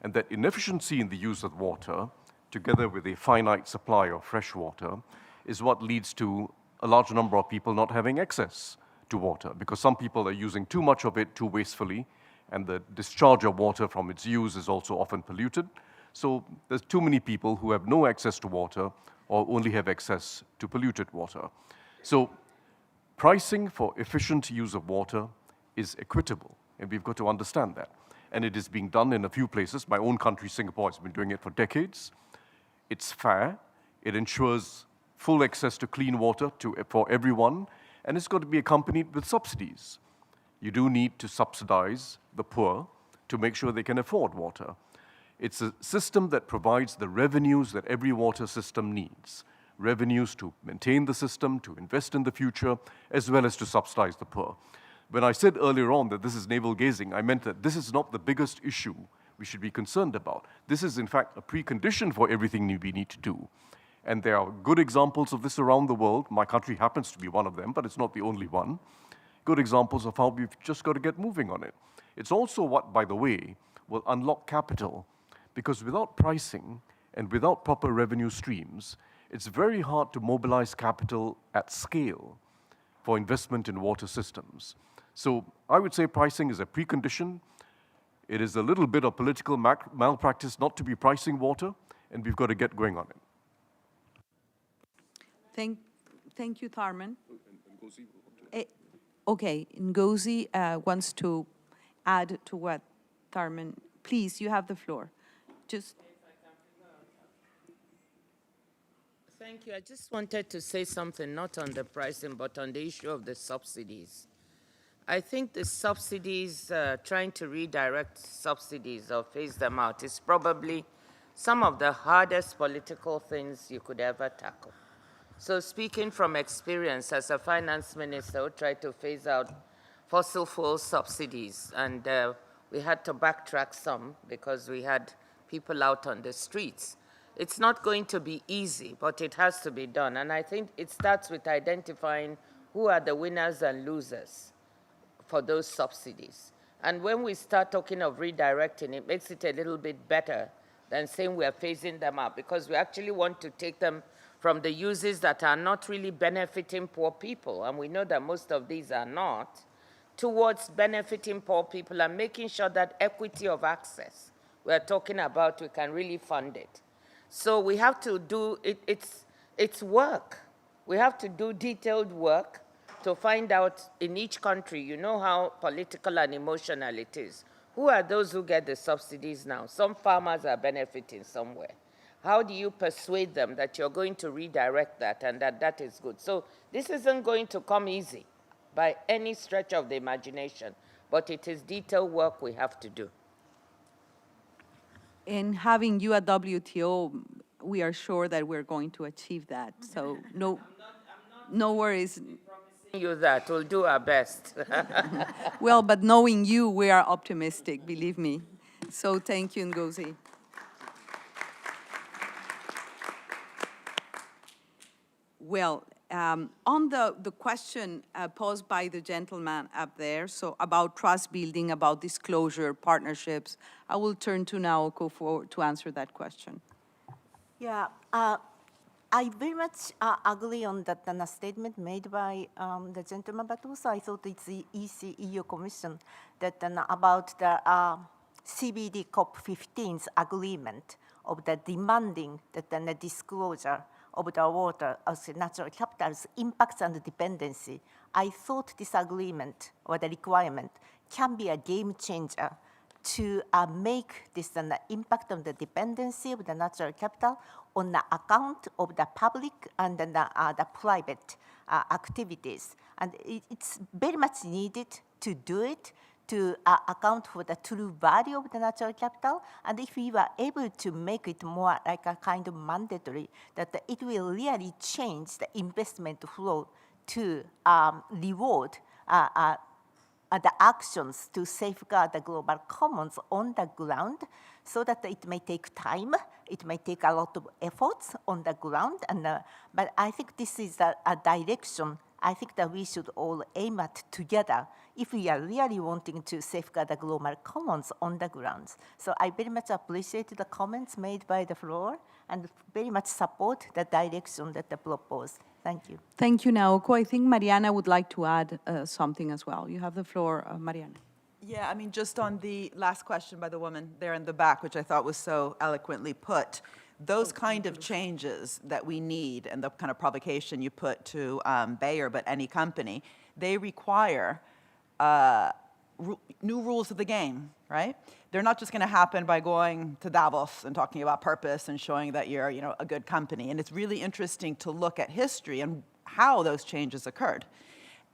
And that inefficiency in the use of water, together with a finite supply of fresh water, is what leads to a large number of people not having access to water, because some people are using too much of it too wastefully, and the discharge of water from its use is also often polluted. So there's too many people who have no access to water or only have access to polluted water. So pricing for efficient use of water is equitable, and we've got to understand that. And it is being done in a few places. My own country, Singapore, has been doing it for decades. It's fair. It ensures full access to clean water for everyone, and it's got to be accompanied with subsidies. You do need to subsidize the poor to make sure they can afford water. It's a system that provides the revenues that every water system needs. Revenues to maintain the system, to invest in the future, as well as to subsidize the poor. When I said earlier on that this is navel-gazing, I meant that this is not the biggest issue we should be concerned about. This is, in fact, a precondition for everything we need to do. And there are good examples of this around the world. My country happens to be one of them, but it's not the only one. Good examples of how we've just got to get moving on it. It's also what, by the way, will unlock capital, because without pricing and without proper revenue streams, it's very hard to mobilize capital at scale for investment in water systems. So I would say pricing is a precondition. It is a little bit of political malpractice not to be pricing water, and we've got to get going on it. Thank you, Tharman. Okay, Ngozi wants to add to what Tharman. Please, you have the floor. Just. Thank you. I just wanted to say something, not on the pricing, but on the issue of the subsidies. I think the subsidies, trying to redirect subsidies or phase them out, is probably some of the hardest political things you could ever tackle. So speaking from experience as a finance minister who tried to phase out fossil fuel subsidies, and we had to backtrack some because we had people out on the streets. It's not going to be easy, but it has to be done. And I think it starts with identifying who are the winners and losers for those subsidies. And when we start talking of redirecting, it makes it a little bit better than saying we are phasing them out, because we actually want to take them from the uses that are not really benefiting poor people, and we know that most of these are not, towards benefiting poor people and making sure that equity of access we're talking about, we can really fund it. So we have to do, it's work. We have to do detailed work to find out in each country, you know how political and emotional it is. Who are those who get the subsidies now? Some farmers are benefiting somewhere. How do you persuade them that you're going to redirect that and that that is good? So this isn't going to come easy by any stretch of the imagination, but it is detailed work we have to do. In having you at WTO, we are sure that we're going to achieve that. So no worries. You that, we'll do our best. Well, but knowing you, we are optimistic, believe me. So thank you, Ngozi. Well, on the question posed by the gentleman up there, so about trust building, about disclosure, partnerships, I will turn to Naoko to answer that question. Yeah, I very much agree on that statement made by the gentleman, but also I thought it's the GCEW Commission that about the CBD COP15's agreement of the demanding that the disclosure of the water as natural capital's impacts and dependency. I thought this agreement or the requirement can be a game changer to make this an impact on the dependency of the natural capital on the account of the public and the private activities. And it's very much needed to do it, to account for the true value of the natural capital. And if we were able to make it more like a kind of mandatory, that it will really change the investment flow to reward the actions to safeguard the global commons on the ground, so that it may take time, it may take a lot of efforts on the ground, but I think this is a direction I think that we should all aim at together if we are really wanting to safeguard the global commons on the grounds. So I very much appreciate the comments made by the floor and very much support the direction that they proposed. Thank you. Thank you, Naoko. I think Mariana would like to add something as well. You have the floor, Mariana. Yeah, I mean, just on the last question by the woman there in the back, which I thought was so eloquently put, those kind of changes that we need and the kind of provocation you put to Bayer, but any company, they require new rules of the game, right? They're not just going to happen by going to Davos and talking about purpose and showing that you're, a good company. And it's really interesting to look at history and how those changes occurred.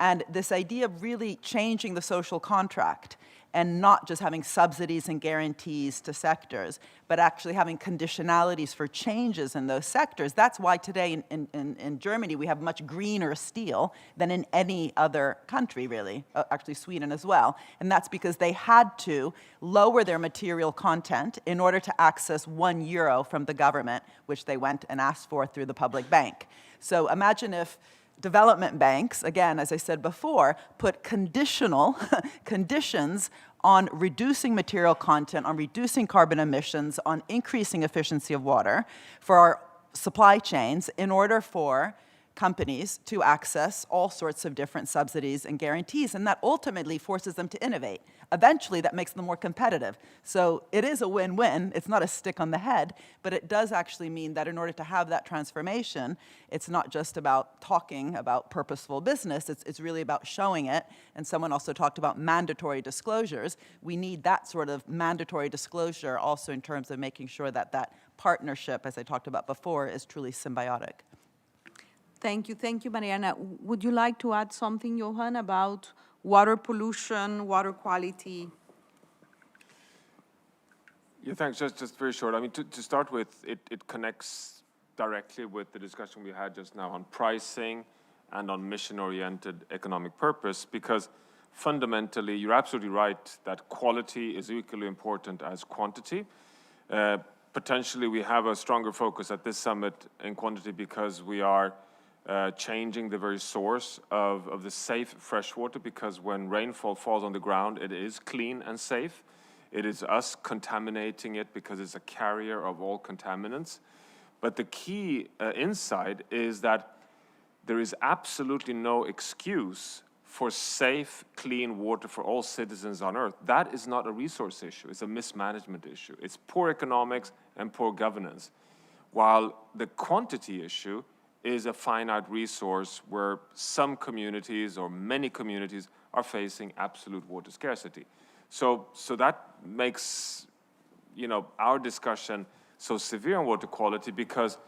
And this idea of really changing the social contract and not just having subsidies and guarantees to sectors, but actually having conditionalities for changes in those sectors. That's why today in Germany we have much greener steel than in any other country, really, actually Sweden as well. And that's because they had to lower their material content in order to access €1 from the government, which they went and asked for through the public bank. So imagine if development banks, again, as I said before, put conditional conditions on reducing material content, on reducing carbon emissions, on increasing efficiency of water for our supply chains in order for companies to access all sorts of different subsidies and guarantees, and that ultimately forces them to innovate. Eventually, that makes them more competitive. So it is a win-win. It's not a stick on the head, but it does actually mean that in order to have that transformation, it's not just about talking about purposeful business, it's really about showing it. And someone also talked about mandatory disclosures. We need that sort of mandatory disclosure also in terms of making sure that that partnership, as I talked about before, is truly symbiotic. Thank you, Mariana. Would you like to add something, Johan, about water pollution, water quality? Yeah, thanks. Just very short. I mean, to start with, it connects directly with the discussion we had just now on pricing and on mission-oriented economic purpose, because fundamentally, you're absolutely right that quality is equally important as quantity. Potentially, we have a stronger focus at this summit in quantity because we are changing the very source of the safe fresh water, because when rainfall falls on the ground, it is clean and safe. It is us contaminating it because it's a carrier of all contaminants. But the key insight is that there is absolutely no excuse for safe, clean water for all citizens on Earth. That is not a resource issue, it's a mismanagement issue. It's poor economics and poor governance. While the quantity issue is a finite resource where some communities or many communities are facing absolute water scarcity. So that makes, our discussion so severe on water quality, because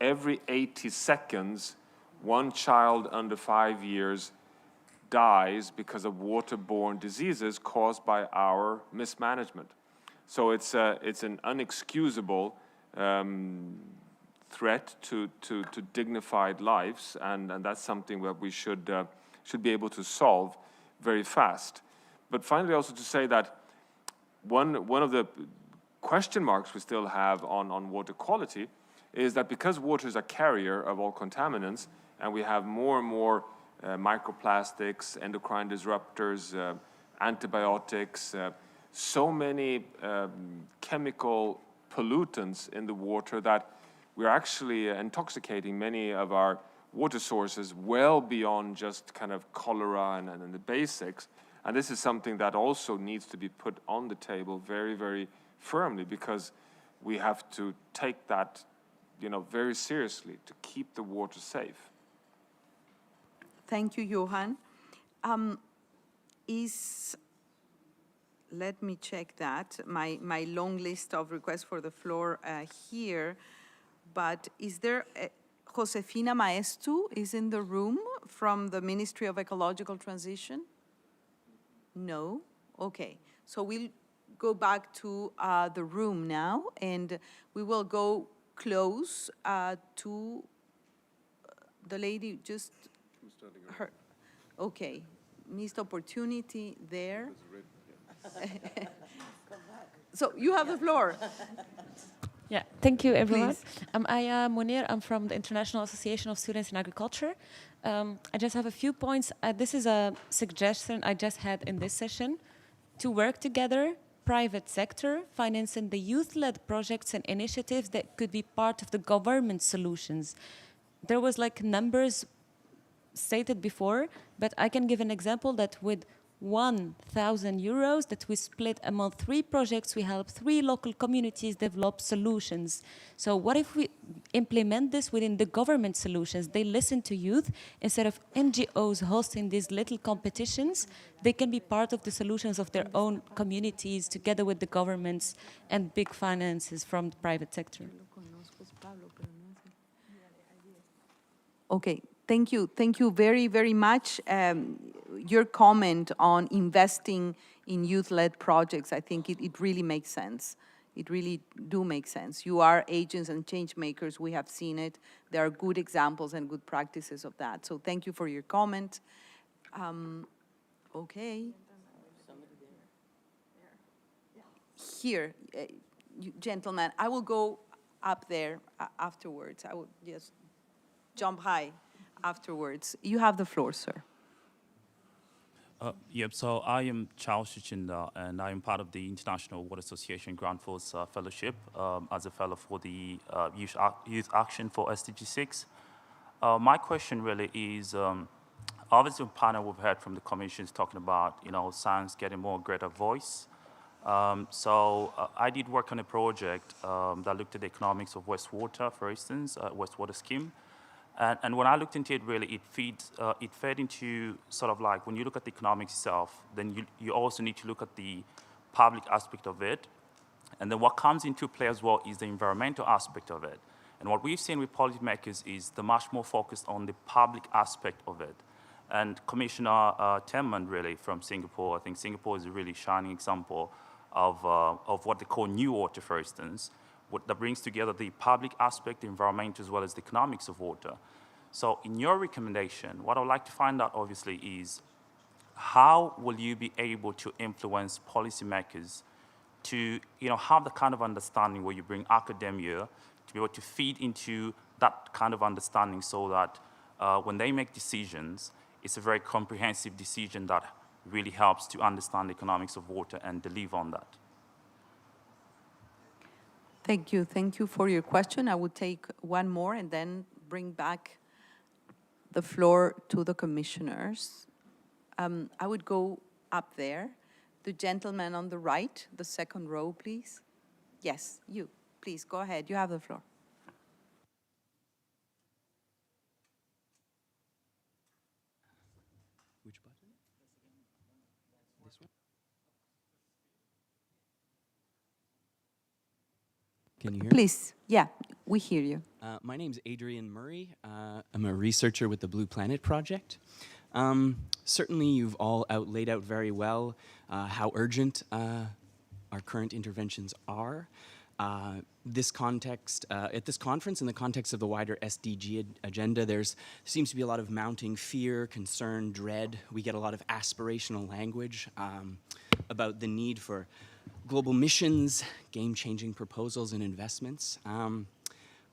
every 80 seconds, one child under 5 years dies because of waterborne diseases caused by our mismanagement. So it's an unexcusable threat to dignified lives, and that's something that we should be able to solve very fast. But finally, also to say that one of the question marks we still have on water quality is that because water is a carrier of all contaminants, and we have more and more microplastics, endocrine disruptors, antibiotics, so many chemical pollutants in the water that we're actually intoxicating many of our water sources well beyond just kind of cholera and the basics. And this is something that also needs to be put on the table very, very firmly, because we have to take that, very seriously to keep the water safe. Thank you, Johan. Let me check that, my long list of requests for the floor here, but is there, Josefina Maestu is in the room from the Ministry of Ecological Transition? No? Okay, so we'll go back to the room now, and we will go close to the lady just her. Okay, missed opportunity there. So you have the floor. Yeah, thank you, everyone. Please. I am Munir. I'm from the International Association of Students in Agriculture. I just have a few points. This is a suggestion I just had in this session to work together, private sector, financing the youth-led projects and initiatives that could be part of the government solutions. There was like numbers stated before, but I can give an example that with 1,000 euros that we split among 3 projects, we help 3 local communities develop solutions. So what if we implement this within the government solutions? They listen to youth. Instead of NGOs hosting these little competitions, they can be part of the solutions of their own communities together with the governments and big finances from the private sector. Okay, thank you. Thank you very, very much. Your comment on investing in youth-led projects, I think it really makes sense. It really do make sense. You are agents and change makers. We have seen it. There are good examples and good practices of that. So thank you for your comment. Okay. Here, you gentlemen, I will go up there afterwards. I will just jump high afterwards. You have the floor, sir. Yep, so I am Charles Shichinda, and I am part of the International Water Association Ground Force Fellowship as a fellow for the Youth Action for SDG 6. My question really is, obviously the panel we've heard from the Commission is talking about, science getting more greater voice. I did work on a project that looked at the economics of wastewater, for instance, wastewater scheme. And when I looked into it, really, it fed into sort of like when you look at the economics itself, then you also need to look at the public aspect of it. And then what comes into play as well is the environmental aspect of it. And what we've seen with policymakers is they're much more focused on the public aspect of it. And Commissioner Temman, really, from Singapore, I think Singapore is a really shining example of what they call new water, for instance, that brings together the public aspect, the environment, as well as the economics of water. So in your recommendation, what I would like to find out, obviously, is how will you be able to influence policymakers to have the kind of understanding where you bring academia to be able to feed into that kind of understanding so that when they make decisions, it's a very comprehensive decision that really helps to understand the economics of water and deliver on that. Thank you. Thank you for your question. I will take one more and then bring back the floor to the commissioners. I would go up there. The gentleman on the right, the second row, please. Yes, you. Please, go ahead. You have the floor. Which button? This one? Can you hear me? Please, yeah, we hear you. My name's Adrian Murray. I'm a researcher with the Blue Planet Project. Certainly, you've all laid out very well how urgent our current interventions are. This context, at this conference, in the context of the wider SDG agenda, seems to be a lot of mounting fear, concern, dread. We get a lot of aspirational language about the need for global missions, game-changing proposals and investments.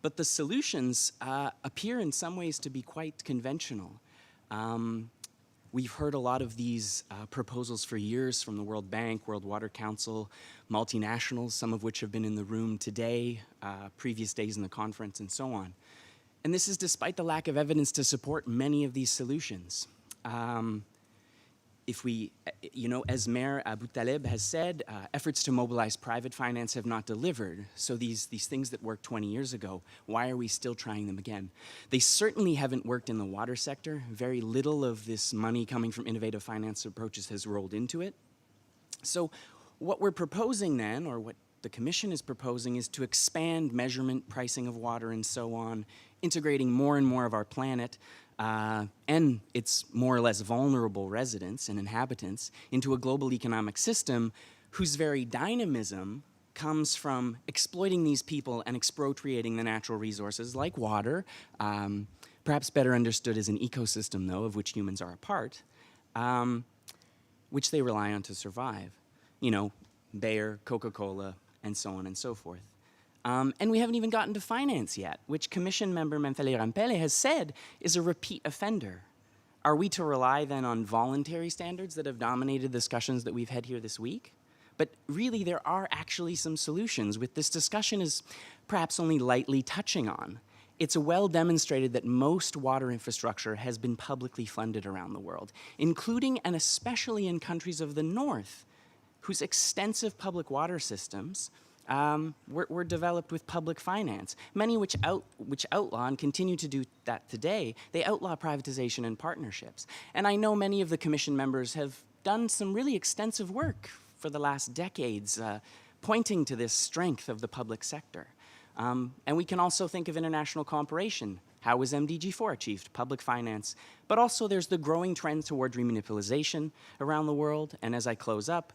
But the solutions appear in some ways to be quite conventional. We've heard a lot of these proposals for years from the World Bank, World Water Council, multinationals, some of which have been in the room today, previous days in the conference, and so on. And this is despite the lack of evidence to support many of these solutions. If we, as Mayor Abu Taleb has said, efforts to mobilize private finance have not delivered. So these things that worked 20 years ago, why are we still trying them again? They certainly haven't worked in the water sector. Very little of this money coming from innovative finance approaches has rolled into it. So what we're proposing then, or what the Commission is proposing, is to expand measurement, pricing of water, and so on, integrating more and more of our planet and its more or less vulnerable residents and inhabitants into a global economic system whose very dynamism comes from exploiting these people and expropriating the natural resources like water, perhaps better understood as an ecosystem, though, of which humans are a part, which they rely on to survive. Bayer, Coca-Cola, and so on and so forth. And we haven't even gotten to finance yet, which Commission member Menfele Rampele has said is a repeat offender. Are we to rely then on voluntary standards that have dominated discussions that we've had here this week? But really, there are actually some solutions, which this discussion is perhaps only lightly touching on. It's well demonstrated that most water infrastructure has been publicly funded around the world, including and especially in countries of the North, whose extensive public water systems were developed with public finance, many which outlaw and continue to do that today. They outlaw privatization and partnerships. And I know many of the Commission members have done some really extensive work for the last decades, pointing to this strength of the public sector. And we can also think of international cooperation. How was MDG4 achieved? Public finance. But also there's the growing trend toward remunicipalization around the world. And as I close up,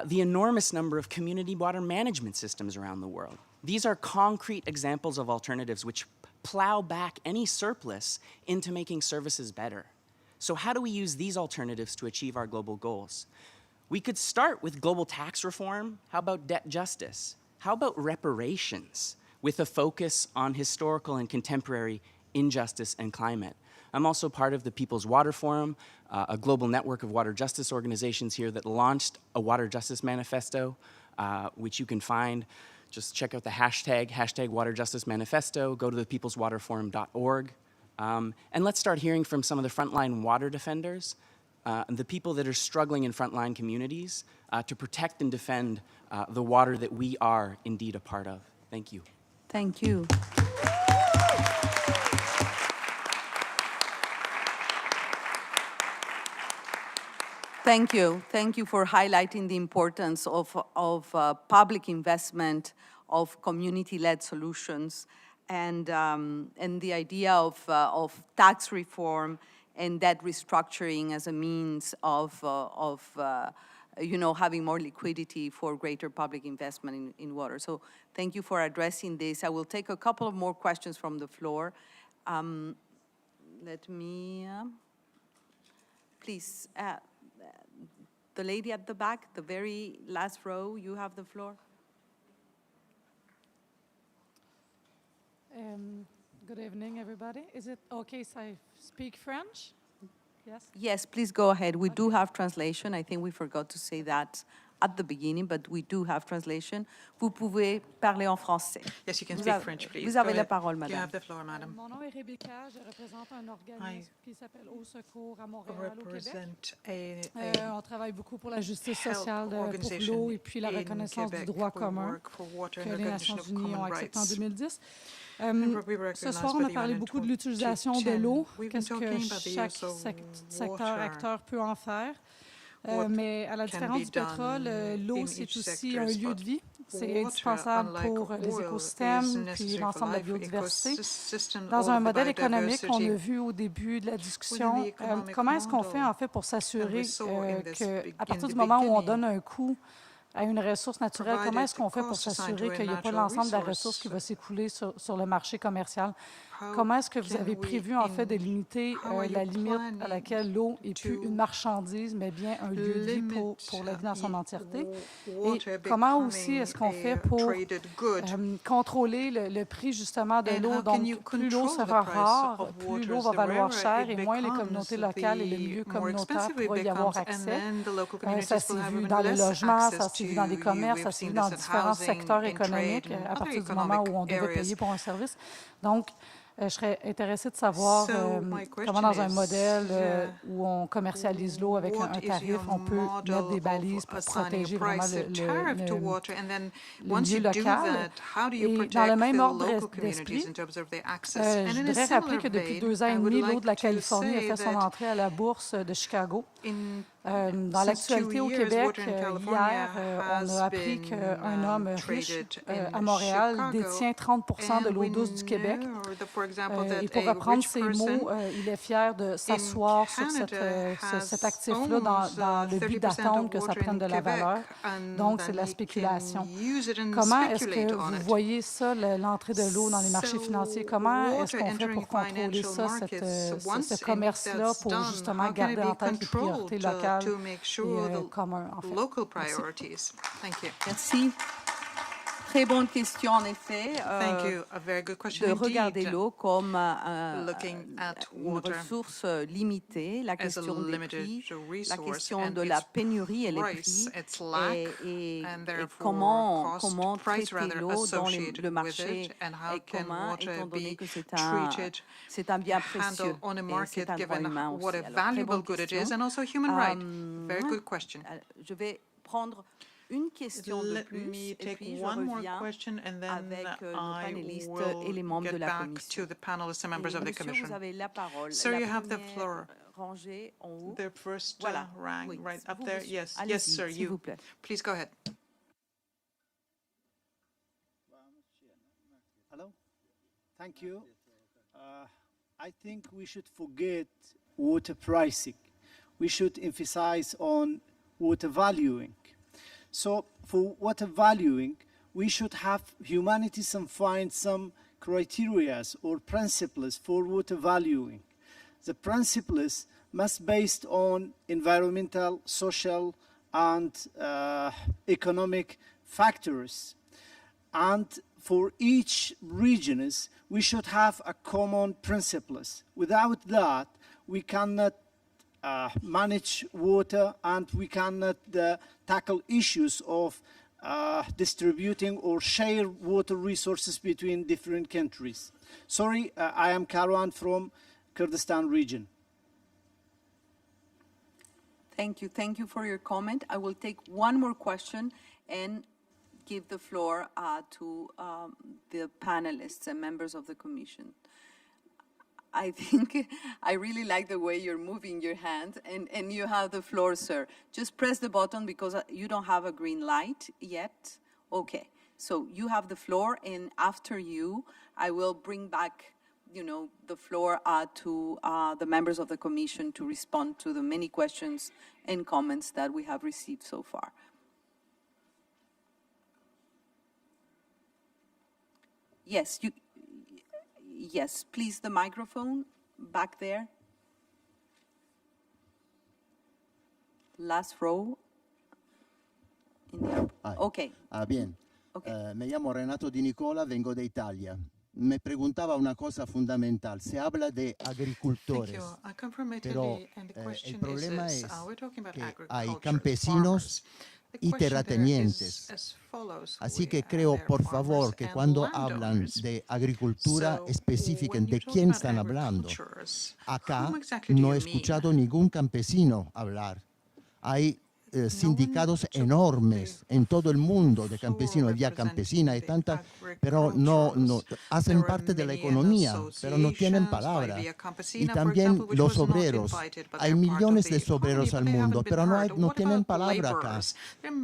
the enormous number of community water management systems around the world. These are concrete examples of alternatives which plow back any surplus into making services better. So how do we use these alternatives to achieve our global goals? We could start with global tax reform. How about debt justice? How about reparations with a focus on historical and contemporary injustice and climate? I'm also part of the People's Water Forum, a global network of water justice organizations here that launched a water justice manifesto, which you can find. Just check out the hashtag Water Justice Manifesto, go to thepeopleswaterforum.org. And let's start hearing from some of the frontline water defenders, the people that are struggling in frontline communities to protect and defend the water that we are indeed a part of. Thank you. Thank you. Thank you. Thank you for highlighting the importance of public investment, of community-led solutions, and the idea of tax reform and debt restructuring as a means of having more liquidity for greater public investment in water. So thank you for addressing this. I will take a couple of more questions from the floor. Let me, please, the lady at the back, the very last row, you have the floor. Good evening, everybody. Is it okay if I speak French? Yes? Yes, please go ahead. We do have translation. I think we forgot to say that at the beginning, but we do have translation. Vous pouvez parler en français. Yes, you can speak French, please. Vous avez Go la ahead. parole, You madame. have the floor, madam. Mon nom est Rebecca. Je représente un organisme qui s'appelle Au Secours à Montréal, au Québec. On travaille beaucoup pour la justice sociale pour l'eau et puis la reconnaissance du droit commun que les Nations Unies ont accepté en 2010. Ce soir, on a parlé beaucoup de l'utilisation de l'eau, qu'est-ce que chaque secteur, acteur peut en faire. Mais à la différence du pétrole, l'eau, c'est aussi un lieu de vie. C'est indispensable pour les écosystèmes puis l'ensemble de la biodiversité. Dans un modèle économique, on a vu au début de la discussion, comment est-ce qu'on fait en fait pour s'assurer qu'à partir du moment où on donne un coût à une ressource naturelle, comment est-ce qu'on fait pour s'assurer qu'il n'y a pas l'ensemble de la ressource qui va s'écouler sur le marché commercial? Comment est-ce que vous avez prévu, en fait, de limiter la limite à laquelle l'eau n'est plus une marchandise, mais bien un lieu de vie pour la vie dans son entièreté? Et comment aussi est-ce qu'on fait pour contrôler le prix, justement, de l'eau? Donc, plus l'eau sera rare, plus l'eau va valoir cher et moins les communautés locales et le milieu communautaire pourront y avoir accès. Ça s'est vu dans le logement, ça s'est vu dans les commerces, ça s'est vu dans différents secteurs économiques à partir du moment où on devait payer pour un service. Donc, je serais intéressée de savoir comment, dans un modèle où on commercialise l'eau avec un tarif, on peut mettre des balises pour protéger vraiment le milieu local. Et dans le même ordre d'esprit, je voudrais rappeler que depuis 2 ans et demi, l'eau de la Californie a fait son entrée à la bourse de Chicago. Dans l'actualité au Québec, hier, on a appris qu'un homme riche à Montréal détient 30 de l'eau douce du Québec. Et pour reprendre ses mots, il est fier de s'asseoir sur cet actif-là dans le but d'attendre que ça prenne de la valeur. Donc, c'est de la spéculation. Comment est-ce que vous voyez ça, l'entrée de l'eau dans les marchés financiers? Comment est-ce qu'on fait pour contrôler ça, ce commerce-là, pour justement garder en tête les priorités locales et communes, en fait? Merci. Très bonne question, en effet. De regarder l'eau comme une ressource limitée, la question des prix, la question de la pénurie et les prix, et comment traiter l'eau dans le marché commun, étant donné que c'est un bien précieux et c'est un droit humain aussi. Alors, très bonne question. Je vais prendre une question de plus, et puis je reviens avec le panéliste et les membres de la commission. Monsieur, vous avez la parole. Sir, you have the floor. Rangée en haut. The first voilà. rank, Oui. right up there. Yes, yes, sir. S'il vous plaît. Please go ahead. Hello. Thank you. I think we should forget water pricing. We should emphasize on water valuing. So for water valuing, we should have humanities and find some criteria or principles for water valuing. The principles must be based on environmental, social, and economic factors. And for each regions, we should have a common principles. Without that, we cannot manage water, and we cannot tackle issues of distributing or share water resources between different countries. Sorry, I am Karwan from Kurdistan region. Thank you. Thank you for your comment. I will take one more question and give the floor to the panelists and members of the commission. I think I really like the way you're moving your hand, and you have the floor, sir. Just press the button because you don't have a green light yet. Okay, so you have the floor, and after you, I will bring back, the floor to the members of the commission to respond to the many questions and comments that we have received so far. Yes, yes, please, the microphone back there. Last row. Okay. Bien. Okay. Me chiamo Renato Di Nicola, vengo da Italia. me preguntaba una cosa fundamental. Se habla de agricultores, pero el problema es que hay campesinos y terratenientes. Así que creo, por favor, que cuando hablan de agricultura específica, ¿de quién están hablando? Acá no he escuchado ningún campesino hablar. Hay sindicatos enormes en todo el mundo de campesinos, vía campesina y tanta, pero no hacen parte de la economía, pero no tienen palabra. Y también los obreros. Hay millones de obreros al mundo, pero no tienen palabra acá.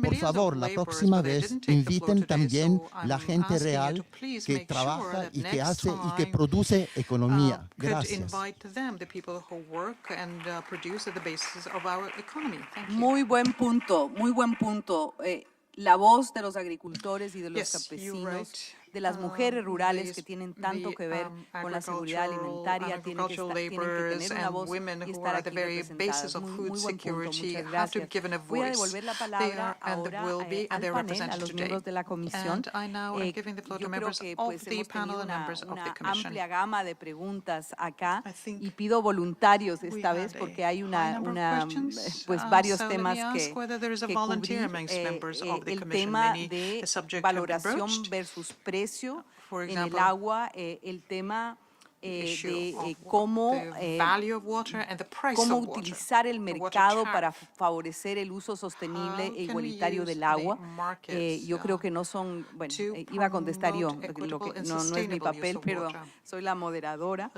Por favor, la próxima vez inviten también la gente real que trabaja y que hace y que produce economía. Gracias. Muy buen punto, muy buen punto. La voz de los agricultores y de los campesinos, de las mujeres rurales que tienen tanto que ver con la seguridad alimentaria, tienen que tener una voz y estar aquí representadas. Muy buen punto, muchas gracias. Voy a devolver la palabra ahora al panel, a los miembros de la comisión. Yo creo que pues, hemos tenido una amplia gama de preguntas acá y pido voluntarios esta vez porque hay pues varios temas que cubrir. El tema de valoración versus precio en el agua, el tema de cómo utilizar el mercado para favorecer el uso sostenible e igualitario del agua. Yo creo que no son, bueno, iba a contestar yo, no es mi papel, pero soy la moderadora.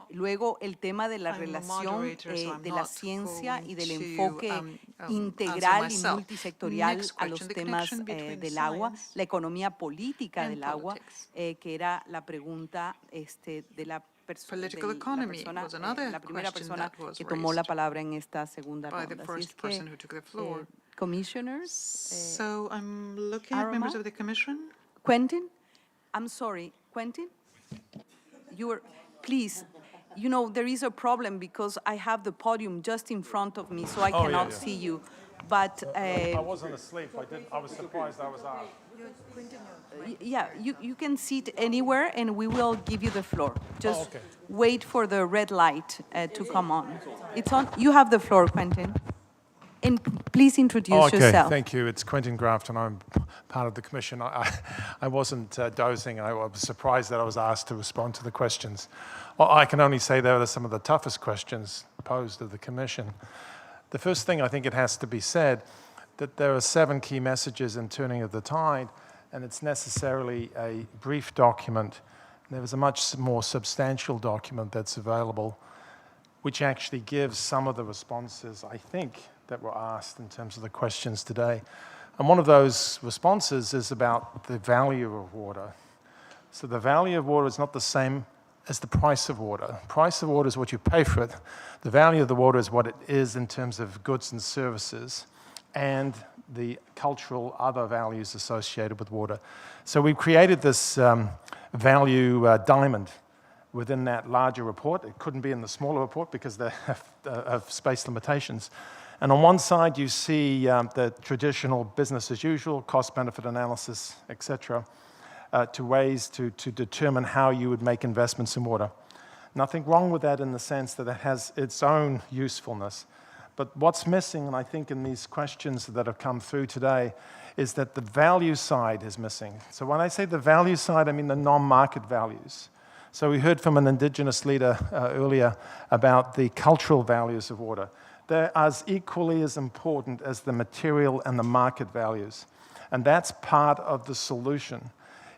Luego el tema de la relación de la ciencia y del enfoque integral y multisectorial a los temas del agua, la economía política del agua, que era la pregunta de la primera persona que tomó la palabra en esta segunda ronda. Así es que, commissioners, So I'm looking at members of the commission. Quentin, I'm sorry, Quentin, please, you know, there is a problem because I have the podium just in front of me, so I cannot see you. But I wasn't asleep. I was surprised I was asked. Yeah, you can sit anywhere and we will give you the floor. Just wait for the red light to come on. It's on. You have the floor, Quentin. And please introduce yourself. Thank you. It's Quentin Graft, and I'm part of the commission. I wasn't dozing. I was surprised that I was asked to respond to the questions. Well, I can only say they were some of the toughest questions posed to the commission. The first thing, I think it has to be said, that there are 7 key messages in Turning of the Tide, and it's necessarily a brief document. There is a much more substantial document that's available, which actually gives some of the responses, I think, that were asked in terms of the questions today. And one of those responses is about the value of water. So the value of water is not the same as the price of water. Price of water is what you pay for it. The value of the water is what it is in terms of goods and services and the cultural other values associated with water. So we've created this value diamond within that larger report. It couldn't be in the smaller report because of space limitations. And on one side, you see the traditional business as usual, cost-benefit analysis, et cetera, to ways to determine how you would make investments in water. Nothing wrong with that in the sense that it has its own usefulness. But what's missing, and I think in these questions that have come through today, is that the value side is missing. So when I say the value side, I mean the non-market values. So we heard from an indigenous leader earlier about the cultural values of water. They're as equally as important as the material and the market values. And that's part of the solution.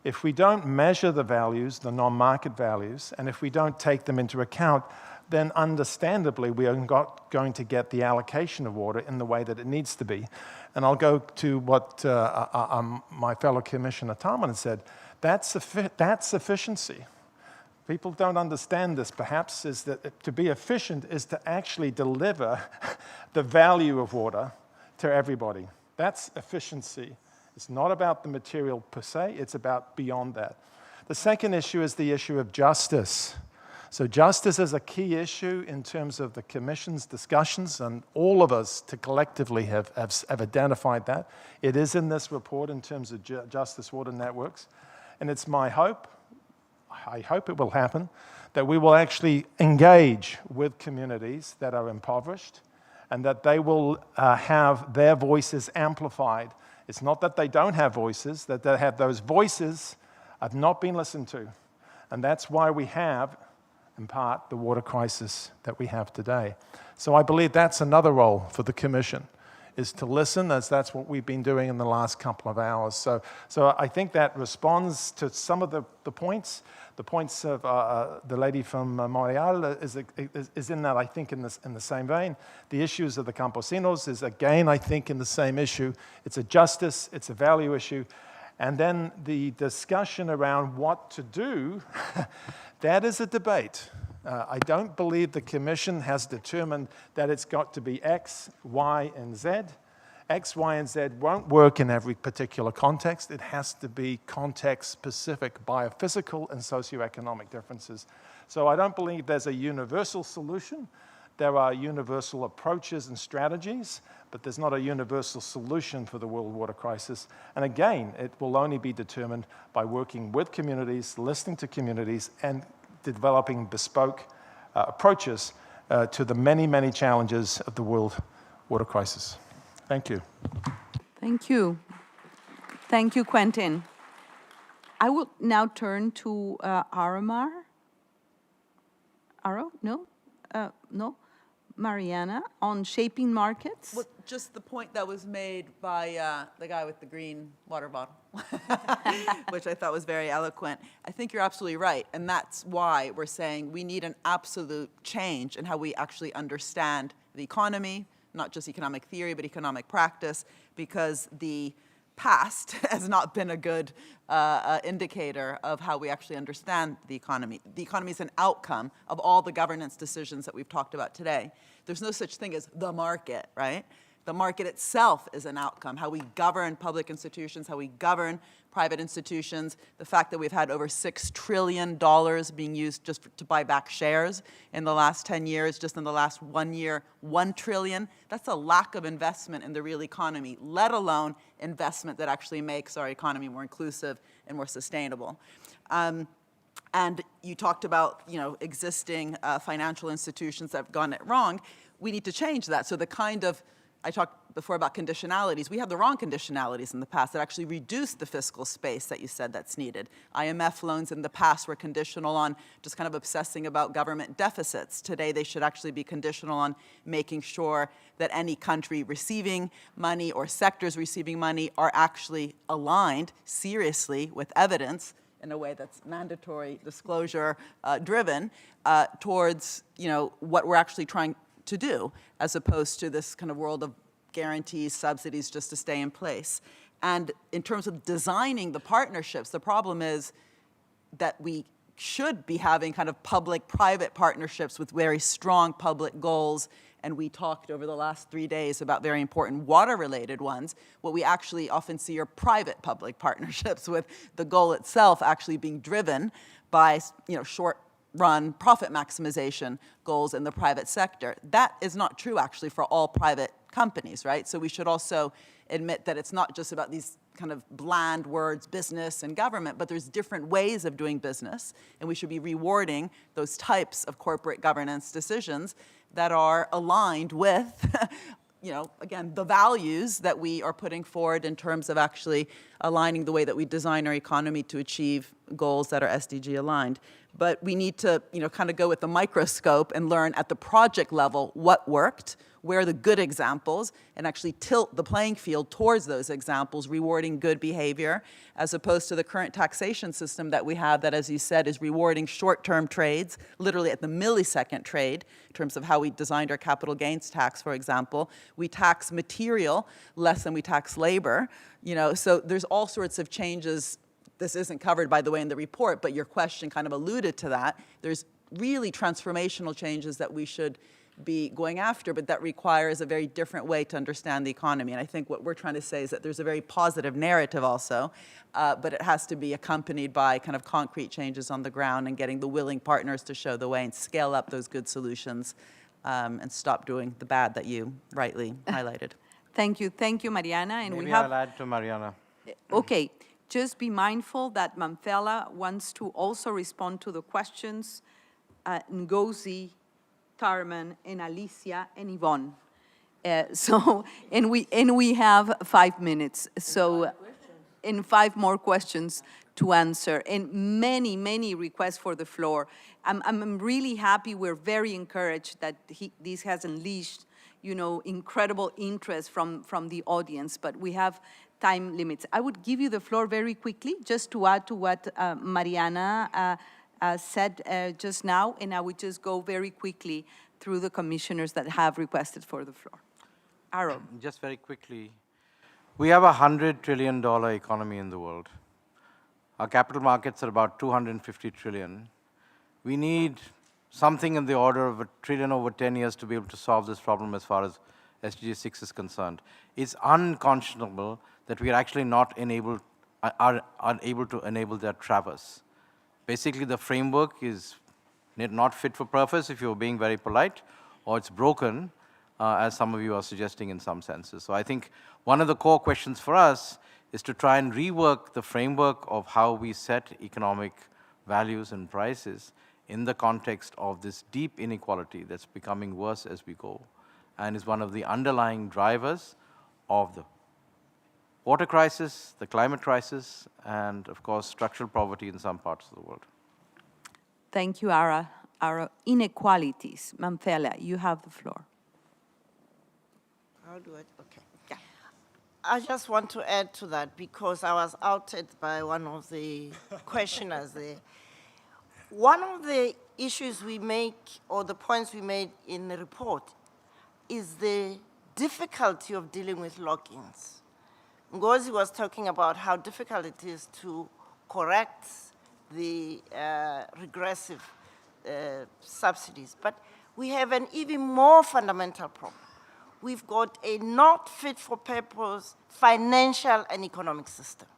If we don't measure the values, the non-market values, and if we don't take them into account, then understandably we are not going to get the allocation of water in the way that it needs to be. And I'll go to what my fellow Commissioner Tarman said. That's efficiency. People don't understand this, perhaps, is that to be efficient is to actually deliver the value of water to everybody. That's efficiency. It's not about the material per se, it's about beyond that. The second issue is the issue of justice. So justice is a key issue in terms of the Commission's discussions, and all of us to collectively have identified that. It is in this report in terms of justice water networks, and it's my hope I hope it will happen, that we will actually engage with communities that are impoverished and that they will have their voices amplified. It's not that they don't have voices, that they have those voices have not been listened to. And that's why we have, in part, the water crisis that we have today. So I believe that's another role for the Commission, is to listen, as that's what we've been doing in the last couple of hours. So I think that responds to some of the points. The points of the lady from Montreal is in that, I think, in the same vein. The issues of the campesinos is, again, I think, in the same issue. It's a justice, it's a value issue. And then the discussion around what to do, that is a debate. I don't believe the Commission has determined that it's got to be X, Y, and Z. X, Y, and Z won't work in every particular context. It has to be context-specific, biophysical and socioeconomic differences. So I don't believe there's a universal solution. There are universal approaches and strategies, but there's not a universal solution for the world water crisis. And again, it will only be determined by working with communities, listening to communities, and developing bespoke approaches to the many, many challenges of the world water crisis. Thank you. Thank you. Thank you, Quentin. I will now turn to Aramar. Aro? No? No? Mariana, on shaping markets? Well, just the point that was made by the guy with the green water bottle, which I thought was very eloquent. I think you're absolutely right, and that's why we're saying we need an absolute change in how we actually understand the economy, not just economic theory, but economic practice, because the past has not been a good indicator of how we actually understand the economy. The economy is an outcome of all the governance decisions that we've talked about today. There's no such thing as the market, right? The market itself is an outcome, how we govern public institutions, how we govern private institutions, the fact that we've had over $6 trillion being used just to buy back shares in the last 10 years, just in the last 1 year, $1 trillion. That's a lack of investment in the real economy, let alone investment that actually makes our economy more inclusive and more sustainable. And you talked about, existing financial institutions that have gotten it wrong. We need to change that. So the kind of, I talked before about conditionalities. We had the wrong conditionalities in the past that actually reduced the fiscal space that you said that's needed. IMF loans in the past were conditional on just kind of obsessing about government deficits. Today, they should actually be conditional on making sure that any country receiving money or sectors receiving money are actually aligned seriously with evidence in a way that's mandatory disclosure driven towards what we're actually trying to do, as opposed to this kind of world of guarantees, subsidies just to stay in place. And in terms of designing the partnerships, the problem is that we should be having kind of public-private partnerships with very strong public goals. And we talked over the last 3 days about very important water-related ones. What we actually often see are private-public partnerships with the goal itself actually being driven by short-run profit maximization goals in the private sector. That is not true, actually, for all private companies, right? So we should also admit that it's not just about these kind of bland words, business and government, but there's different ways of doing business, and we should be rewarding those types of corporate governance decisions that are aligned with, again, the values that we are putting forward in terms of actually aligning the way that we design our economy to achieve goals that are SDG aligned. But we need to, kind of go with the microscope and learn at the project level what worked, where are the good examples, and actually tilt the playing field towards those examples, rewarding good behavior, as opposed to the current taxation system that we have that, as you said, is rewarding short-term trades, literally at the millisecond trade, in terms of how we designed our capital gains tax, for example. We tax material less than we tax labor. So there's all sorts of changes. This isn't covered, by the way, in the report, but your question kind of alluded to that. There's really transformational changes that we should be going after, but that requires a very different way to understand the economy. And I think what we're trying to say is that there's a very positive narrative also, but it has to be accompanied by kind of concrete changes on the ground and getting the willing partners to show the way and scale up those good solutions and stop doing the bad that you rightly highlighted. Thank you, Mariana. And Maybe we have. I'll add to Mariana. Okay. Just be mindful that Mamfela wants to also respond to the questions, Ngozi, Carmen, and Alicia, and Yvonne. And we have 5 minutes, so, and 5 more questions to answer, and many, many requests for the floor. I'm really happy, we're very encouraged that this has unleashed, you know, incredible interest from the audience, but we have time limits. I would give you the floor very quickly, just to add to what Mariana said just now, and I would just go very quickly through the commissioners that have requested for the floor. Aaron. Just very quickly, we have a $100 trillion economy in the world. Our capital markets are about 250 trillion. We need something in the order of $1 trillion over 10 years to be able to solve this problem as far as SDG 6 is concerned. It's unconscionable that we are actually not unable to enable their traverse. Basically, the framework is not fit for purpose, if you're being very polite, or it's broken, as some of you are suggesting in some senses. So I think one of the core questions for us is to try and rework the framework of how we set economic values and prices in the context of this deep inequality that's becoming worse as we go, and is one of the underlying drivers of the water crisis, the climate crisis, and of course, structural poverty in some parts of the world. Thank you, Ara. Inequalities. Mamfela, you have the floor. I'll do it, okay. Yeah. I just want to add to that because I was outed by one of the questioners there. One of the issues we make, or the points we made in the report, is the difficulty of dealing with lock-ins. Ngozi was talking about how difficult it is to correct the regressive subsidies, but we have an even more fundamental problem. We've got a not fit for purpose financial and economic system.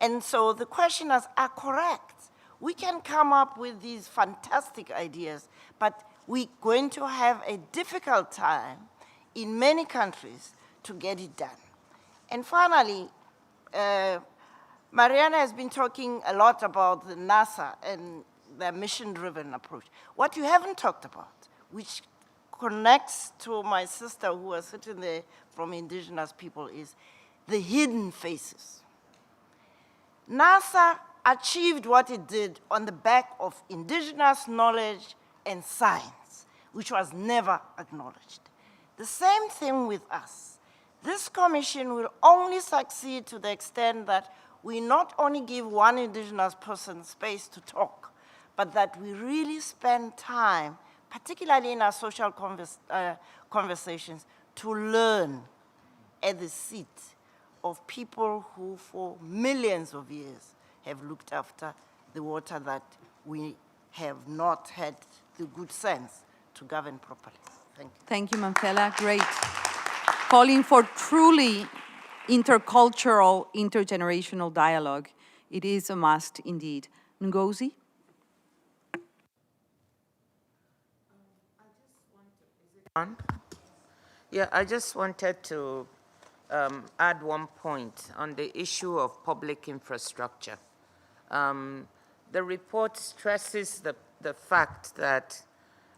And so the questioners are correct. We can come up with these fantastic ideas, but we're going to have a difficult time in many countries to get it done. And finally, Mariana has been talking a lot about the NASA and their mission-driven approach. What you haven't talked about, which connects to my sister who was sitting there from indigenous people, is the hidden faces. NASA achieved what it did on the back of indigenous knowledge and science, which was never acknowledged. The same thing with us. This commission will only succeed to the extent that we not only give one indigenous person space to talk, but that we really spend time, particularly in our social conversations, to learn at the seat of people who for millions of years have looked after the water that we have not had the good sense to govern properly. Thank you. Thank you, Mamfela. Great. Calling for truly intercultural, intergenerational dialogue. It is a must indeed. Ngozi? Yeah, I just wanted to add one point on the issue of public infrastructure. The report stresses the fact that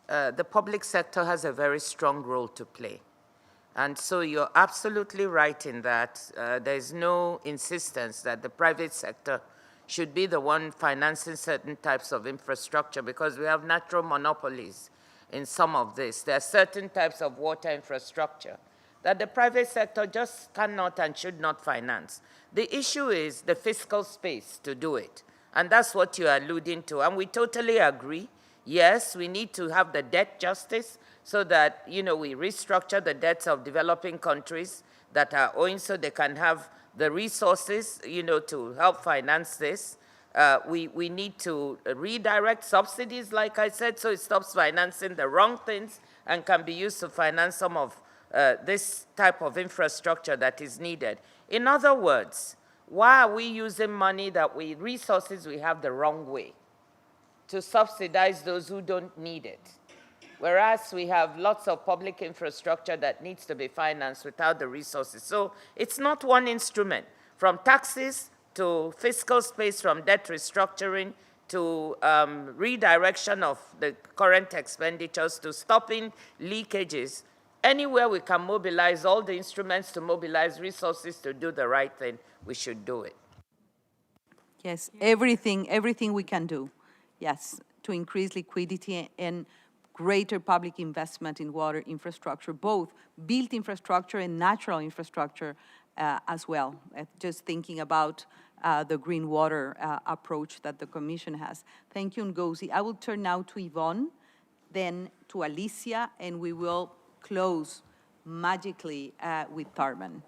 the public sector has a very strong role to play. And so you're absolutely right in that there's no insistence that the private sector should be the one financing certain types of infrastructure, because we have natural monopolies in some of this. There are certain types of water infrastructure that the private sector just cannot and should not finance. The issue is the fiscal space to do it. And that's what you're alluding to. And we totally agree. Yes, we need to have the debt justice so that, you know, we restructure the debts of developing countries that are owing so they can have the resources, you know, to help finance this. We need to redirect subsidies, like I said, so it stops financing the wrong things and can be used to finance some of this type of infrastructure that is needed. In other words, why are we using money resources we have the wrong way to subsidize those who don't need it? Whereas we have lots of public infrastructure that needs to be financed without the resources. So it's not one instrument. From taxes to fiscal space from debt restructuring, to redirection of the current expenditures, to stopping leakages. Anywhere we can mobilize all the instruments to mobilize resources to do the right thing, we should do it. Yes, everything we can do, yes, to increase liquidity and greater public investment in water infrastructure, both built infrastructure and natural infrastructure as well. Just thinking about the green water approach that the Commission has. Thank you, Ngozi. I will turn now to Yvonne, then to Alicia, and we will close magically with Tarman.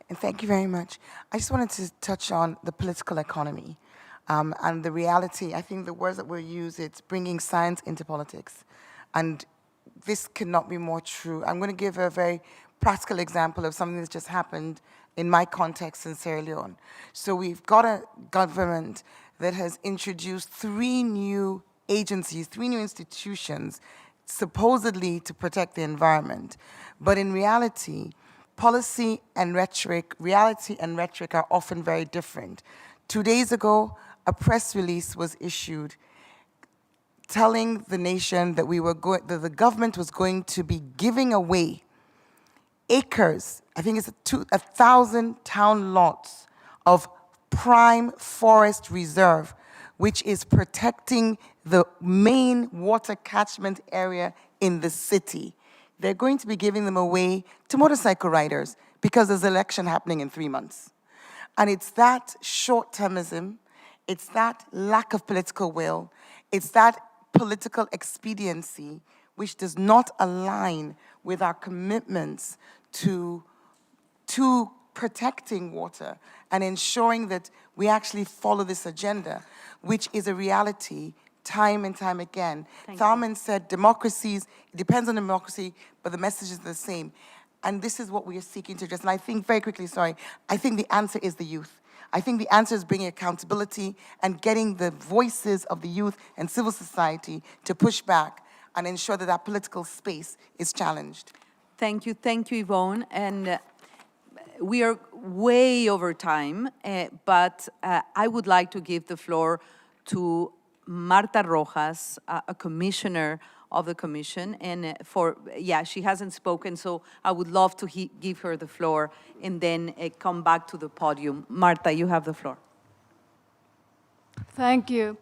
And thank you very much. I just wanted to touch on the political economy and the reality. I think the words that were used, it's bringing science into politics. And this could not be more true. I'm going to give a very practical example of something that's just happened in my context in Sierra Leone. So we've got a government that has introduced 3 new agencies, 3 new institutions, supposedly to protect the environment. But in reality, policy and rhetoric, reality and rhetoric are often very different. 2 days ago, a press release was issued telling the nation that that the government was going to be giving away acres, I think it's 1,000 town lots of prime forest reserve, which is protecting the main water catchment area in the city. They're going to be giving them away to motorcycle riders because there's an election happening in 3 months. And it's that short-termism, it's that lack of political will, it's that political expediency which does not align with our commitments to protecting water and ensuring that we actually follow this agenda, which is a reality time and time again. Tharman said democracies, it depends on democracy, but the message is the same. And this is what we are seeking to address. And I think, very quickly, sorry, I think the answer is the youth. I think the answer is bringing accountability and getting the voices of the youth and civil society to push back and ensure that that political space is challenged. Thank you, Yvonne. And we are way over time, but I would like to give the floor to Marta Rojas, a commissioner of the Commission, and she hasn't spoken, so I would love to give her the floor and then come back to the podium. Marta, you have the floor. Thank you.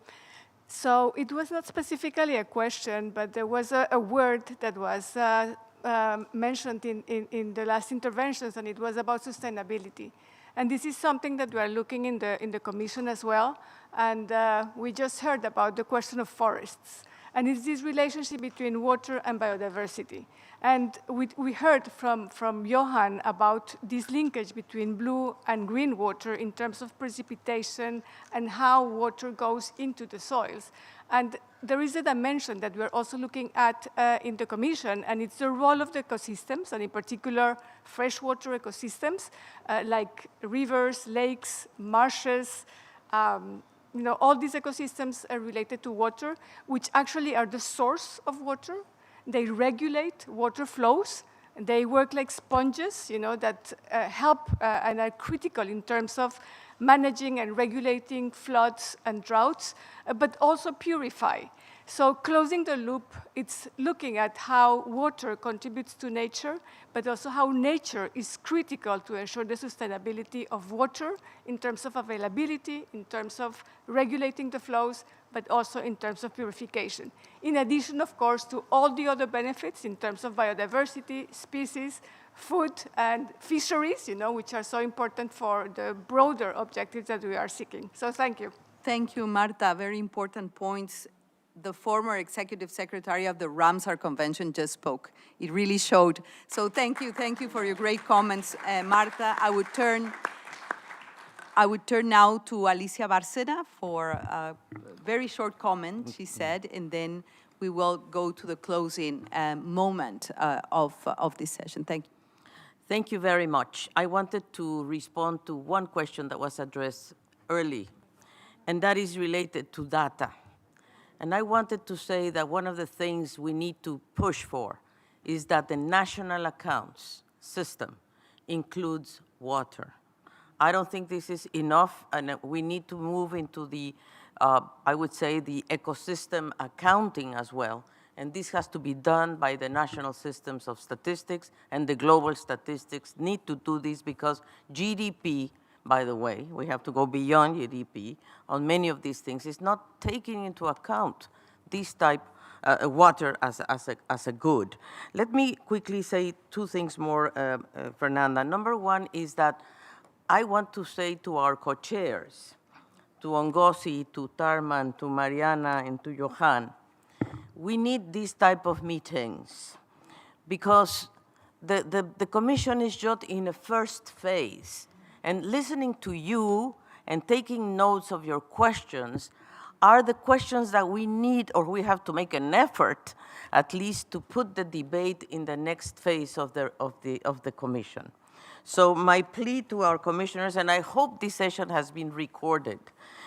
So it was not specifically a question, but there was a word that was mentioned in the last interventions, and it was about sustainability. And this is something that we are looking in the Commission as well. And we just heard about the question of forests. And it's this relationship between water and biodiversity. And we heard from Johan about this linkage between blue and green water in terms of precipitation and how water goes into the soils. And there is a dimension that we're also looking at in the Commission, and it's the role of the ecosystems, and in particular, freshwater ecosystems, like rivers, lakes, marshes. All these ecosystems are related to water, which actually are the source of water. They regulate water flows. They work like sponges, that help and are critical in terms of managing and regulating floods and droughts, but also purify. So closing the loop, it's looking at how water contributes to nature, but also how nature is critical to ensure the sustainability of water in terms of availability, in terms of regulating the flows, but also in terms of purification. In addition, of course, to all the other benefits in terms of biodiversity, species, food, and fisheries, which are so important for the broader objectives that we are seeking. So thank you. Thank you, Marta. Very important points. The former executive secretary of the Ramsar Convention just spoke. It really showed. So thank you for your great comments, Marta. I would turn now to Alicia Bárcena for a very short comment, she said, and then we will go to the closing moment of this session. Thank you. Thank you very much. I wanted to respond to one question that was addressed early, and that is related to data. And I wanted to say that one of the things we need to push for is that the national accounts system includes water. I don't think this is enough, and we need to move into the, I would say, the ecosystem accounting as well. And this has to be done by the national systems of statistics, and the global statistics need to do this because GDP, by the way, we have to go beyond GDP on many of these things, is not taking into account this type water as a good. Let me quickly say two things more, Fernanda. Number one is that I want to say to our co-chairs, to Ngozi, to Tarman, to Mariana, and to Johan, we need these type of meetings because the Commission is just in a first phase, and listening to you and taking notes of your questions are the questions that we need, or we have to make an effort at least to put the debate in the next phase of the Commission. So my plea to our commissioners, and I hope this session has been recorded,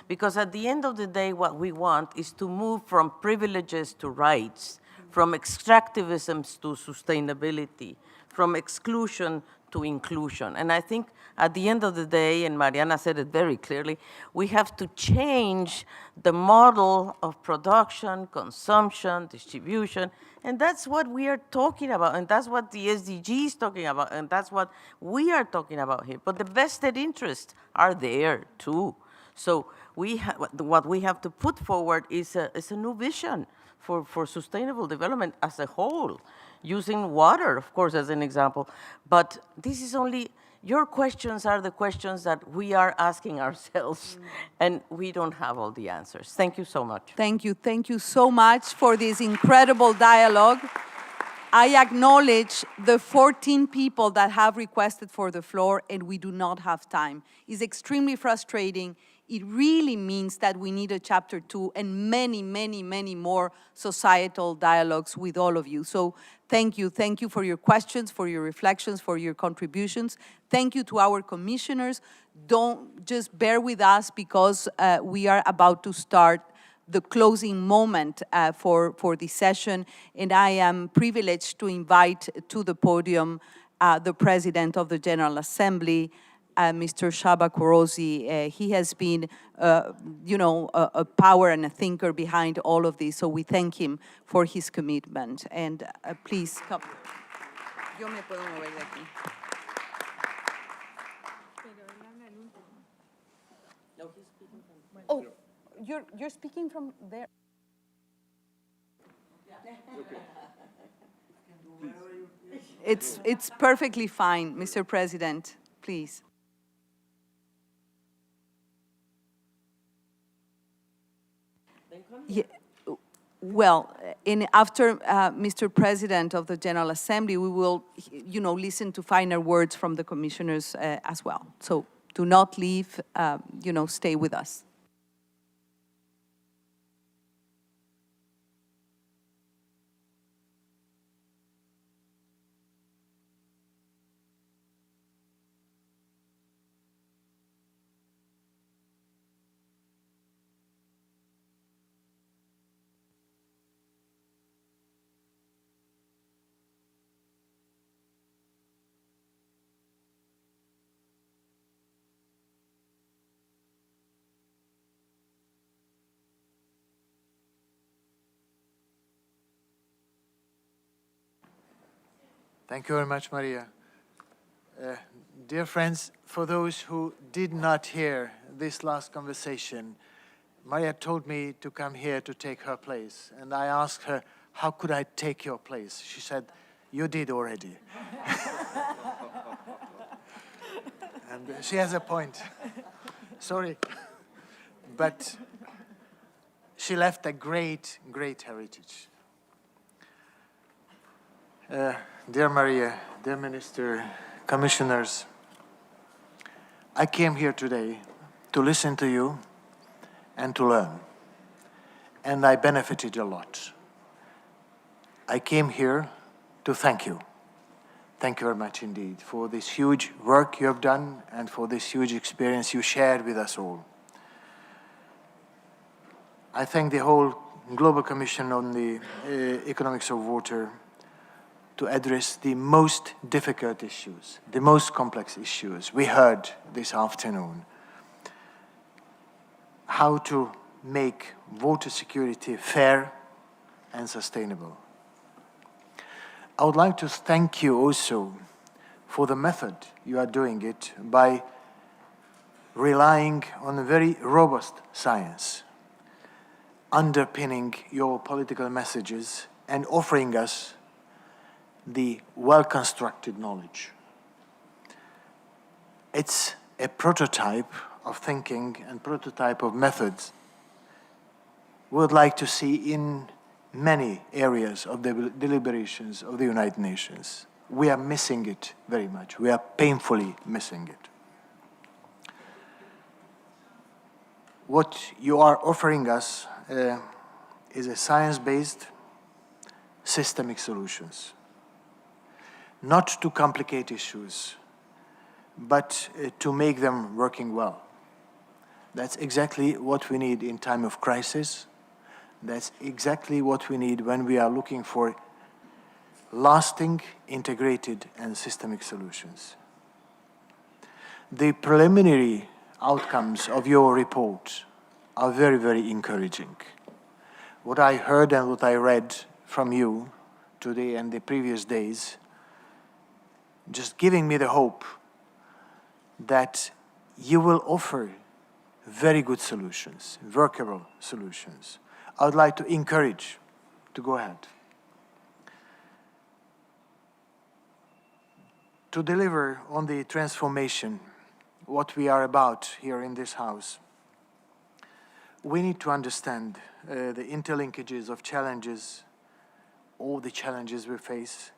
because at the end of the day, what we want is to move from privileges to rights, from extractivism to sustainability, from exclusion to inclusion. And I think at the end of the day, and Mariana said it very clearly, we have to change the model of production, consumption, distribution, and that's what we are talking about, and that's what the SDG is talking about, and that's what we are talking about here. But the vested interests are there too. So what we have to put forward is a new vision for sustainable development as a whole, using water, of course, as an example. But this is only, your questions are the questions that we are asking ourselves, and we don't have all the answers. Thank you so much. Thank you. Thank you so much for this incredible dialogue. I acknowledge the 14 people that have requested for the floor, and we do not have time. It's extremely frustrating. It really means that we need a chapter 2 and many, many, many more societal dialogues with all of you. So thank you. Thank you for your questions, for your reflections, for your contributions. Thank you to our commissioners. Don't just bear with us because we are about to start the closing moment for this session. And I am privileged to invite to the podium the President of the General Assembly, Mr. Shaba Korosi. He has been, a power and a thinker behind all of this, so we thank him for his commitment. And please come. Yo me puedo mover de aquí. Oh, you're speaking from there. It's perfectly fine, Mr. President, please. Yeah, well, after Mr. President of the General Assembly, we will, listen to finer words from the commissioners as well. So do not leave, stay with us. Thank you very much, Maria. Dear friends, for those who did not hear this last conversation, Maria told me to come here to take her place. And I asked her, how could I take your place? She said, you did already. And she has a point. Sorry. But she left a great, great heritage. Dear Maria, dear Minister, Commissioners, I came here today to listen to you and to learn, and I benefited a lot. I came here to thank you. Thank you very much indeed for this huge work you have done and for this huge experience you shared with us all. I thank the whole Global Commission on the Economics of Water to address the most difficult issues, the most complex issues we heard this afternoon. How to make water security fair and sustainable. I would like to thank you also for the method you are doing it by relying on a very robust science, underpinning your political messages and offering us the well-constructed knowledge. It's a prototype of thinking and prototype of methods we would like to see in many areas of the deliberations of the United Nations. We are missing it very much. We are painfully missing it. What you are offering us is a science-based systemic solutions. Not to complicate issues, but to make them working well. That's exactly what we need in time of crisis. That's exactly what we need when we are looking for lasting, integrated, and systemic solutions. The preliminary outcomes of your report are very, very encouraging. What I heard and what I read from you today and the previous days, just giving me the hope that you will offer very good solutions, workable solutions. I would like to encourage to go ahead. To deliver on the transformation, what we are about here in this house, we need to understand the interlinkages of challenges, all the challenges we face,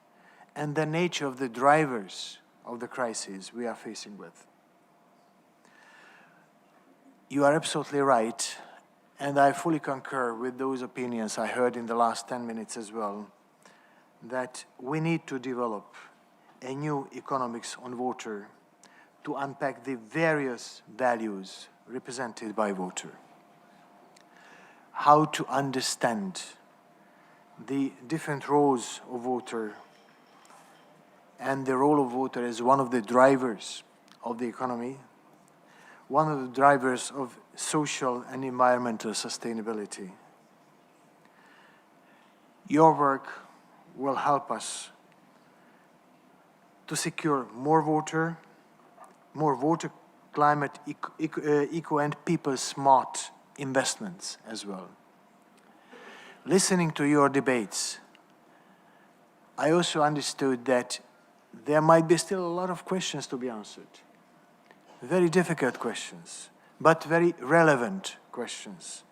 and the nature of the drivers of the crises we are facing with. You are absolutely right, and I fully concur with those opinions I heard in the last 10 minutes as well, that we need to develop a new economics on water to unpack the various values represented by water. How to understand the different roles of water and the role of water as one of the drivers of the economy, one of the drivers of social and environmental sustainability. Your work will help us to secure more water, climate, eco and people-smart investments as well. Listening to your debates, I also understood that there might be still a lot of questions to be answered. Very difficult questions, but very relevant questions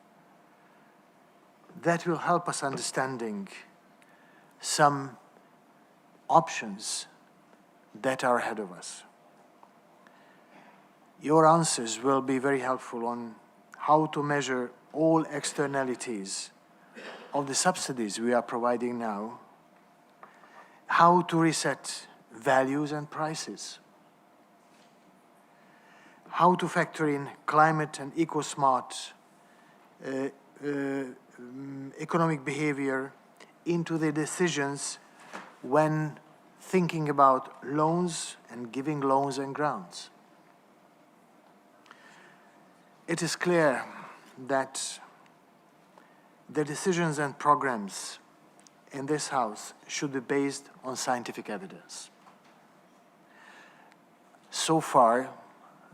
that will help us understanding some options that are ahead of us. Your answers will be very helpful on how to measure all externalities of the subsidies we are providing now, how to reset values and prices, how to factor in climate and eco-smart economic behavior into the decisions when thinking about loans and giving loans and grants. It is clear that the decisions and programs in this House should be based on scientific evidence. So far,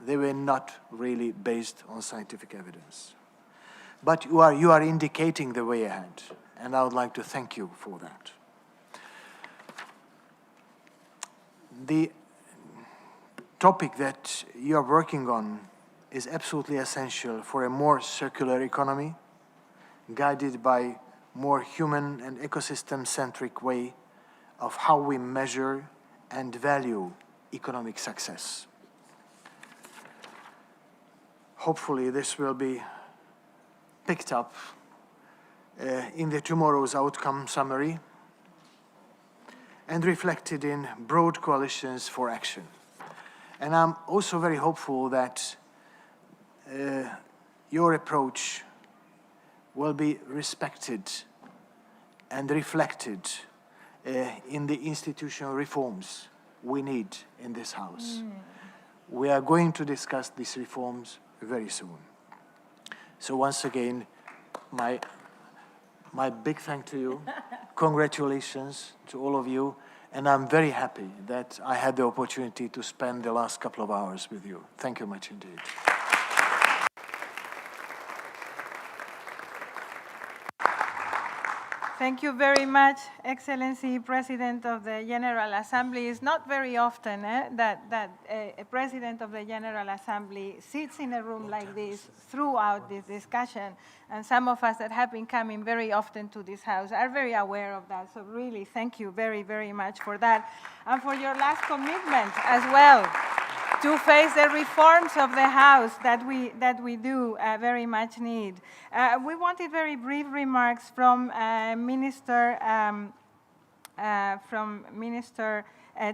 they were not really based on scientific evidence. But you are indicating the way ahead, and I would like to thank you for that. The topic that you are working on is absolutely essential for a more circular economy, guided by more human and ecosystem-centric way of how we measure and value economic success. Hopefully this will be picked up in the tomorrow's outcome summary and reflected in broad coalitions for action. And I'm also very hopeful that your approach will be respected and reflected in the institutional reforms we need in this House. We are going to discuss these reforms very soon. So once again, my big thank to you. Congratulations to all of you. And I'm very happy that I had the opportunity to spend the last couple of hours with you. Thank you much indeed. Thank you very much, Excellency President of the General Assembly. It's not very often that a President of the General Assembly sits in a room like this throughout this discussion. And some of us that have been coming very often to this House are very aware of that. So really, thank you very, very much for that. And for your last commitment as well to face the reforms of the House that we do very much need. We wanted very brief remarks from Minister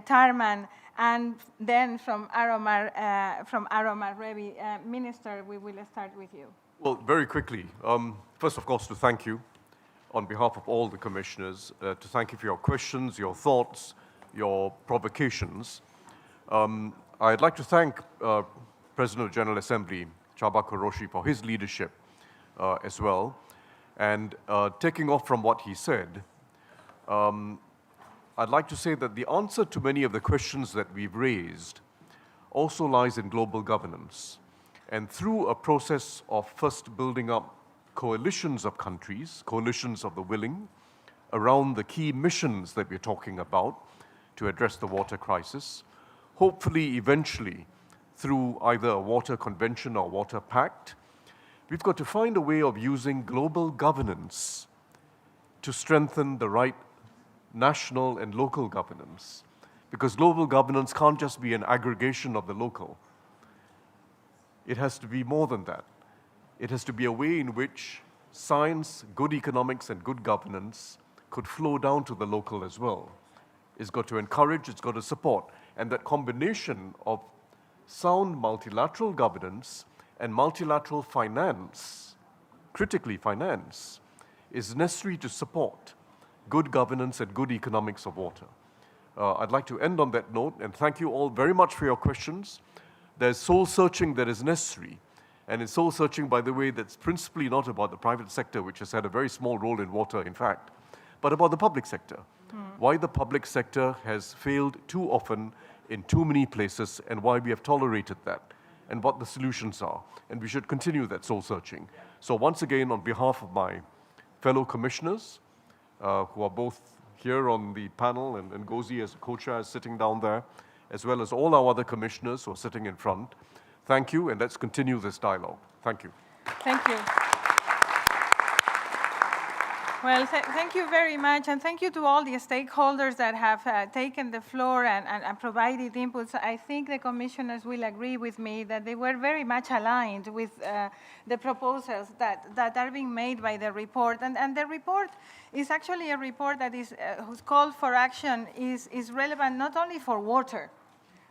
Tarman, and then from Aromar Revi. Minister, we will start with you. Well, very quickly, first, of course, to thank you on behalf of all the commissioners, to thank you for your questions, your thoughts, your provocations. I'd like to thank President of the General Assembly, Csaba Kőrösi, for his leadership as well. And taking off from what he said, I'd like to say that the answer to many of the questions that we've raised also lies in global governance. And through a process of first building up coalitions of countries, coalitions of the willing, around the key missions that we're talking about to address the water crisis, hopefully, eventually, through either a water convention or water pact, we've got to find a way of using global governance to strengthen the right national and local governance. Because global governance can't just be an aggregation of the local. It has to be more than that. It has to be a way in which science, good economics, and good governance could flow down to the local as well. It's got to encourage, it's got to support. And that combination of sound multilateral governance and multilateral finance, critically finance, is necessary to support good governance and good economics of water. I'd like to end on that note and thank you all very much for your questions. There's soul searching that is necessary. And it's soul searching, by the way, that's principally not about the private sector, which has had a very small role in water, in fact, but about the public sector. Why the public sector has failed too often in too many places and why we have tolerated that and what the solutions are. And we should continue that soul searching. So once again, on behalf of my fellow commissioners, who are both here on the panel, and Ngozi as co-chair is sitting down there, as well as all our other commissioners who are sitting in front, thank you, and let's continue this dialogue. Thank you. Thank you. Well, thank you very much, and thank you to all the stakeholders that have taken the floor and provided inputs. I think the commissioners will agree with me that they were very much aligned with the proposals that are being made by the report. And the report is actually a report that is whose call for action is relevant not only for water,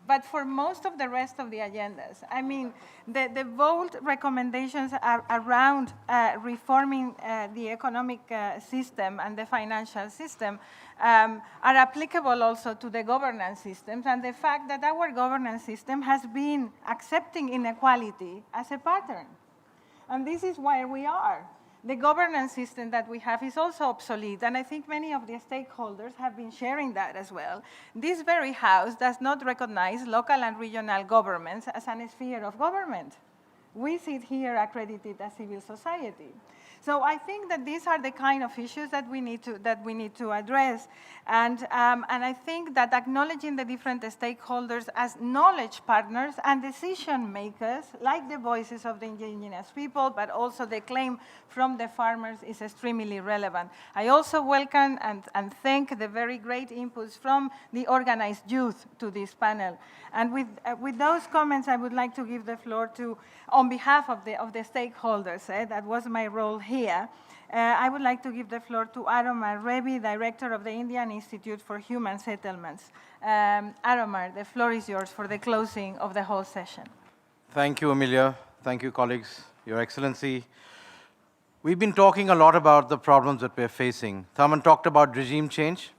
but for most of the rest of the agendas. I mean, the bold recommendations are around reforming the economic system and the financial system are applicable also to the governance systems, and the fact that our governance system has been accepting inequality as a pattern. And this is where we are. The governance system that we have is also obsolete, and I think many of the stakeholders have been sharing that as well. This very House does not recognize local and regional governments as a sphere of government. We sit here accredited as civil society. So I think that these are the kind of issues that we need to address, and I think that acknowledging the different stakeholders as knowledge partners and decision makers, like the voices of the indigenous people, but also the claim from the farmers, is extremely relevant. I also welcome and thank the very great inputs from the organized youth to this panel. And with those comments, I would like to give the floor to, on behalf of the stakeholders, that was my role here. I would like to give the floor to Aromar Revi, Director of the Indian Institute for Human Settlements. Aromar, the floor is yours for the closing of the whole session. Thank you, Amelia. Thank you, colleagues, Your Excellency. We've been talking a lot about the problems that we're facing. Tharman talked about regime change.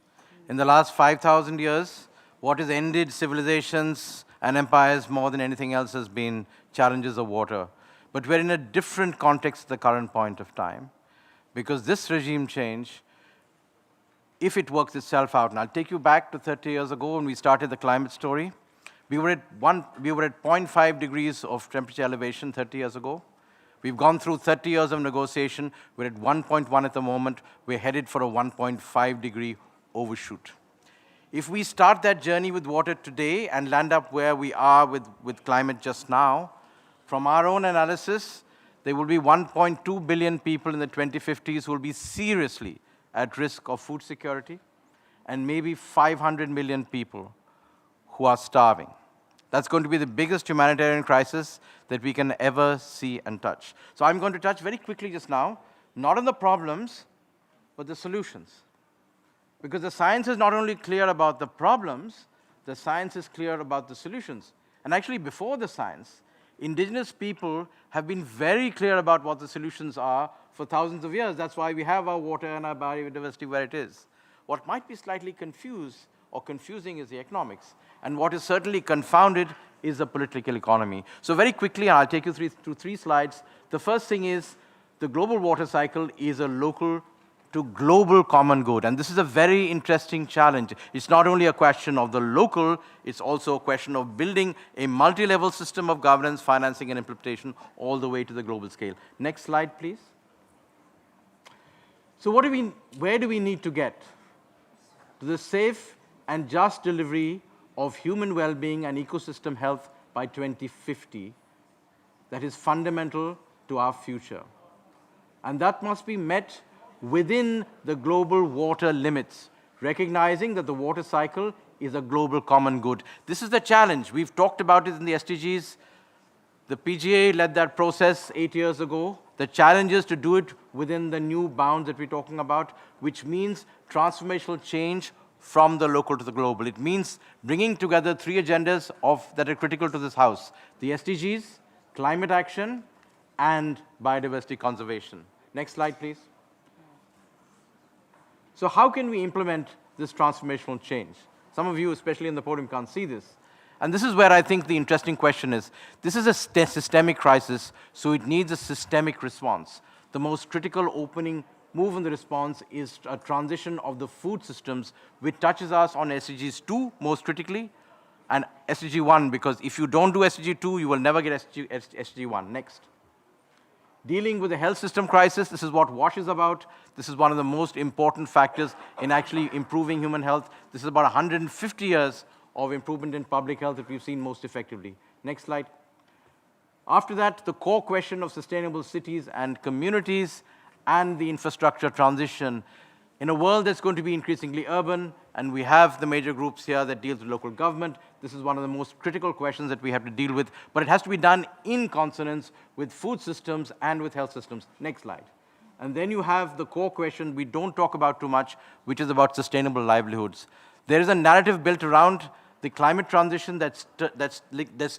In the last 5,000 years, what has ended civilizations and empires more than anything else has been challenges of water. But we're in a different context at the current point of time, because this regime change, if it works itself out, and I'll take you back to 30 years ago when we started the climate story. We were at 0.5 degrees of temperature elevation 30 years ago. We've gone through 30 years of negotiation. We're at 1.1 at the moment. We're headed for a 1.5 degree overshoot. If we start that journey with water today and land up where we are with climate just now, from our own analysis, there will be 1.2 billion people in the 2050s who will be seriously at risk of food security, and maybe 500 million people who are starving. That's going to be the biggest humanitarian crisis that we can ever see and touch. So I'm going to touch very quickly just now, not on the problems, but the solutions. Because the science is not only clear about the problems, the science is clear about the solutions. And actually, before the science, indigenous people have been very clear about what the solutions are for thousands of years. That's why we have our water and our biodiversity where it is. What might be slightly confusing is the economics. And what is certainly confounded is the political economy. So very quickly, I'll take you through 3 slides. The first thing is the global water cycle is a local to global common good. And this is a very interesting challenge. It's not only a question of the local, it's also a question of building a multi-level system of governance, financing, and implementation all the way to the global scale. Next slide, please. So where do we need to get? To the safe and just delivery of human well-being and ecosystem health by 2050. That is fundamental to our future. And that must be met within the global water limits, recognizing that the water cycle is a global common good. This is the challenge. We've talked about it in the SDGs. The PGA led that process 8 years ago. The challenge is to do it within the new bounds that we're talking about, which means transformational change from the local to the global. It means bringing together 3 agendas that are critical to this house: the SDGs, climate action, and biodiversity conservation. Next slide, please. So how can we implement this transformational change? Some of you, especially in the podium, can't see this. And this is where I think the interesting question is. This is a systemic crisis, so it needs a systemic response. The most critical opening move in the response is a transition of the food systems, which touches us on SDGs 2 most critically, and SDG 1, because if you don't do SDG 2, you will never get SDG 1. Next. Dealing with the health system crisis, this is what WASH is about. This is one of the most important factors in actually improving human health. This is about 150 years of improvement in public health that we've seen most effectively. Next slide. After that, the core question of sustainable cities and communities and the infrastructure transition. In a world that's going to be increasingly urban, and we have the major groups here that deal with local government, this is one of the most critical questions that we have to deal with, but it has to be done in consonance with food systems and with health systems. Next slide. And then you have the core question we don't talk about too much, which is about sustainable livelihoods. There is a narrative built around the climate transition that's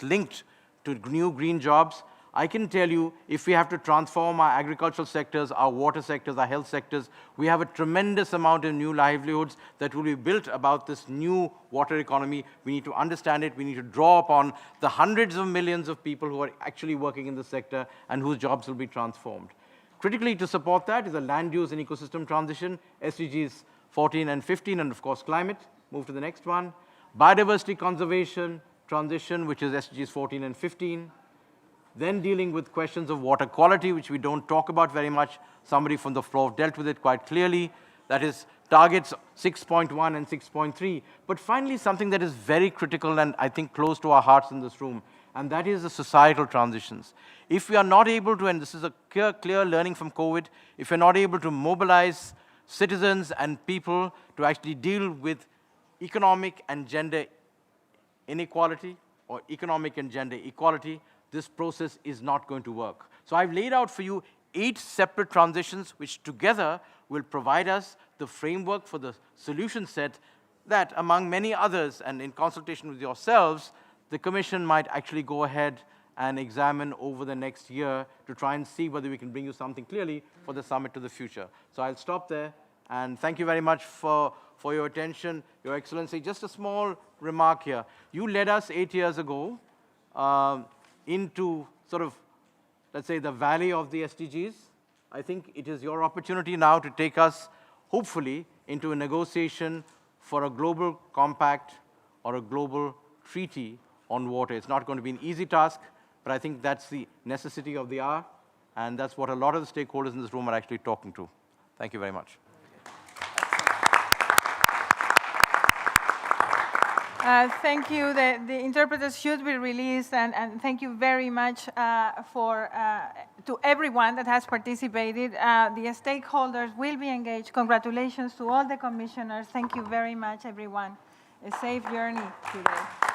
linked to new green jobs. I can tell you, if we have to transform our agricultural sectors, our water sectors, our health sectors, we have a tremendous amount of new livelihoods that will be built about this new water economy. We need to understand it. We need to draw upon the hundreds of millions of people who are actually working in the sector and whose jobs will be transformed. Critically, to support that is a land use and ecosystem transition, SDGs 14 and 15, and of course, climate. Move to the next one. Biodiversity conservation transition, which is SDGs 14 and 15. Then dealing with questions of water quality, which we don't talk about very much. Somebody from the floor dealt with it quite clearly. That is targets 6.1 and 6.3. But finally, something that is very critical and I think close to our hearts in this room, and that is the societal transitions. If we are not able to, and this is a clear learning from COVID, if we're not able to mobilize citizens and people to actually deal with economic and gender inequality or economic and gender equality, this process is not going to work. So I've laid out for you 8 separate transitions which together will provide us the framework for the solution set that, among many others, and in consultation with yourselves, the Commission might actually go ahead and examine over the next year to try and see whether we can bring you something clearly for the summit to the future. So I'll stop there, and thank you very much for for your attention, Your Excellency. Just a small remark here. You led us 8 years ago into sort of, let's say, the valley of the SDGs. I think it is your opportunity now to take us, hopefully, into a negotiation for a global compact or a global treaty on water. It's not going to be an easy task, but I think that's the necessity of the hour, and that's what a lot of the stakeholders in this room are actually talking to. Thank you very much. Thank you. The interpreters should be released, and thank you very much to everyone that has participated. The stakeholders will be engaged. Congratulations to all the commissioners. Thank you very much, everyone. A safe journey today.